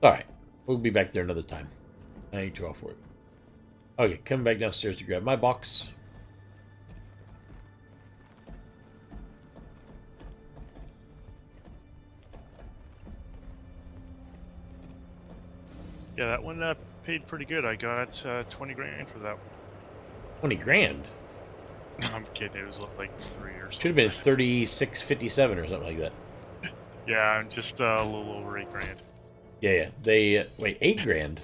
All right, we'll be back there another time. I ain't too off for it. Okay, coming back downstairs to grab my box. Yeah, that one paid pretty good. I got 20 grand for that one. 20 grand? I'm kidding. It was like 3 or something. Should have been 36.57 or something like that. Yeah, I'm just a little over 8 grand. Yeah, yeah. They wait, 8 grand.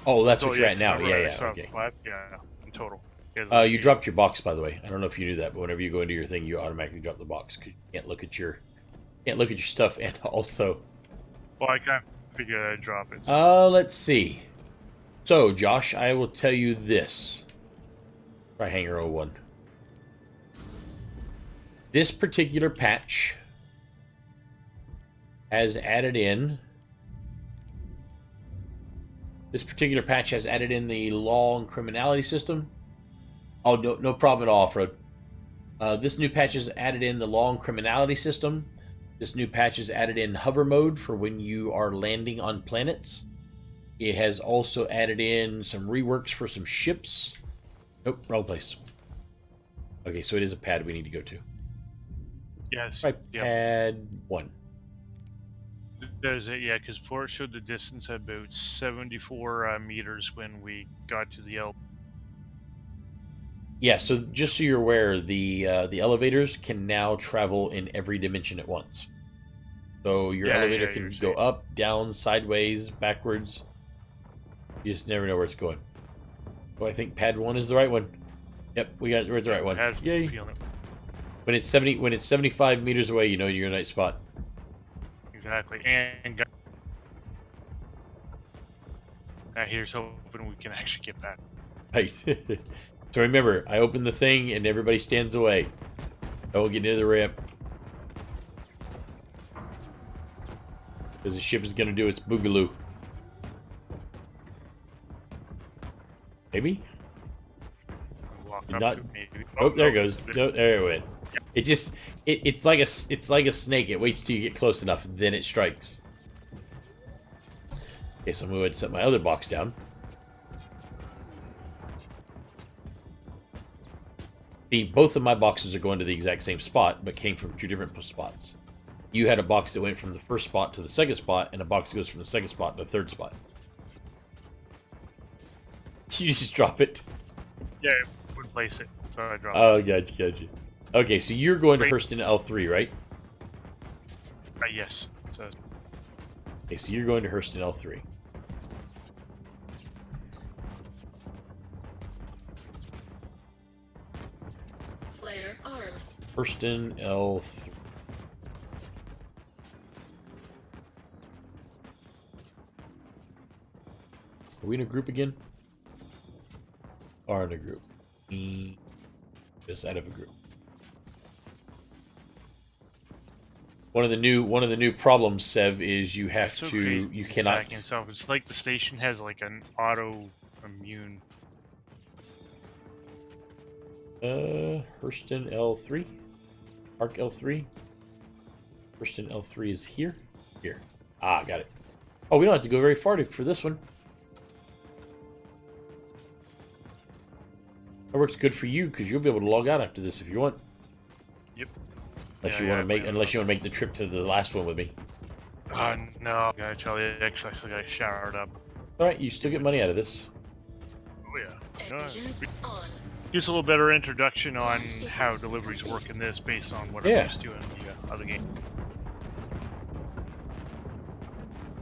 Oh, that's what you're at now. Yeah, yeah. Okay. Yeah, in total. Yeah, You dropped your box, by the way. I don't know if you knew that, but whenever you go into your thing, you automatically drop the box because you can't look at your stuff, and also. Well, I kind of figured I'd drop it. Let's see. So, Josh, I will tell you this. Try Hangar 01. This particular patch has added in. This particular patch has added in the law and criminality system. Oh, no problem at all, Fred. This new patch has added in the law and criminality system. This new patch has added in hover mode for when you are landing on planets. It has also added in some reworks for some ships. Nope, wrong place. Okay, so it is a pad we need to go to. Yes. Right, Yep. pad 1. There's it, yeah, because before it showed the distance at about 74 meters when we got to the L. Yeah, so just so you're aware, the elevators can now travel in every dimension at once. So your elevator can go up, down, sideways, backwards. You just never know where it's going. Well, I think pad 1 is the right one. Yep, we're at the right one. Yay! When it's 75 meters away, you know you're in a nice spot. Exactly, and here's hoping we can actually get back. Right. So remember, I open the thing and everybody stands away. Don't get near the ramp. Because the ship is going to do its boogaloo. Maybe? Not. Oh, there it goes. No, there it went. It just it's like a snake. It waits till you get close enough, then it strikes. Okay, so I'm going to set my other box down. both of my boxes are going to the exact same spot, but came from 2 different spots. You had a box that went from the first spot to the second spot, and a box that goes from the second spot to the third spot. You just drop it. Yeah, I would place it, so I dropped Oh, it. gotcha. Okay, so you're going to Hurston L3, right? Yes. So, Okay, so you're going to Hurston L3. Flare armed. Hurston L3. Are we in a group again? Are in a group. Just out of a group. One of the new problems, Sev, is you have it's so to crazy you to cannot. attack itself. It's like the station has like an auto immune. Hurston L3, Arc L3. Hurston L3 is here. Here. Ah, got it. Oh, we don't have to go very far for this one. That works good for you because you'll be able to log out after this if you want. Yep. Unless Yeah, you want to I make, plan unless on- you want to make the trip to the last one with me. No, I gotta tell you, I still got showered up. All right, you still get money out of this. Oh yeah. No, Engines on. Just a little better introduction on how deliveries work in this, based on what Yeah. I'm used to in the other game.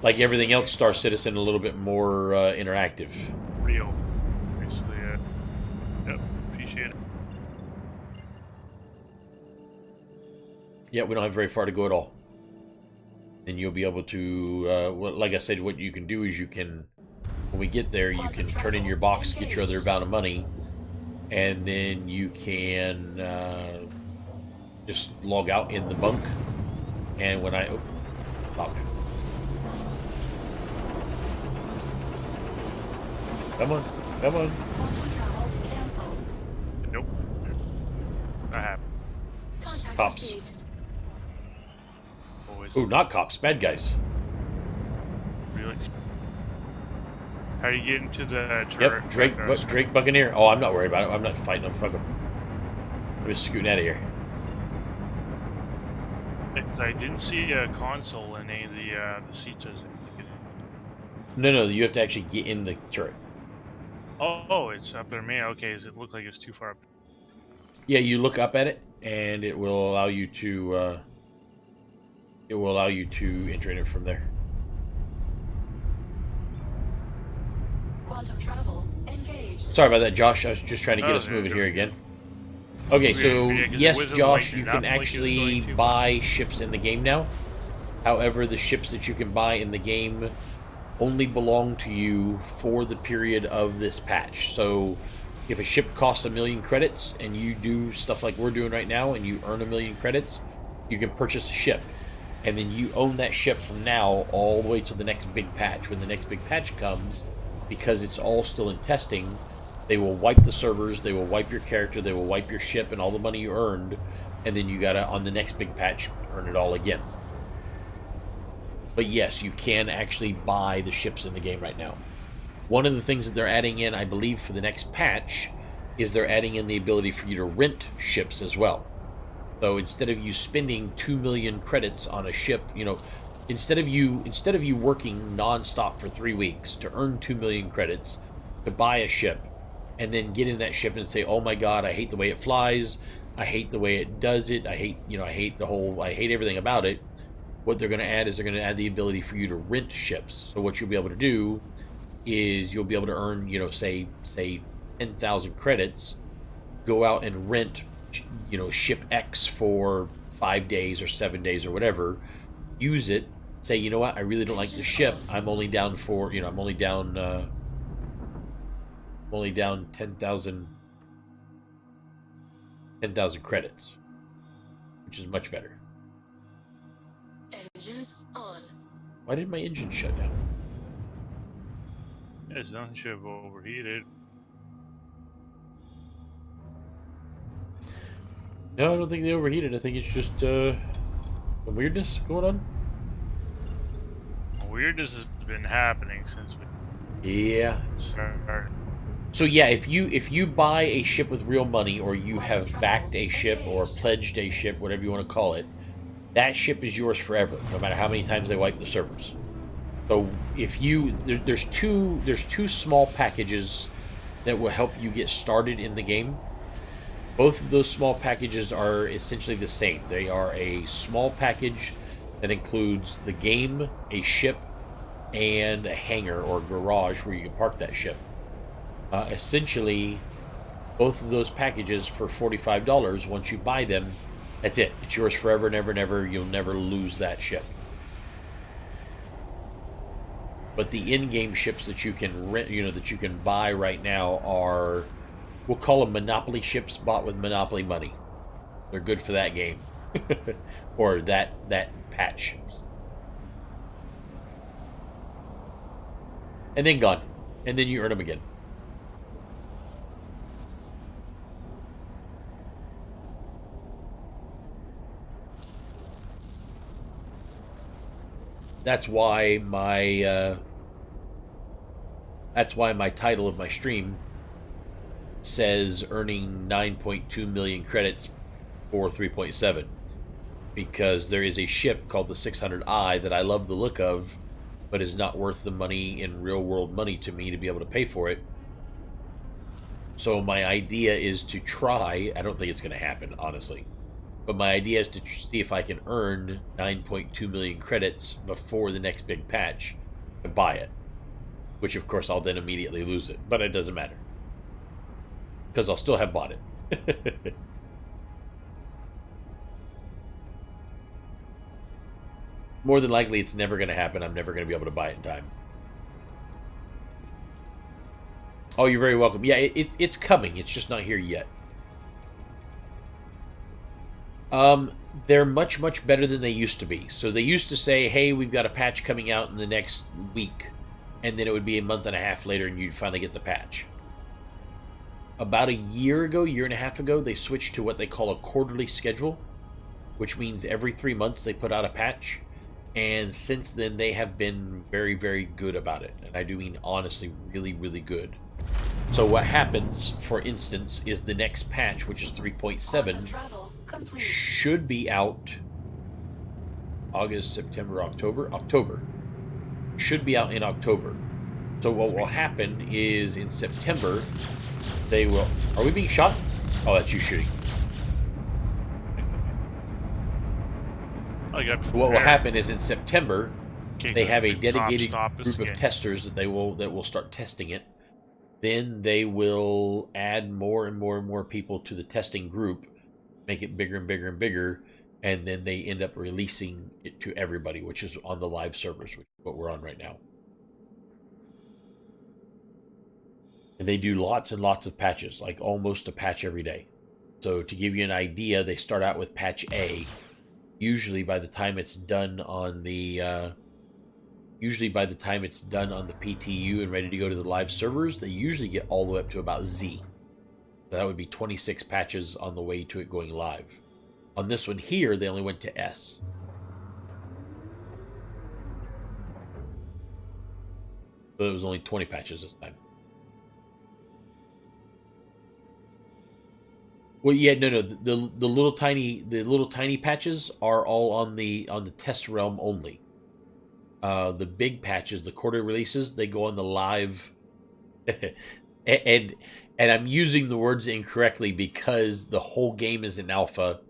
Like everything else, Star Citizen a little bit more interactive. Real, basically. Yep. Appreciate it. Yeah, we don't have very far to go at all. And you'll be able to, well, like I said, what you can do is you can, when we get there, you can turn in your box, get your other amount of money, and then you can just log out in the bunk. And when I popped. Come on, come on. Nope. Not happened. Contact Cops. received. Always. Ooh, not cops, bad guys. Really? How do you get into the turret? Yep, Drake, Back what, there? Drake Buccaneer. Oh, I'm not worried about it. I'm not fighting them. Fuck them. I'm just scooting out of here. Because I didn't see a console in any of the seats. No, you have to actually get in the turret. Oh, it's up there, man. Okay, does it look like it's too far up? Yeah, you look up at it, and it will allow you to. It will allow you to enter it from there. Quantum travel engaged. Sorry about that, Josh. I was just trying to get Oh, us moving no, here no. again. Okay, so Yeah, 'cause it yes, wasn't Josh, lighting you up can like it was actually going to. buy ships in the game now. However, the ships that you can buy in the game only belong to you for the period of this patch. So if a ship costs 1,000,000 credits and you do stuff like we're doing right now and you earn 1,000,000 credits, you can purchase a ship. And then you own that ship from now all the way to the next big patch. When the next big patch comes, because it's all still in testing, they will wipe the servers, they will wipe your character, they will wipe your ship and all the money you earned, and then you gotta, on the next big patch, earn it all again. But yes, you can actually buy the ships in the game right now. One of the things that they're adding in, I believe, for the next patch, is they're adding in the ability for you to rent ships as well. So instead of you spending 2,000,000 credits on a ship, you know, instead of you working nonstop for 3 weeks to earn 2,000,000 credits to buy a ship, and then get in that ship and say, "Oh my God, I hate the way it flies. I hate the way it does it. I hate everything about it." What they're going to add is they're going to add the ability for you to rent ships. So what you'll be able to do is you'll be able to earn, you know, say 10,000 credits, go out and rent, you know, ship X for 5 days or 7 days or whatever, use it, say, you know what, I really don't like the ship. I'm only down for, you know, I'm only down 10,000 credits, which is much better. Engines on. Why did my engine shut down? It's nothing should have overheated. No, I don't think they overheated. I think it's just a weirdness going on. Weirdness has been happening since we Yeah. started. So yeah, if you buy a ship with real money, or you have backed a ship or pledged a ship, whatever you want to call it, that ship is yours forever, no matter how many times they wipe the servers. So if you there's two small packages that will help you get started in the game. Both of those small packages are essentially the same. They are a small package that includes the game, a ship, and a hangar or garage where you can park that ship. Essentially, both of those packages for $45, once you buy them, that's it. It's yours forever, never, never. You'll never lose that ship. But the in-game ships that you can rent, that you can buy right now are, we'll call them Monopoly ships bought with Monopoly money. They're good for that game. Or that patch. And then gone. And then you earn them again. That's why my title of my stream says earning 9.2 million credits for 3.7, because there is a ship called the 600i that I love the look of, but is not worth the money in real world money to me to be able to pay for it. So my idea is to try, I don't think it's going to happen, honestly, but my idea is to see if I can earn 9.2 million credits before the next big patch to buy it. Which, of course, I'll then immediately lose it. But it doesn't matter. Because I'll still have bought it. More than likely, it's never going to happen. I'm never going to be able to buy it in time. Oh, you're very welcome. Yeah, it's coming. It's just not here yet. They're much, much better than they used to be. So they used to say, hey, we've got a patch coming out in the next week. And then it would be a month and a half later and you'd finally get the patch. About a year and a half ago, they switched to what they call a quarterly schedule, which means every 3 months they put out a patch. And since then, they have been very, very good about it. And I do mean, honestly, really, really good. So what happens, for instance, is the next patch, which is 3.7, should be out August, September, October. Should be out in October. So what will happen is in September, they will... Are we being shot? Oh, that's you shooting. What will happen is in September, they have a dedicated group of testers that will start testing it. Then they will add more and more and more people to the testing group, make it bigger and bigger and bigger, and then they end up releasing it to everybody, which is on the live servers, which is what we're on right now. And they do lots and lots of patches, like almost a patch every day. So to give you an idea, they start out with patch A. Usually by the time it's done on the PTU and ready to go to the live servers, they usually get all the way up to about Z. So that would be 26 patches on the way to it going live. On this one here, they only went to S. So it was only 20 patches this time. Well, yeah, no. The little tiny patches are all on the test realm only. The big patches, the quarter releases, they go on the live. and I'm using the words incorrectly because the whole game is in alpha,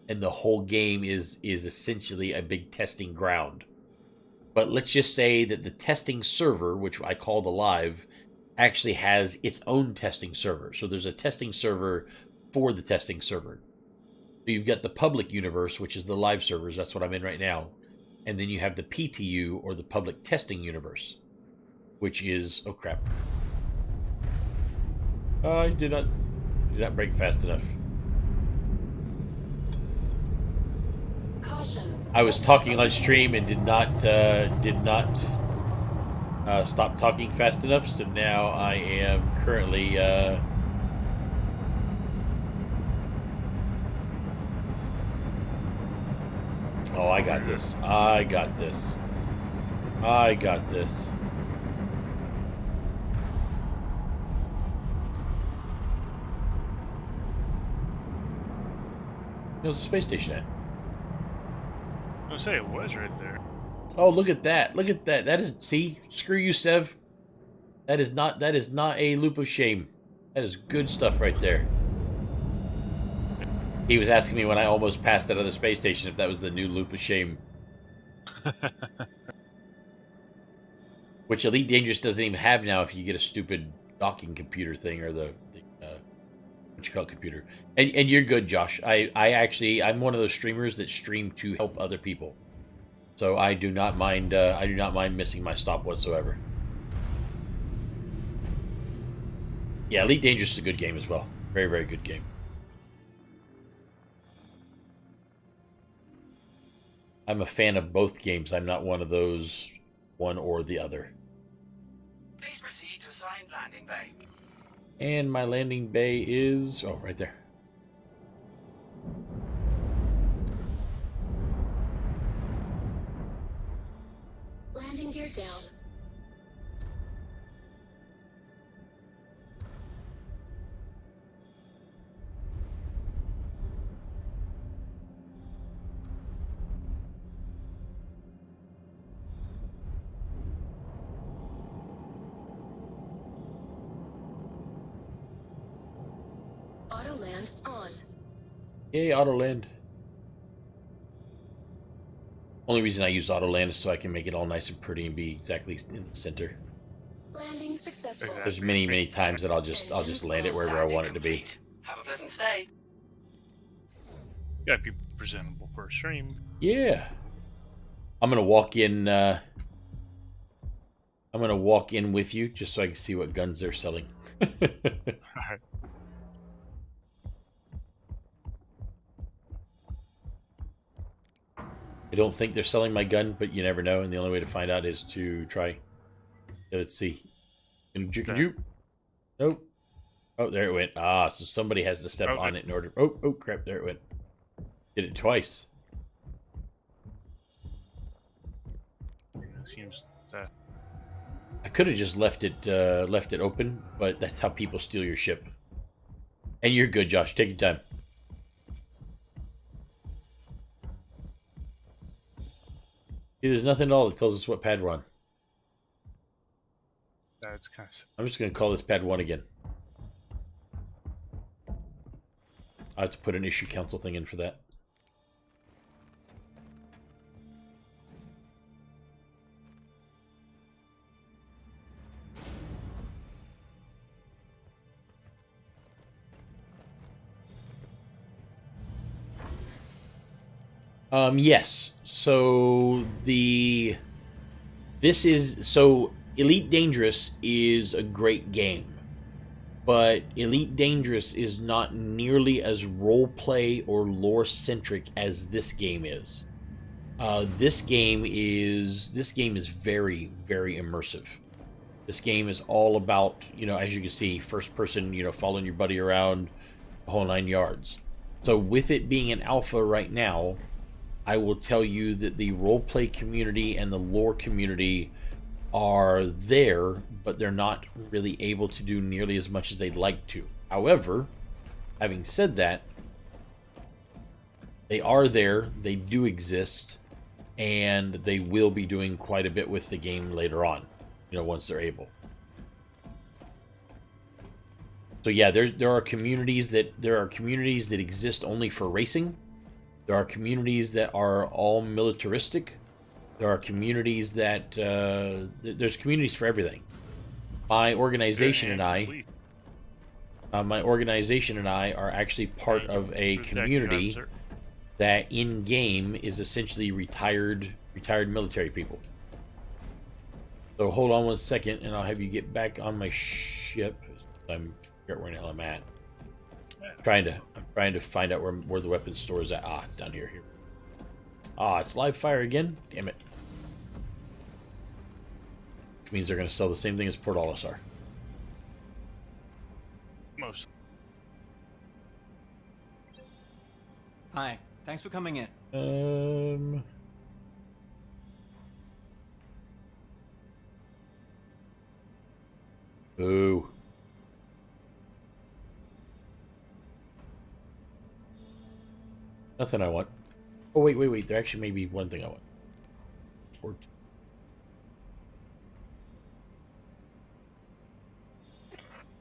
and the whole game is essentially a big testing ground. But let's just say that the testing server, which I call the live, actually has its own testing server. So there's a testing server for the testing server. So you've got the public universe, which is the live servers. That's what I'm in right now. And then you have the PTU, or the public testing universe, which is... Oh, crap. I did not brake fast enough. I was talking on stream and did not stop talking fast enough, so now I am currently... Oh, I got this. I got this. I got this. There's a space station at. I was gonna say it was right there. Oh, look at that! Look at that! That is, see, screw you, Sev. That is not a loop of shame. That is good stuff right there. He was asking me when I almost passed that other space station if that was the new loop of shame. Which Elite Dangerous doesn't even have now if you get a stupid docking computer thing or the what you call it, computer. And you're good, Josh. I'm one of those streamers that stream to help other people. So I do not mind missing my stop whatsoever. Yeah, Elite Dangerous is a good game as well. Very, very good game. I'm a fan of both games. I'm not one of those one or the other. Please proceed to assigned landing bay. And my landing bay is... oh, right there. Landing gear down. Auto land on. Yay, auto land. Only reason I use auto land is so I can make it all nice and pretty and be exactly in the center. Landing successful. There's many times that I'll just land it wherever I want it to be. Have a pleasant stay. Gotta be presentable for a stream. Yeah. I'm gonna walk in with you just so I can see what guns they're selling. Alright. I don't think they're selling my gun, but you never know, and the only way to find out is to try. Let's see. Can you? Nope. Oh, there it went. Ah, so somebody has to step on it in order. Oh, crap, there it went. Did it twice. It seems that I could have just left it open, but that's how people steal your ship. And you're good, Josh. Take your time. See, there's nothing at all that tells us what pad we're on. that's kind of... I'm just going to call this pad 1 again. I have to put an issue council thing in for that. Yes. So Elite Dangerous is a great game, but Elite Dangerous is not nearly as roleplay or lore centric as this game is. This game is very, very immersive. This game is all about, as you can see, first person, following your buddy around the whole 9 yards. So with it being an alpha right now, I will tell you that the roleplay community and the lore community are there, but they're not really able to do nearly as much as they'd like to. However, having said that, they are there, they do exist, and they will be doing quite a bit with the game later on, once they're able. So yeah, there are communities that exist only for racing. There are communities that are all militaristic. There are communities that there's communities for everything. My organization and I are actually part of a community that in game is essentially retired military people. So hold on one second, and I'll have you get back on my ship. I'm forget where the hell I'm at. I'm trying to find out where the weapons store is at. Ah, it's down here. Ah, it's live fire again. Damn it. Which means they're going to sell the same thing as Portalis are. most. Hi, thanks for coming in. Boo. Nothing I want. Oh, wait. There actually may be one thing I want. Or two.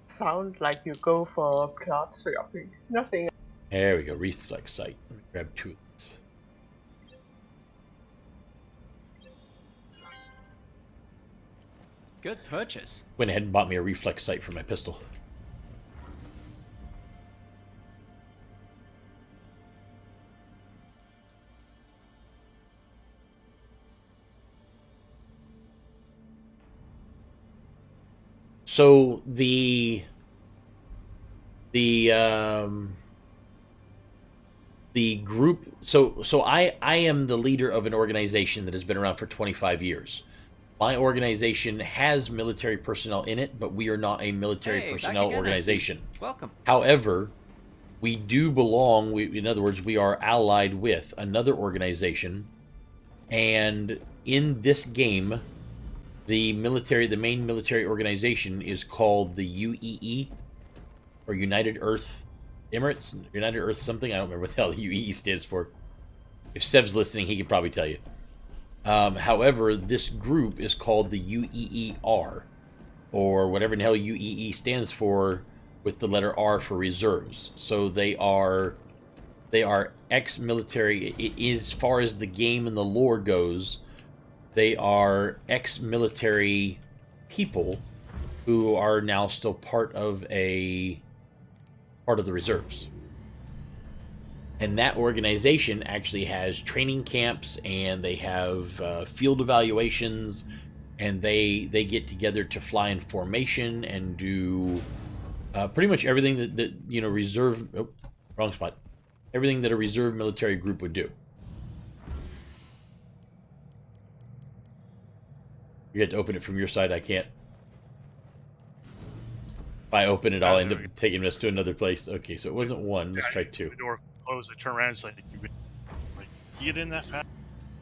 Sounds like you go for plot shopping. Nothing. There we go. Reflex sight. Let me grab 2 of these. Good purchase. Went ahead and bought me a reflex sight for my pistol. So the group. So I am the leader of an organization that has been around for 25 years. My organization has military personnel in it, but we are not a military personnel organization. Welcome. However, we do belong. In other words, we are allied with another organization, and in this game, the main military organization is called the UEE, or United Earth Emirates, United Earth something. I don't remember what the hell the UEE stands for. If Seb's listening, he could probably tell you. However, this group is called the UEER, or whatever the hell UEE stands for, with the letter R for reserves. So they are ex-military. As far as the game and the lore goes, they are ex-military people who are now still part of the reserves. And that organization actually has training camps, and they have field evaluations, and they get together to fly in formation and do pretty much everything that reserve. Oh, wrong spot. Everything that a reserve military group would do. You get to open it from your side. I can't. If I open it, I'll end up taking us to another place. Okay, so it wasn't 1. Let's try 2. The door closed. I turn around. It's like get in that fast.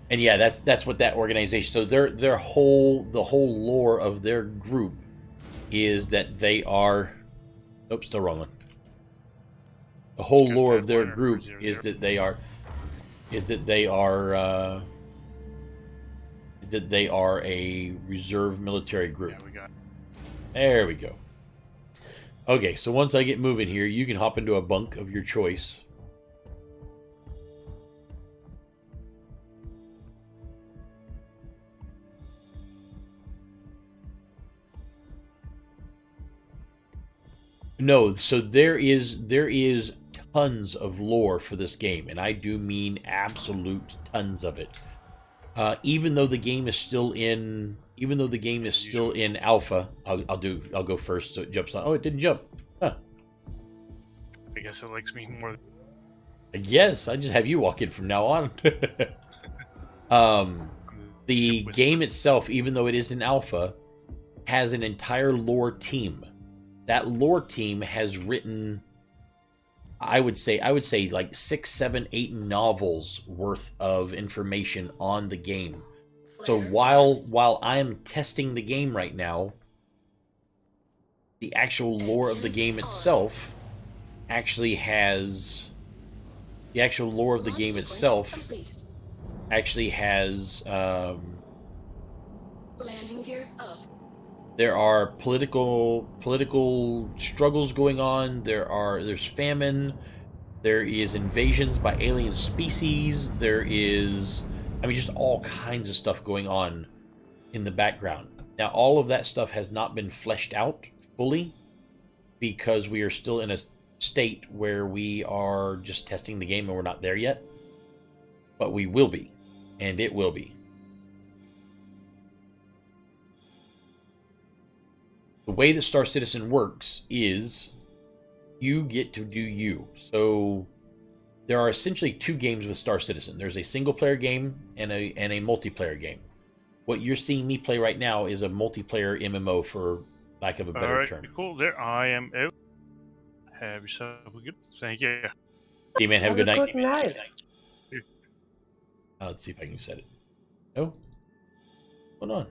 And yeah, that's what that organization. So the whole lore of their group is that they are. Oops, still wrong one. The whole lore of their group is that they are. Is that they are a reserve military group. Yeah, we got. There we go. Okay, so once I get moving here, you can hop into a bunk of your choice. No, so there is tons of lore for this game, and I do mean absolute tons of it. Even though the game is still in alpha, I'll go first, so it jumps on. Oh, it didn't jump. Huh. I guess it likes me more. Yes, I just have you walk in from now on. The game itself, even though it is in alpha, has an entire lore team. That lore team has written, I would say like 6, 7, 8 novels worth of information on the game. So while I'm testing the game right now, the actual lore of the game itself actually has Landing gear up. There are political struggles going on. There's famine. There is invasions by alien species. There is, just all kinds of stuff going on in the background. Now, all of that stuff has not been fleshed out fully because we are still in a state where we are just testing the game and we're not there yet. But we will be, and it will be. The way that Star Citizen works is you get to do you. So there are essentially 2 games with Star Citizen. There's a single-player game and a multiplayer game. What you're seeing me play right now is a multiplayer MMO, for lack of a better term. Cool. There, I am out. Have yourself a good. Thank you. Okay, man. Have a good night. Good night. Let's see if I can set it. No. Hold on.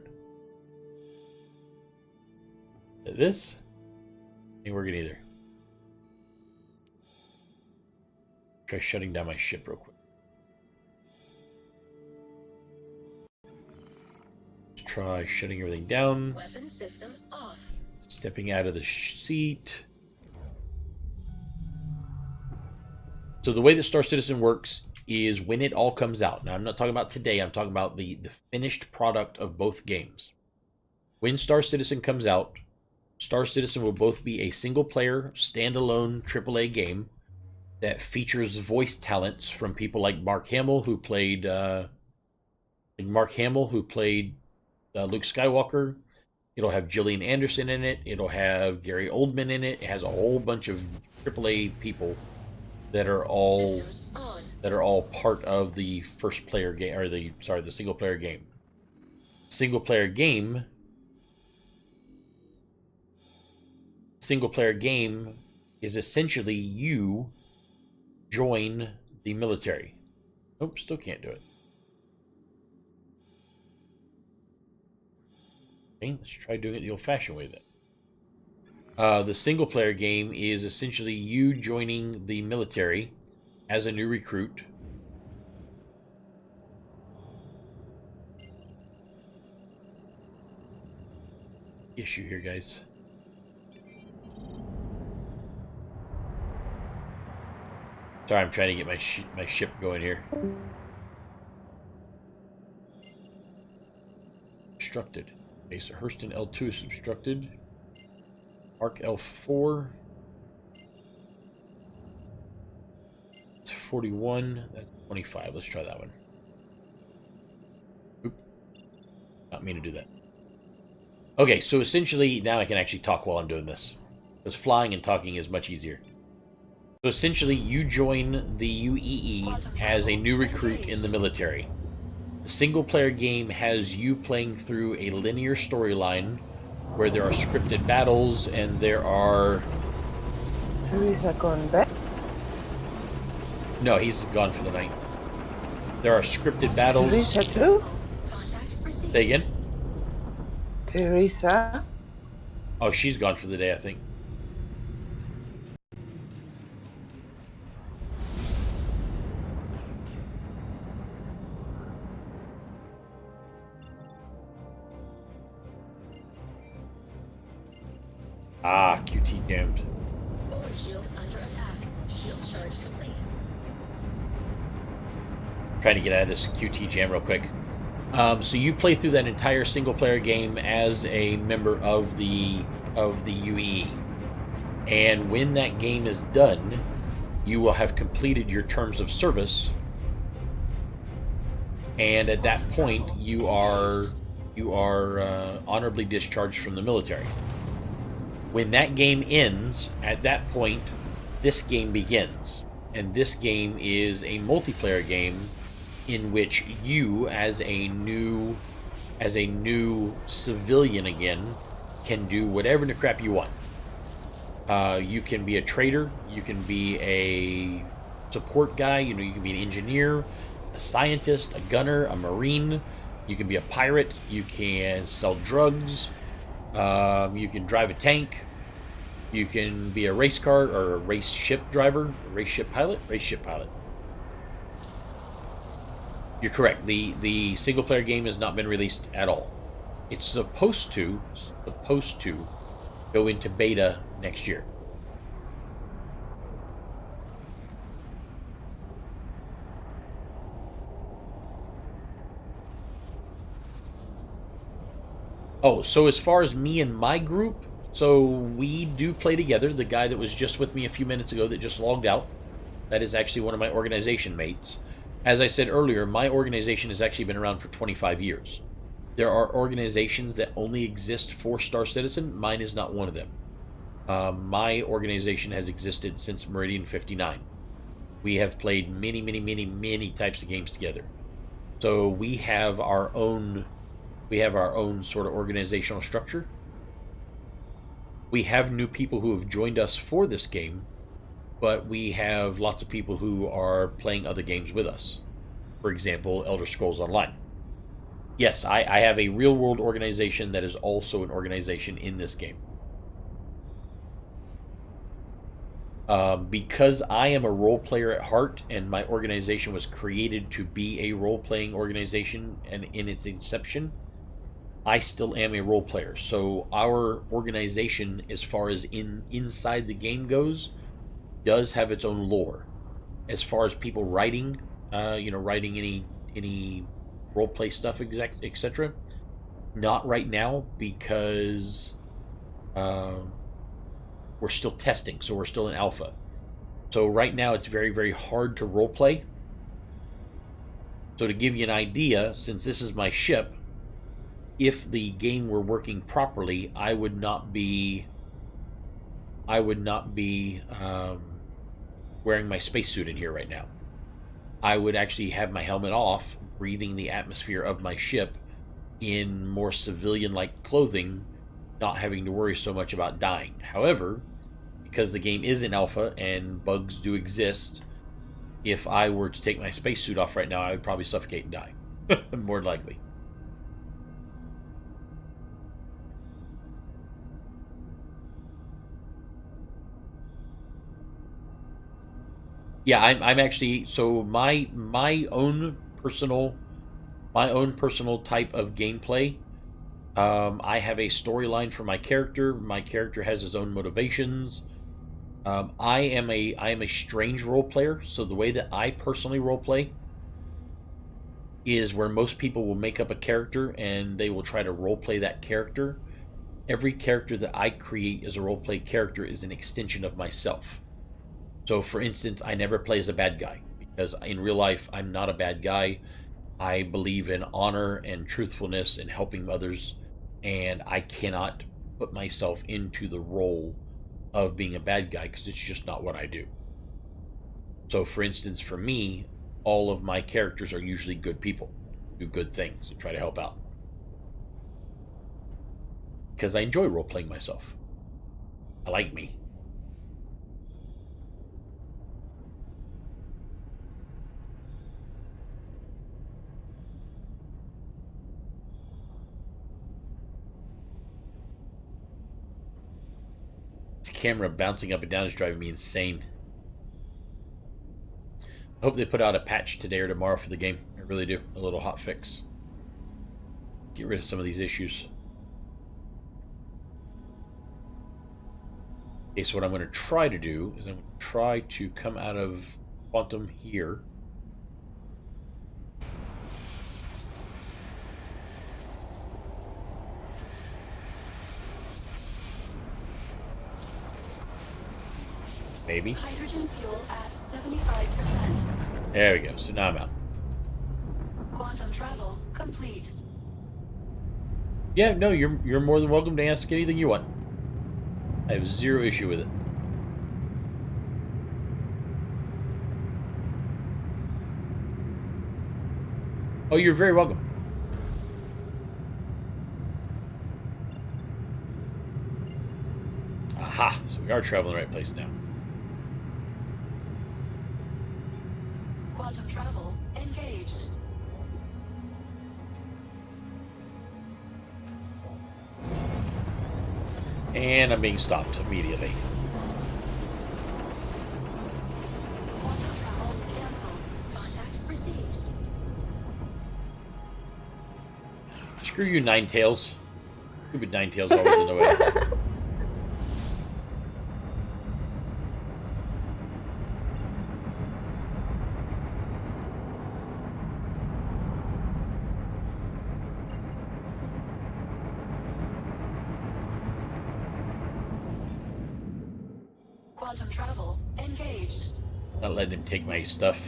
This ain't working either. Try shutting down my ship real quick. try shutting everything down. Weapon system off. Stepping out of the seat. So the way that Star Citizen works is when it all comes out. Now, I'm not talking about today. I'm talking about the finished product of both games. When Star Citizen comes out, Star Citizen will both be a single-player, standalone AAA game that features voice talents from people like Mark Hamill, who played Luke Skywalker. It'll have Gillian Anderson in it. It'll have Gary Oldman in it. It has a whole bunch of AAA people that are all part of the first player game, or the single player game. Single player game is essentially you join the military. Nope, still can't do it. Okay, let's try doing it the old-fashioned way then. The single-player game is essentially you joining the military as a new recruit. Issue here, guys. Sorry, I'm trying to get my ship going here. Obstructed. Okay, so Hurston L2 is obstructed. Arc L4. It's 41. That's 25. Let's try that one. Oop. Not mean to do that. Okay, so essentially, now I can actually talk while I'm doing this. Because flying and talking is much easier. So essentially, you join the UEE as a new recruit in the military. The single-player game has you playing through a linear storyline where there are scripted battles and there are... Teresa gone back? No, he's gone for the night. There are scripted battles. Teresa too? Say again? Teresa? Oh, she's gone for the day, I think. Ah, QT jammed. Forward shield under attack. Shield charge complete. Trying to get out of this QT jam real quick. So you play through that entire single-player game as a member of the UE, and when that game is done, you will have completed your terms of service, and at that point, you are honorably discharged from the military. When that game ends, at that point, this game begins, and this game is a multiplayer game in which you, as a new civilian again, can do whatever in the crap you want. You can be a trader, you can be a support guy, you can be an engineer, a scientist, a gunner, a marine, you can be a pirate, you can sell drugs, you can drive a tank, you can be a race car or a race ship driver, a race ship pilot. You're correct. The single player game has not been released at all. It's supposed to go into beta next year. Oh, so as far as me and my group, so we do play together. The guy that was just with me a few minutes ago that just logged out, that is actually one of my organization mates. As I said earlier, my organization has actually been around for 25 years. There are organizations that only exist for Star Citizen. Mine is not one of them. My organization has existed since Meridian 59. We have played many types of games together. So we have our own sort of organizational structure. We have new people who have joined us for this game, but we have lots of people who are playing other games with us. For example, Elder Scrolls Online. Yes, I have a real-world organization that is also an organization in this game. Because I am a role player at heart, and my organization was created to be a role-playing organization, and in its inception, I still am a role player. So our organization, as far as inside the game goes, does have its own lore. As far as people writing, writing any role play stuff, etc. Not right now because we're still testing, so we're still in alpha. So right now it's very, very hard to role play. So to give you an idea, since this is my ship, if the game were working properly, I would not be wearing my spacesuit in here right now. I would actually have my helmet off, breathing the atmosphere of my ship in more civilian-like clothing, not having to worry so much about dying. However, because the game is in alpha and bugs do exist, if I were to take my spacesuit off right now, I would probably suffocate and die. More likely. Yeah, I'm actually, so my own personal type of gameplay. I have a storyline for my character. My character has his own motivations. I am a strange role player. So the way that I personally role play is where most people will make up a character and they will try to role play that character. Every character that I create as a role play character is an extension of myself. So, for instance, I never play as a bad guy because in real life, I'm not a bad guy. I believe in honor and truthfulness and helping others, and I cannot put myself into the role of being a bad guy because it's just not what I do. So, for instance, for me, all of my characters are usually good people, do good things, and try to help out. Because I enjoy role-playing myself. I like me. Camera bouncing up and down is driving me insane. I hope they put out a patch today or tomorrow for the game. I really do. A little hot fix. Get rid of some of these issues. Okay, so what I'm going to try to do is I'm going to try to come out of quantum here. Maybe. Hydrogen fuel at 75%. There we go. So now I'm out. Quantum travel complete. Yeah, no, you're more than welcome to ask anything you want. I have zero issue with it. Oh, you're very welcome. Aha! So we are traveling the right place now. Quantum travel engaged. And I'm being stopped immediately. Quantum travel cancelled. Contact received. Screw you, Ninetales. Stupid Ninetales always in the way. Quantum travel engaged. Not letting him take my stuff.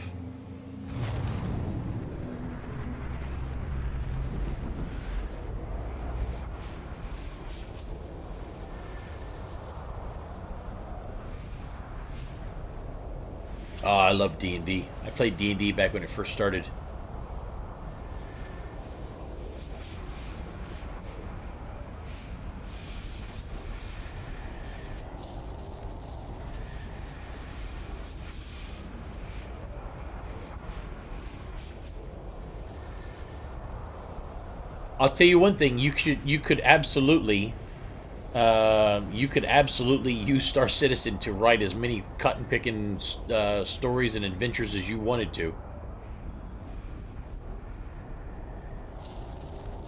Oh, I love D&D. I played D&D back when it first started. I'll tell you one thing: you could absolutely use Star Citizen to write as many cotton picking stories and adventures as you wanted to.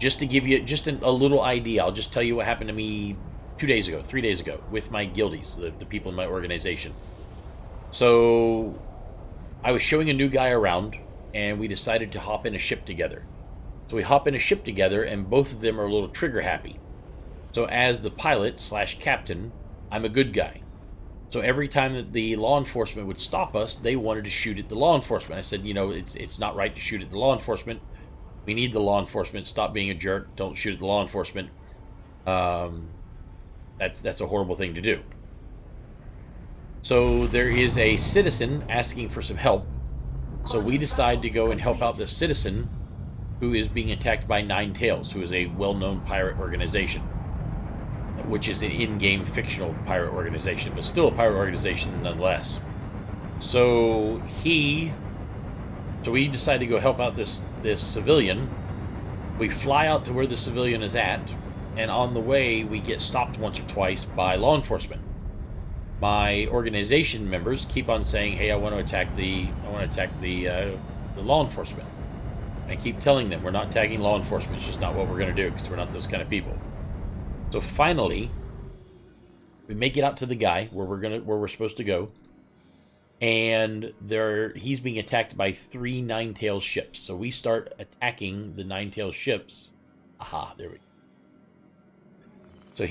Just to give you just a little idea, I'll just tell you what happened to me 2 days ago, 3 days ago, with my guildies, the people in my organization. So, I was showing a new guy around, and we decided to hop in a ship together. So we hop in a ship together, and both of them are a little trigger happy. So as the pilot / captain, I'm a good guy. So every time that the law enforcement would stop us, they wanted to shoot at the law enforcement. I said, you know, it's not right to shoot at the law enforcement. We need the law enforcement. Stop being a jerk. Don't shoot at the law enforcement. That's a horrible thing to do. So there is a citizen asking for some help. So we decide to go and help out this citizen who is being attacked by Nine Tails, who is a well-known pirate organization, which is an in-game fictional pirate organization, but still a pirate organization nonetheless. So we decide to go help out this civilian. We fly out to where the civilian is at, and on the way we get stopped once or twice by law enforcement. My organization members keep on saying, "Hey, I want to attack the law enforcement." I keep telling them we're not tagging law enforcement. It's just not what we're going to do because we're not those kind of people. So finally, we make it out to the guy where we're supposed to go, and he's being attacked by 3 Nine-Tails ships. So we start attacking the Nine-Tails ships. Aha, there we go. So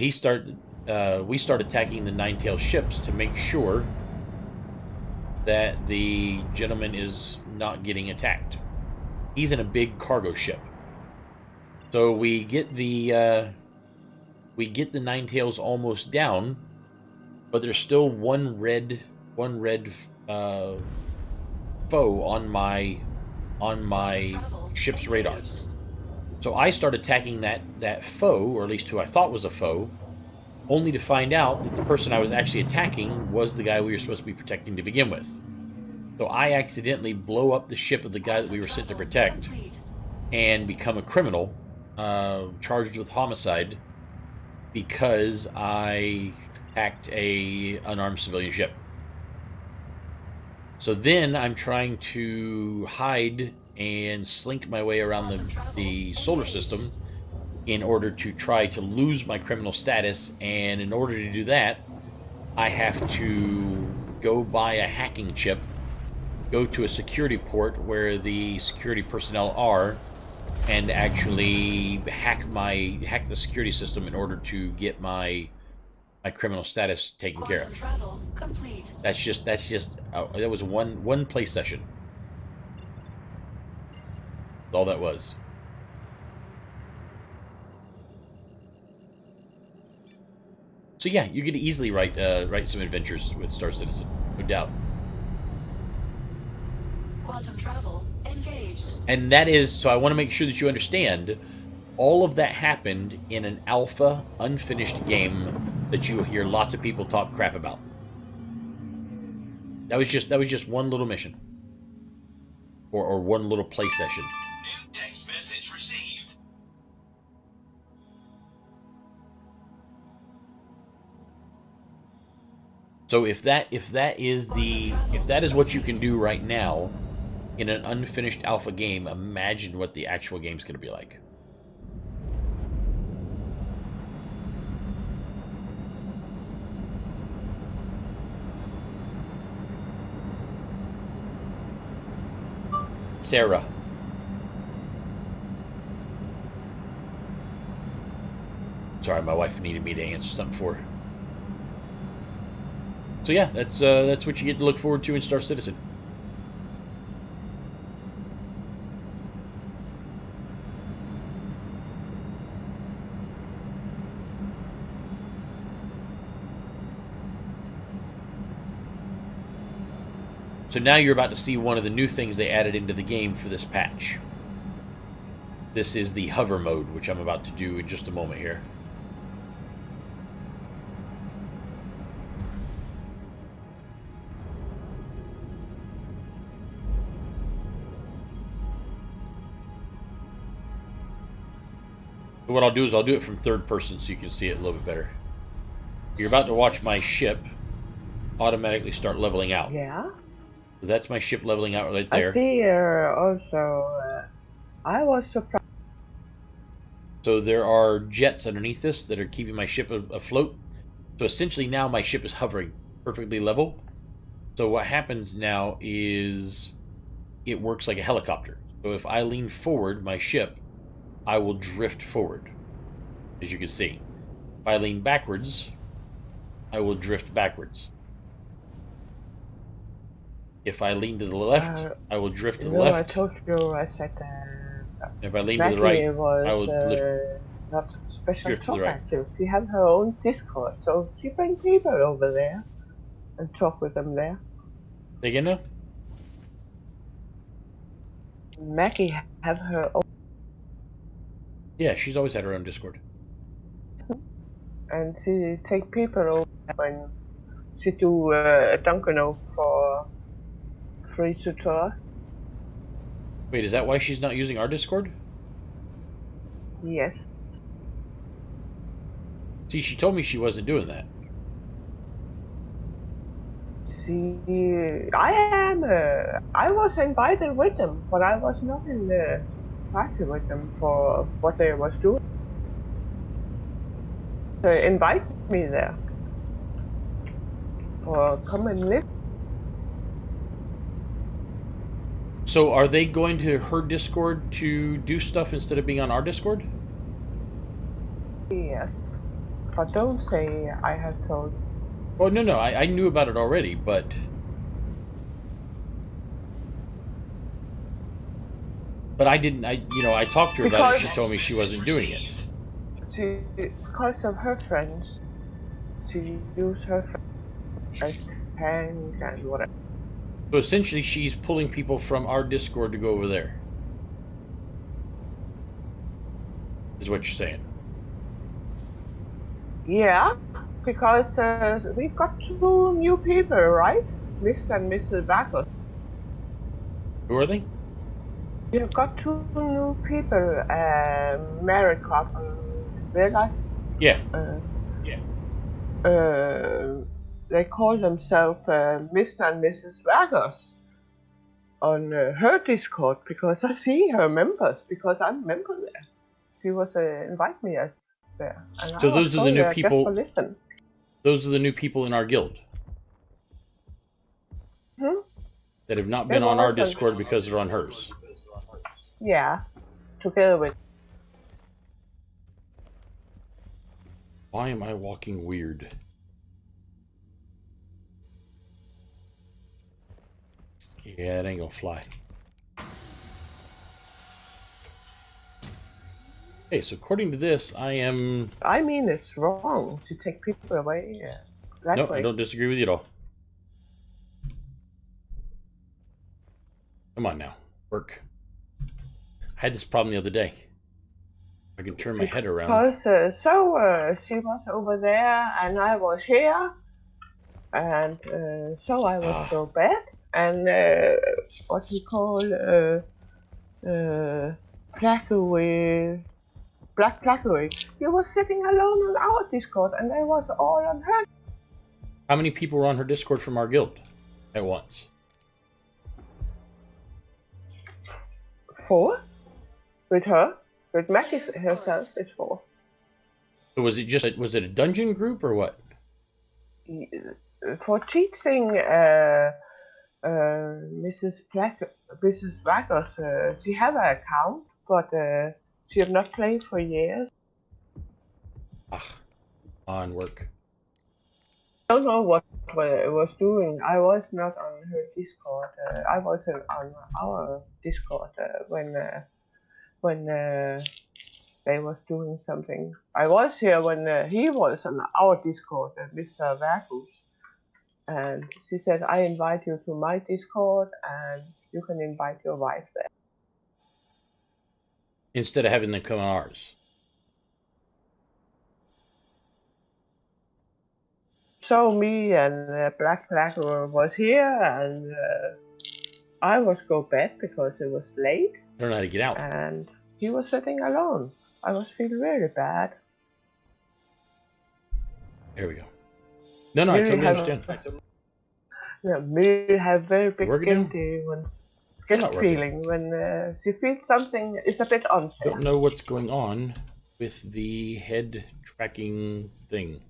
we start attacking the Nine-Tails ships to make sure that the gentleman is not getting attacked. He's in a big cargo ship. So we get the Nine Tails almost down, but there's still one red foe on my ship's radar. So I start attacking that foe, or at least who I thought was a foe, only to find out that the person I was actually attacking was the guy we were supposed to be protecting to begin with. So I accidentally blow up the ship of the guy that we were sent to protect and become a criminal, charged with homicide, because I attacked a unarmed civilian ship. So then I'm trying to hide and slink my way around the solar system in order to try to lose my criminal status, and in order to do that, I have to go buy a hacking chip, go to a security port where the security personnel are, and actually hack the security system in order to get my criminal status taken care of. That was one play session. That's all that was. So yeah, you could easily write some adventures with Star Citizen, no doubt. Quantum travel engaged. And that is, so I want to make sure that you understand, all of that happened in an alpha, unfinished game that you'll hear lots of people talk crap about. That was just one little mission. Or one little play session. New text message received. So if that is what you can do right now in an unfinished alpha game, imagine what the actual game's going to be like. Sarah. Sorry, my wife needed me to answer something for her. So yeah, that's what you get to look forward to in Star Citizen. So now you're about to see one of the new things they added into the game for this patch. This is the hover mode, which I'm about to do in just a moment here. So what I'll do is I'll do it from third person so you can see it a little bit better. You're about to watch my ship automatically start leveling out. Yeah. So that's my ship leveling out right there. I see also, I was surprised. So there are jets underneath this that are keeping my ship afloat. So essentially now my ship is hovering perfectly level. So what happens now is it works like a helicopter. So if I lean forward my ship, I will drift forward, as you can see. If I lean backwards, I will drift backwards. If I lean to the left, I will drift to the left. I told you, I said If I lean Maggie to the right, was I will not special drift to the talk right. active. She had her own Discord, so she bring people over there and talk with them there. Say again now? Maggie have her own. Yeah, she's always had her own Discord. And she take people over when she do Dunkano for free tutorial. Wait, is that why she's not using our Discord? Yes. See, she told me she wasn't doing that. I was invited with them, but I was not in the party with them for what they was doing. They invite me there for come and listen. So are they going to her Discord to do stuff instead of being on our Discord? Yes, but don't say I have told. Oh, no, I knew about it already, but... But I didn't, I talked to her about it, she told me she wasn't doing it. Because of her friends, she used her friends as tank and whatever. So essentially she's pulling people from our Discord to go over there. Is what you're saying. Yeah, because we've got 2 new people, right? Mr. and Mrs. Backus. Who are they? We've got 2 new people, married couple, real life. Yeah. They call themselves Mr. and Mrs. Backus on her Discord because I see her members, because I'm a member there. She was invite me as there. And So those are the new people. Listen. Those are the new people in our guild. That have not been on our Discord because they're on hers. Yeah, together with. Why am I walking weird? Yeah, it ain't gonna fly. Hey, so according to this, I am... I mean, it's wrong to take people away that no, way. I don't disagree with you at all. Come on now, work. I had this problem the other day. I can turn my head around. Because she was over there and I was here, and so I was so bad. And what you call Black Plackery. He was sitting alone on our Discord, and I was all on her. How many people were on her Discord from our guild at once? 4 with her. With Maggie herself, it's 4. So was it a dungeon group or what? For teaching Mrs. Waggers, she have an account, but she have not played for years. On work. I don't know what it was doing. I was not on her Discord. I was on our Discord when they was doing something. I was here when he was on our Discord, Mr. Vagus. And she said, I invite you to my Discord and you can invite your wife there. Instead of having them come on ours. So me and Black was here, and I was go back because it was late. I don't know how to get out. And he was sitting alone. I was feeling really bad. There we go. No, I totally understand. Yeah, me have very big guilty feeling when she feels something is a bit unfair. Don't know what's going on. with the head tracking thing.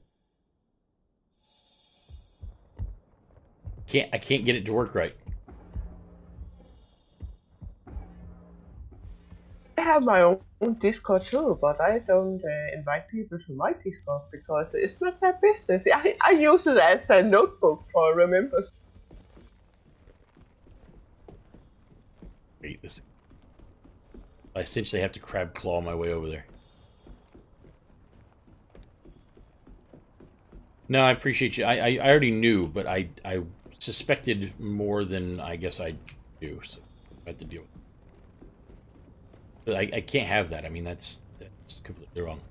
I can't get it to work right. I have my own Discord too, but I don't invite people to my Discord because it's not their business. I use it as a notebook for remembers. Wait, this. I essentially have to crab claw my way over there. No, I appreciate you. I already knew, but I suspected more than I guess I do, so I had to deal with it. But I can't have that. I mean, that's completely wrong.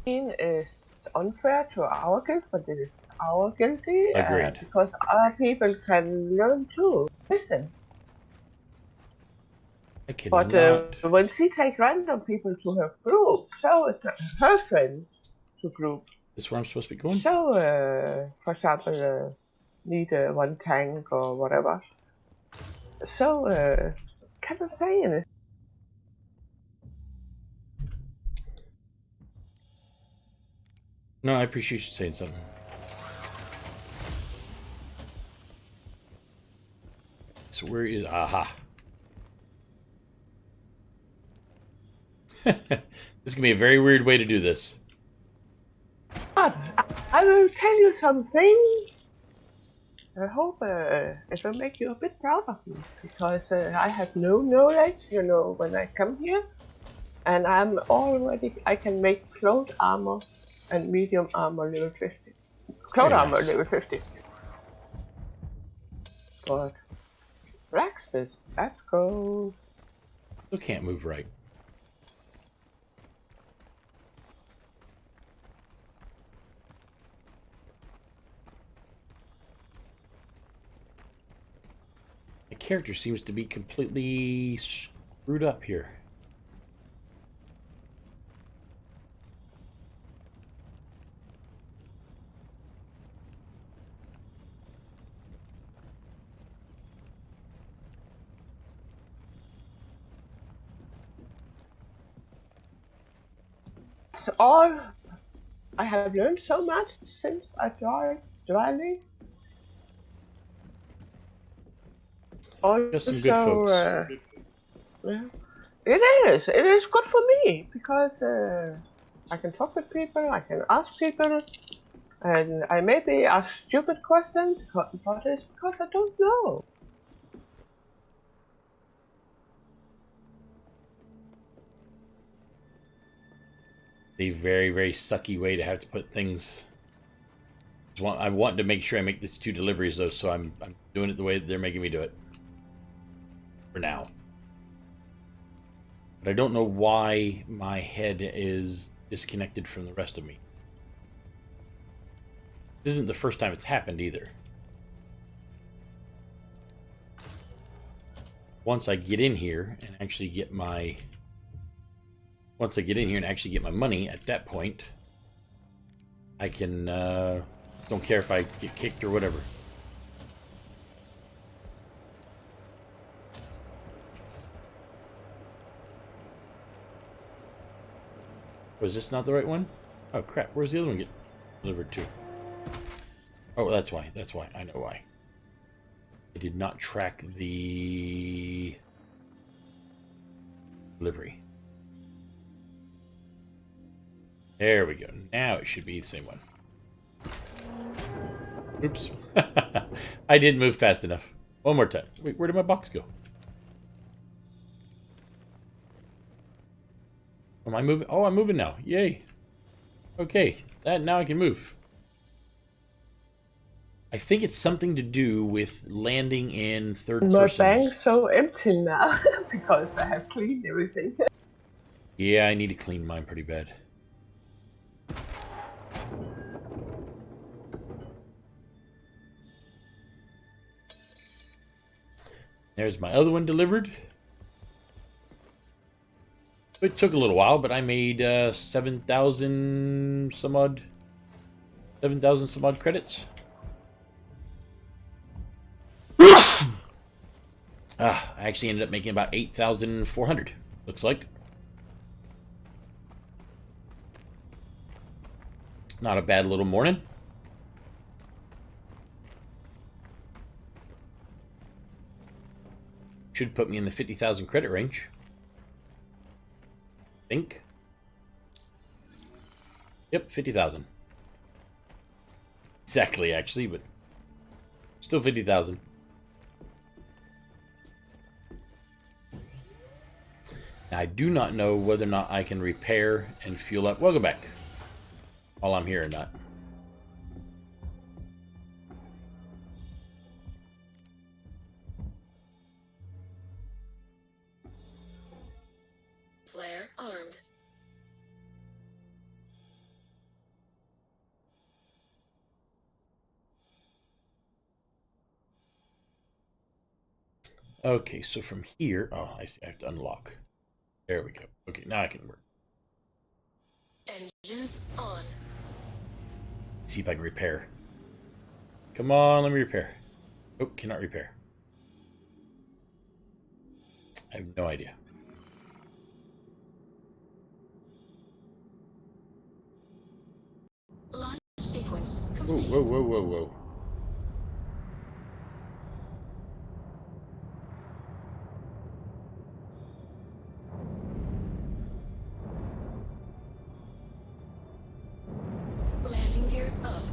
Is unfair to our guild, but it is our guilty Agreed. because other people can learn too. Listen. I cannot. But when she takes random people to her group, so it's not her friends to group. This is where I'm supposed to be going? So, for example, need one tank or whatever. So, cannot say anything. No, I appreciate you saying something. So where is... Aha. This is going to be a very weird way to do this. But I will tell you something. I hope it will make you a bit proud of me. Because I have no knowledge, you know, when I come here. And I can make cloth armor and medium armor level 50. Cloth armor level 50. But blacksmith, let's go. Still can't move right. The character seems to be completely screwed up here. All I have learned so much since I joined driving. Just some good folks. Yeah, it is good for me because I can talk with people, I can ask people, and I maybe ask stupid questions, but it's because I don't know. A very, very sucky way to have to put things. I want to make sure I make these 2 deliveries though, so I'm doing it the way that they're making me do it. For now. But I don't know why my head is disconnected from the rest of me. This isn't the first time it's happened either. Once I get in here and actually get my... Once I get in here and actually get my money, at that point, I can, don't care if I get kicked or whatever. Was this not the right one? Oh crap, where's the other one get delivered to? Oh, that's why, I know why. I did not track the delivery. There we go. Now it should be the same one. Oops. I didn't move fast enough. One more time. Wait, where did my box go? Am I moving? Oh, I'm moving now. Yay. Okay. Now I can move. I think it's something to do with landing in third person. My bank's so empty now because I have cleaned everything. Yeah, I need to clean mine pretty bad. There's my other one delivered. It took a little while, but I made 7,000 some odd credits. I actually ended up making about 8,400. Looks like. Not a bad little morning. Should put me in the 50,000 credit range. Think. Yep, 50,000. Exactly, actually, but still 50,000. Now, I do not know whether or not I can repair and fuel up. Welcome back. While I'm here or not. Flare armed. Okay, so from here, oh, I see. I have to unlock. There we go. Okay, now I can work. Engines on. See if I can repair. Come on, let me repair. Oh, cannot repair. I have no idea. Launch sequence Whoa, complete. whoa, whoa, whoa, whoa. Landing gear up.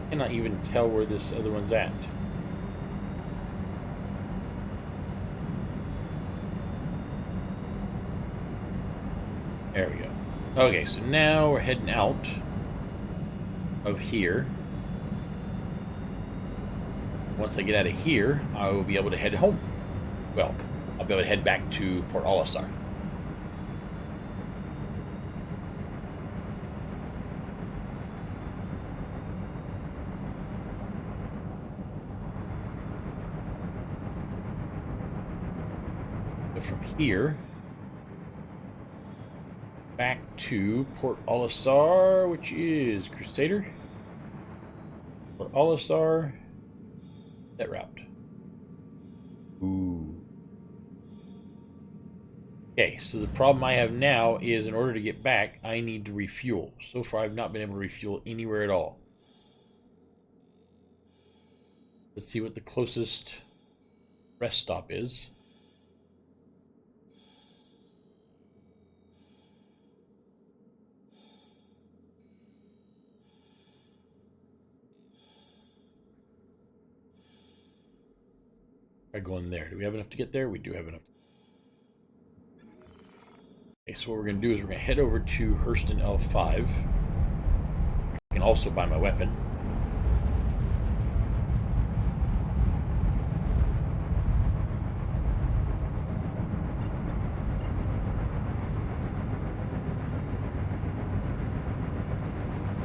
I cannot even tell where this other one's at. There we go. Okay, so now we're heading out of here. Once I get out of here, I will be able to head home. Well, I'll be able to head back to Port Olisar. So from here, back to Port Olisar, which is Crusader. Port Olisar, that route. Ooh. Okay, so the problem I have now is in order to get back, I need to refuel. So far, I've not been able to refuel anywhere at all. Let's see what the closest rest stop is. I go in there. Do we have enough to get there? We do have enough. Okay, so what we're going to do is we're going to head over to Hurston L5. I can also buy my weapon.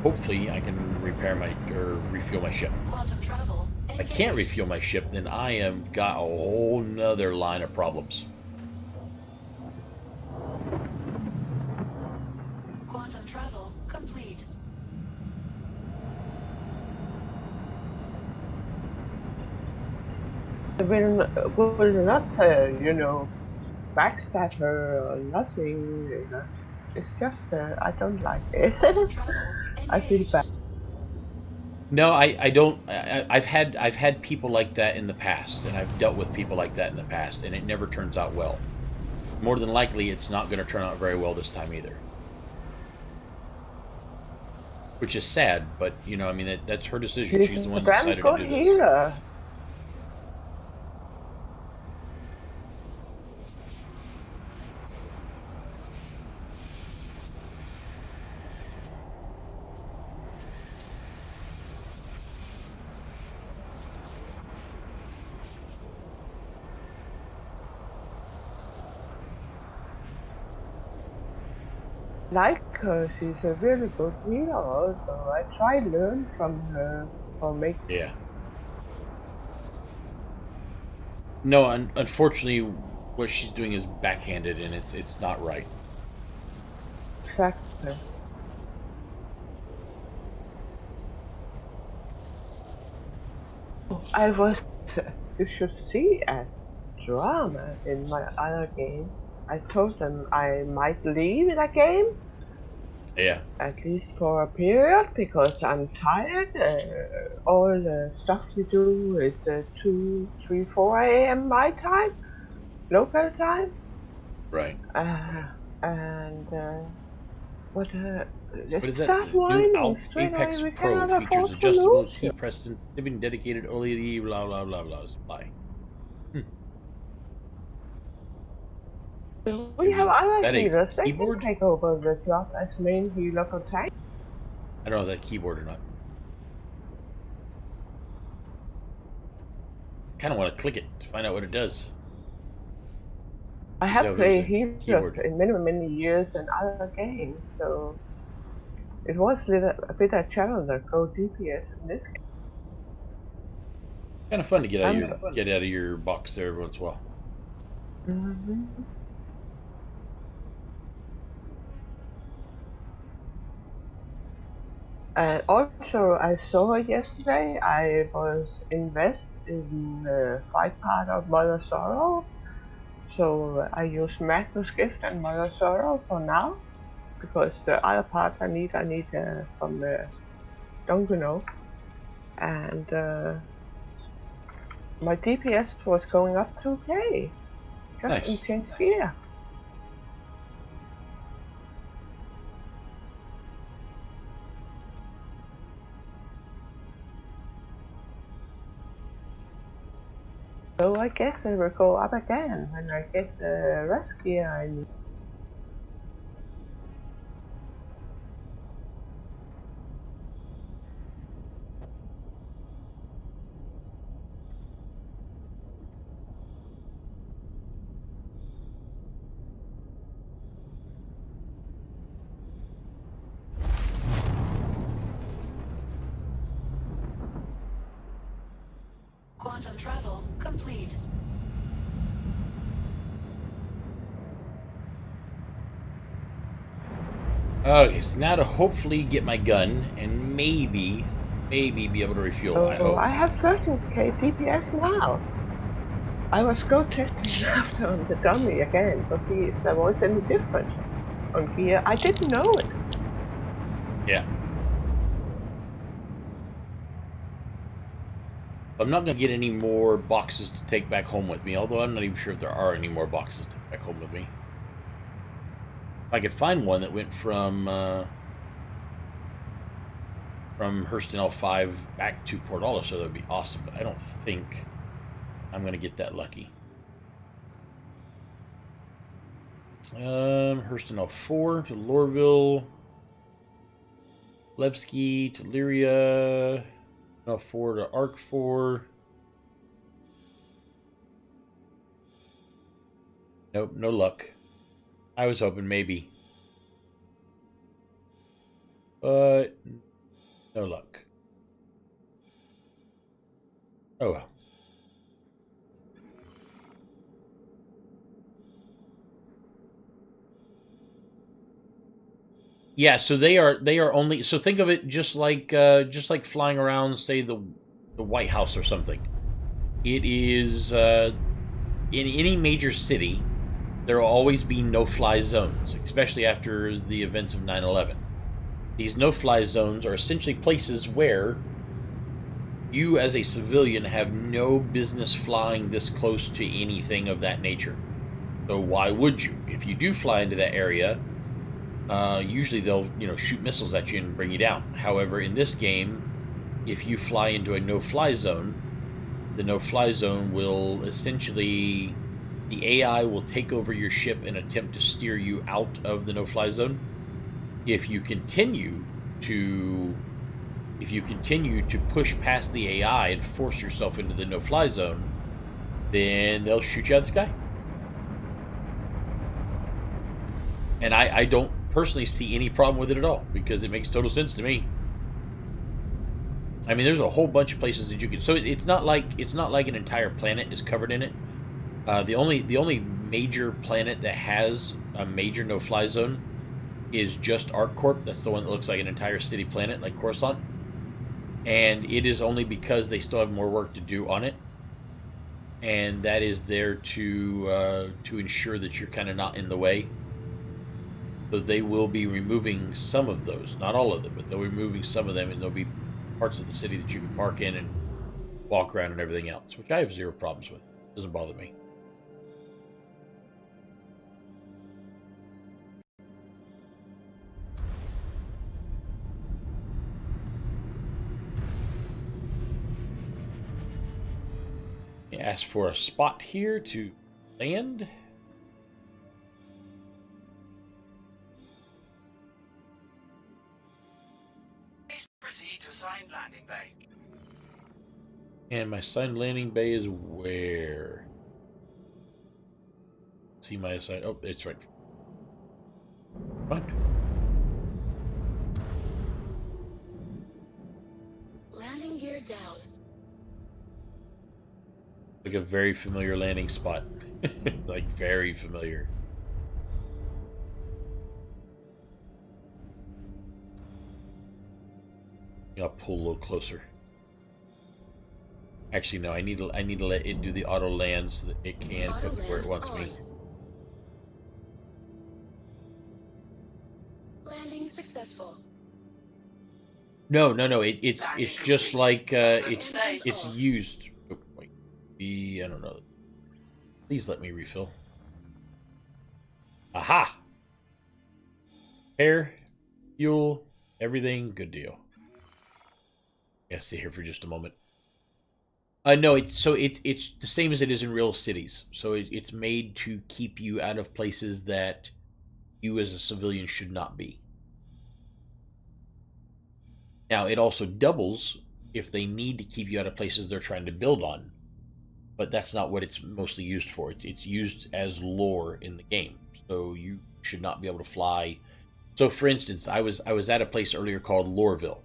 Hopefully I can repair my, or refuel my ship. Quantum travel. If I can't refuel my ship, then I am got a whole nother line of problems. Quantum travel complete. Will not, backstab her or nothing. It's just, I don't like it. I feel bad. No, I don't. I've had people like that in the past, and I've dealt with people like that in the past, and it never turns out well. More than likely, it's not going to turn out very well this time either. Which is sad, but you know, I mean, that's her decision. She's the one who decided to do this. Healer. Like her, she's a really good healer, so I try to learn from her or make. Yeah. No, unfortunately, what she's doing is backhanded, and it's not right. Exactly. I was. You should see a drama in my other game. I told them I might leave the game, Yeah. at least for a period, because I'm tired. All the stuff you do is 2, 3, 4 a.m. my time, local time. Right. And but What is just that? start New whining straight away. Apex We Pro cannot features afford to adjustable lose key you. press sensitivity dedicated only to blah blah blah blah. Bye. We have Is other that a healers. They can keyboard? take over the job as main healer for tank. I don't know if that keyboard or not. Kind of want to click it to find out what it does. I Tell have if it was played a healers keyboard. in many years in other games, so it was a bit a challenge to go DPS in this game. Kind of fun to get out of your box there every once in a while. Mm-hmm. And also, I saw yesterday I was invested in the fight part of Mother Sorrow, so I use Magnus Gift and Mother Sorrow for now, because the other parts I need from Dungeon Oak. And my DPS was going up 2k just in Nice. 10th gear. So I guess it will go up again when I get the rest gear I need. Quantum travel complete. Okay, so now to hopefully get my gun and maybe be able to refuel. I So hope. I have 13k DPS now. I was go testing after on the dummy again to see if there was any difference on gear. I didn't know it. Yeah. I'm not going to get any more boxes to take back home with me, although I'm not even sure if there are any more boxes to take back home with me. If I could find one that went from Hurston L5 back to Port Olisar, that would be awesome, but I don't think I'm going to get that lucky. Hurston L4 to Lorville, Levski to Lyria, L4 to Arc 4. Nope, no luck. I was hoping maybe. But no luck. Oh well. Yeah, so they are only, so think of it just like flying around, say the White House or something. It is in any major city, there will always be no-fly zones, especially after the events of 9/11. These no-fly zones are essentially places where you as a civilian have no business flying this close to anything of that nature. So why would you? If you do fly into that area, usually they'll shoot missiles at you and bring you down. However, in this game, if you fly into a no-fly zone, the no-fly zone will essentially, the AI will take over your ship and attempt to steer you out of the no-fly zone. If you continue to push past the AI and force yourself into the no-fly zone, then they'll shoot you out of the sky. And I don't personally see any problem with it at all, because it makes total sense to me. I mean, there's a whole bunch of places that you can. So it's not like an entire planet is covered in it. The only major planet that has a major no-fly zone is just ArcCorp. That's the one that looks like an entire city planet, like Coruscant. And it is only because they still have more work to do on it. And that is there to ensure that you're kind of not in the way. So they will be removing some of those, not all of them, but they'll be removing some of them, and there'll be parts of the city that you can park in and walk around and everything else, which I have zero problems with. Doesn't bother me. Ask for a spot here to land. Please proceed to assigned landing bay. And my assigned landing bay is where? See my assigned... Oh, it's right. Fine. Landing gear down. Like a very familiar landing spot. Like, very familiar. I'll pull a little closer. Actually, no. I need to let it do the auto land so that it can put me where it wants me. Landing successful. No. It's just like it's used. Oh, wait, I don't know. Please let me refill. Aha! Air, fuel, everything, good deal. Yeah, stay here for just a moment. No, it's the same as it is in real cities. So it's made to keep you out of places that you as a civilian should not be. Now, it also doubles if they need to keep you out of places they're trying to build on. But that's not what it's mostly used for. It's used as lore in the game. So you should not be able to fly. So, for instance, I was at a place earlier called Loreville.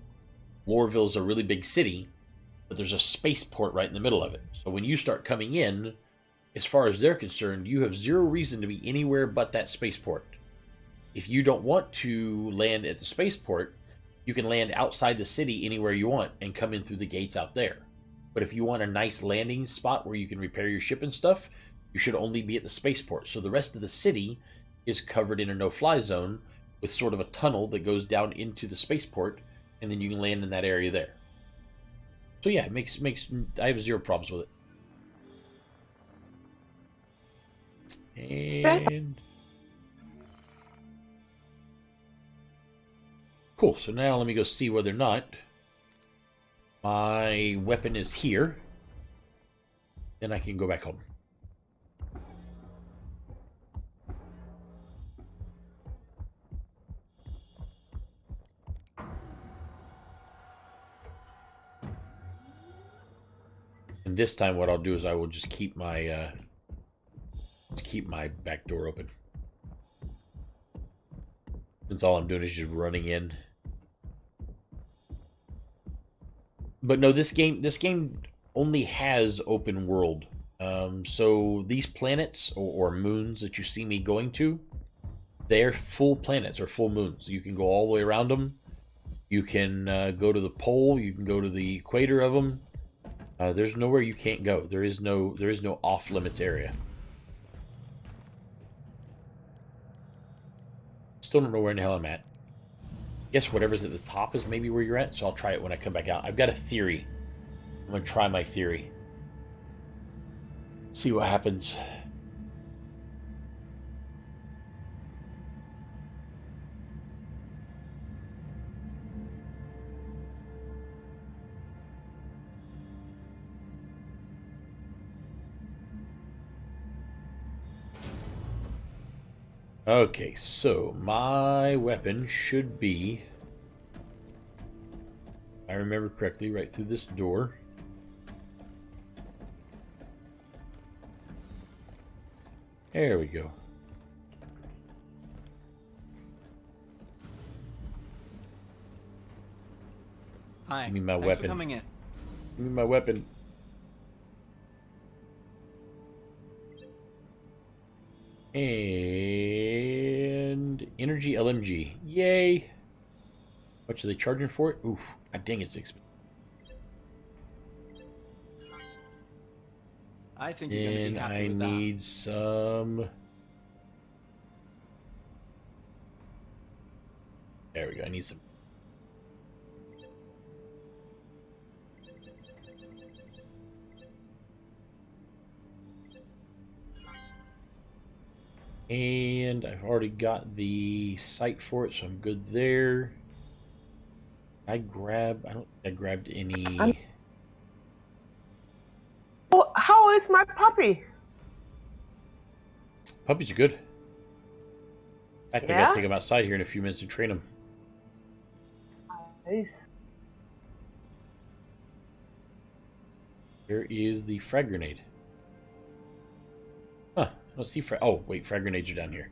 Loreville is a really big city, but there's a spaceport right in the middle of it. So when you start coming in, as far as they're concerned, you have zero reason to be anywhere but that spaceport. If you don't want to land at the spaceport, you can land outside the city anywhere you want and come in through the gates out there. But if you want a nice landing spot where you can repair your ship and stuff, you should only be at the spaceport. So the rest of the city is covered in a no-fly zone with sort of a tunnel that goes down into the spaceport, and then you can land in that area there. So yeah, it makes I have zero problems with it. And cool. So now let me go see whether or not my weapon is here. Then I can go back home. And this time what I'll do is I will just keep my back door open. Since all I'm doing is just running in. But no, this game only has open world. So these planets or moons that you see me going to, they're full planets or full moons. You can go all the way around them. You can go to the pole. You can go to the equator of them. There's nowhere you can't go. There is no off limits area. Still don't know where in the hell I'm at. Guess whatever's at the top is maybe where you're at, so I'll try it when I come back out. I've got a theory. I'm going to try my theory. See what happens. Okay, so my weapon should be, if I remember correctly, right through this door. There we go. Hi. Give me my Thanks weapon. For coming in. Give me my weapon. And energy LMG. Yay! How much are they charging for it? Oof. God dang, it's expensive. I think you're going to be happy with that. And I need some... There we go. I need some... And I've already got the site for it, so I'm good there. I don't think I grabbed any... Oh, how is my puppy? Puppies are good. In fact, I gotta Yeah? take them outside here in a few minutes to train them. Nice. Here is the frag grenade. Huh. I don't see oh, wait, frag grenades are down here.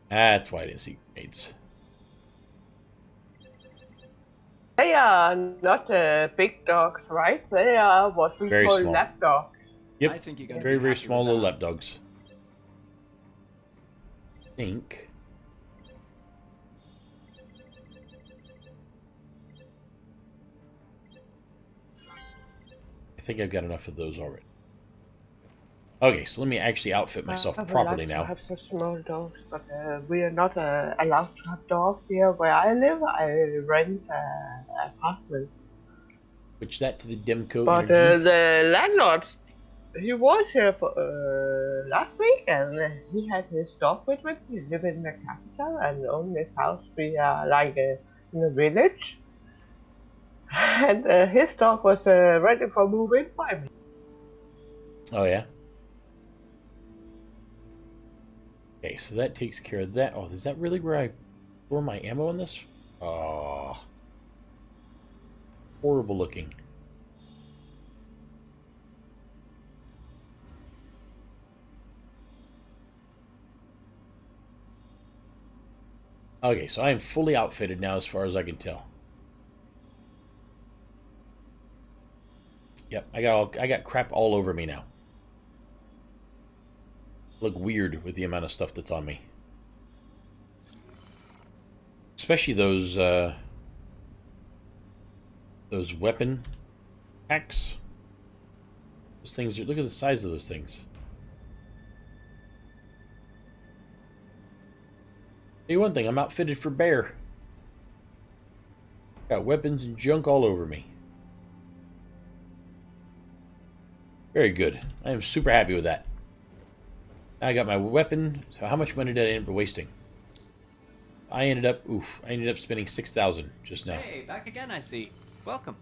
That's why I didn't see grenades. They are not big dogs, right? They are what we Very call small. lap dogs. Yep. I think you're going to Very, be very happy small with little that. lap dogs. I think I've got enough of those already. Okay, so let me actually outfit myself I would properly like now. to have such small dogs, but we are not allowed to have dogs here where I live. I rent an apartment. Switch that to the Demco But energy. the landlord, he was here for last week, and he had his dog with me. He live in the capital and own this house. We are like in a village, and his dog was ready for moving by me. Oh, yeah? Okay, so that takes care of that. Oh, is that really where I store my ammo in this? Oh. Horrible looking. Okay, so I am fully outfitted now as far as I can tell. Yep, I got crap all over me now. Look weird with the amount of stuff that's on me. Especially those weapon packs. Those things, look at the size of those things. Tell you one thing, I'm outfitted for bear. Got weapons and junk all over me. Very good. I am super happy with that. I got my weapon. So how much money did I end up wasting? I ended up spending 6,000 just now. Hey, back again, I see. Welcome.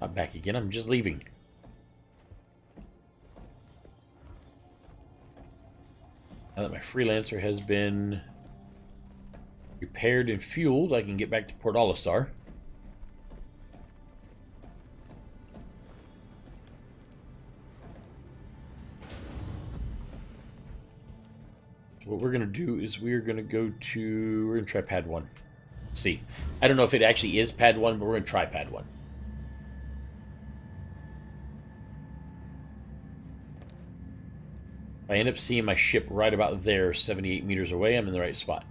Not back again, I'm just leaving. Now that my freelancer has been repaired and fueled, I can get back to Port Olisar. What we're going to do is we're going to try pad 1. Let's see. I don't know if it actually is pad 1, but we're going to try pad 1. If I end up seeing my ship right about there, 78 meters away, I'm in the right spot.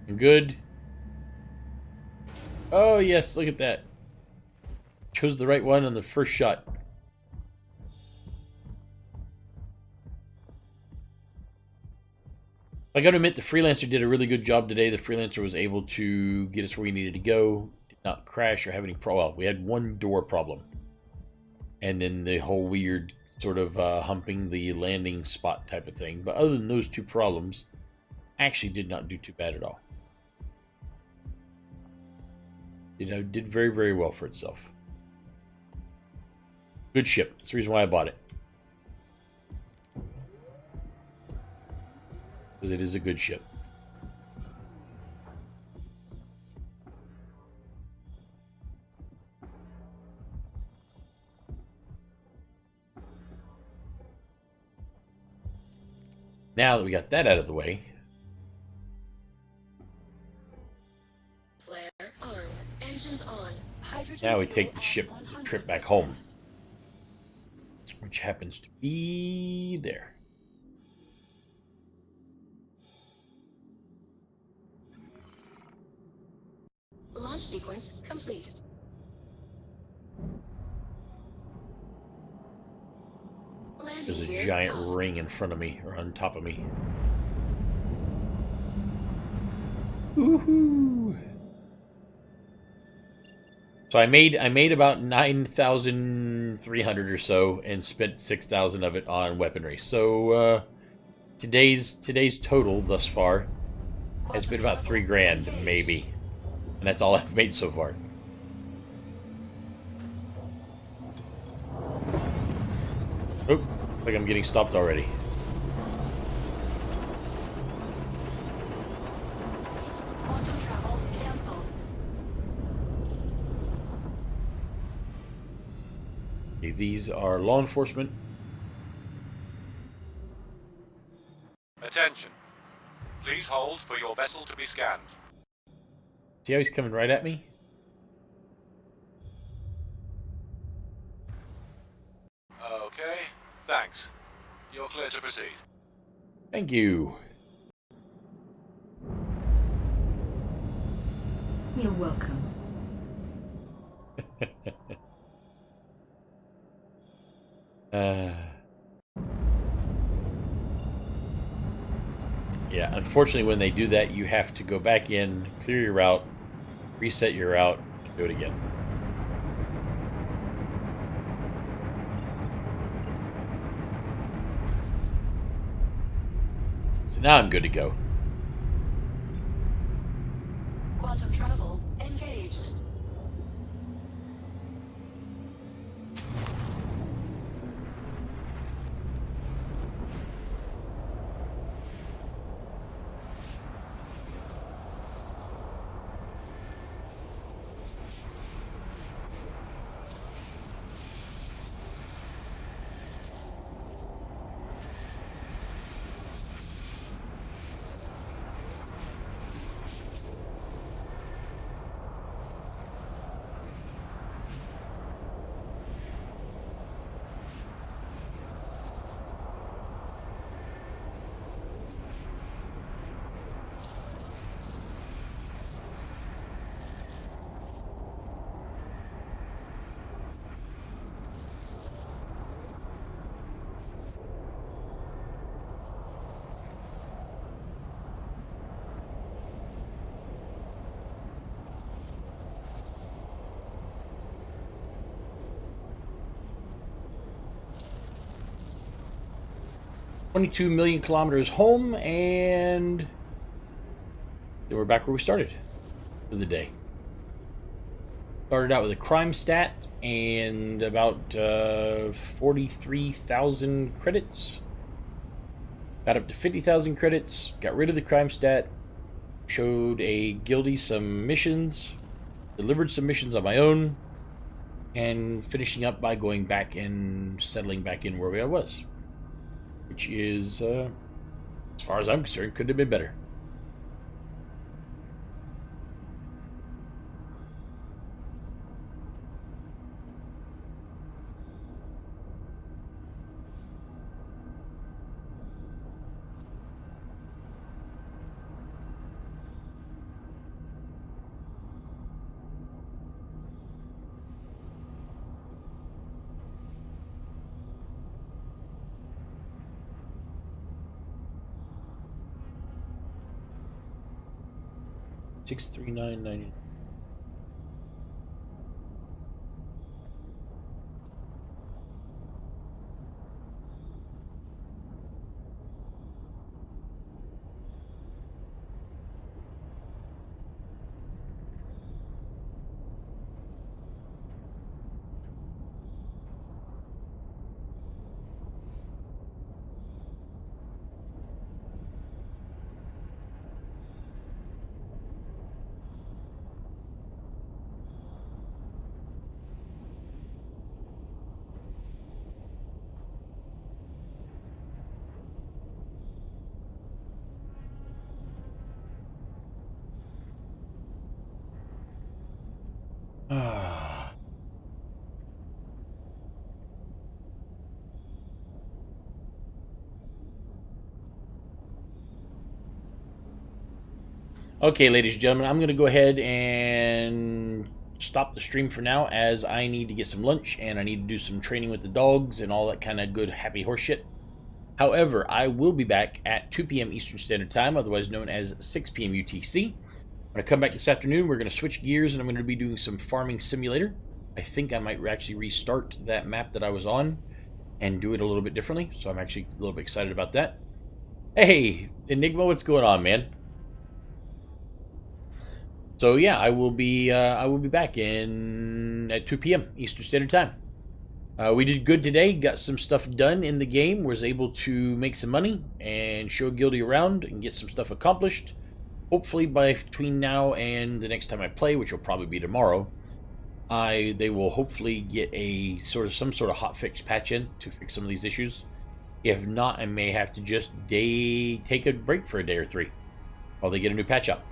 I'm good. Oh, yes, look at that. Chose the right one on the first shot. I gotta admit, the Freelancer did a really good job today. The Freelancer was able to get us where we needed to go. Did not crash or have any problem. Well, we had one door problem. And then the whole weird sort of humping the landing spot type of thing. But other than those two problems, actually did not do too bad at all. Did very, very well for itself. Good ship. That's the reason why I bought it. Because it is a good ship. Now that we got that out of the way, Flare armed. Engine Transfusions on. Hydrogen Now we fuel take the at ship 100%. trip back home, which happens to be there. Launch sequence complete. Landing There's a gear giant up. ring in front of me, or on top of me. Woohoo! So I made about 9,300 or so, and spent 6,000 of it on weaponry. So today's total thus far has been about 3 grand, maybe, and that's all I've made so far. Oh, looks like I'm getting stopped already. Quantum travel cancelled. Okay, these are law enforcement. Attention. Please hold for your vessel to be scanned. See how he's coming right at me? Okay, thanks. You're clear to proceed. Thank you. You're welcome. Yeah, unfortunately when they do that, you have to go back in, clear your route, reset your route, and do it again. So now I'm good to go. Quantum travel engaged. $22 million kilometers home, and then we're back where we started for the day. Started out with a crime stat and about 43,000 credits. Got up to 50,000 credits, got rid of the crime stat, showed a guildie some missions, delivered some missions on my own, and finishing up by going back and settling back in where I was. Which is, as far as I'm concerned, couldn't have been better. $639.90. Okay, ladies and gentlemen, I'm going to go ahead and stop the stream for now, as I need to get some lunch and I need to do some training with the dogs and all that kind of good happy horse shit. However, I will be back at 2 p.m. Eastern Standard Time, otherwise known as 6 p.m. UTC. When I come back this afternoon, we're going to switch gears and I'm going to be doing some farming simulator. I think I might actually restart that map that I was on and do it a little bit differently, so I'm actually a little bit excited about that. Hey, Enigma, what's going on, man? So yeah, I will be back at 2 p.m. Eastern Standard Time. We did good today, got some stuff done in the game, was able to make some money and show Guilty around and get some stuff accomplished. Hopefully by between now and the next time I play, which will probably be tomorrow, they will hopefully get some sort of hotfix patch in to fix some of these issues. If not, I may have to just take a break for a day or three while they get a new patch out.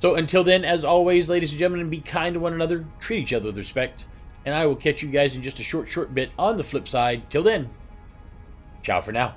So until then, as always, ladies and gentlemen, be kind to one another, treat each other with respect, and I will catch you guys in just a short bit on the flip side. Till then, ciao for now.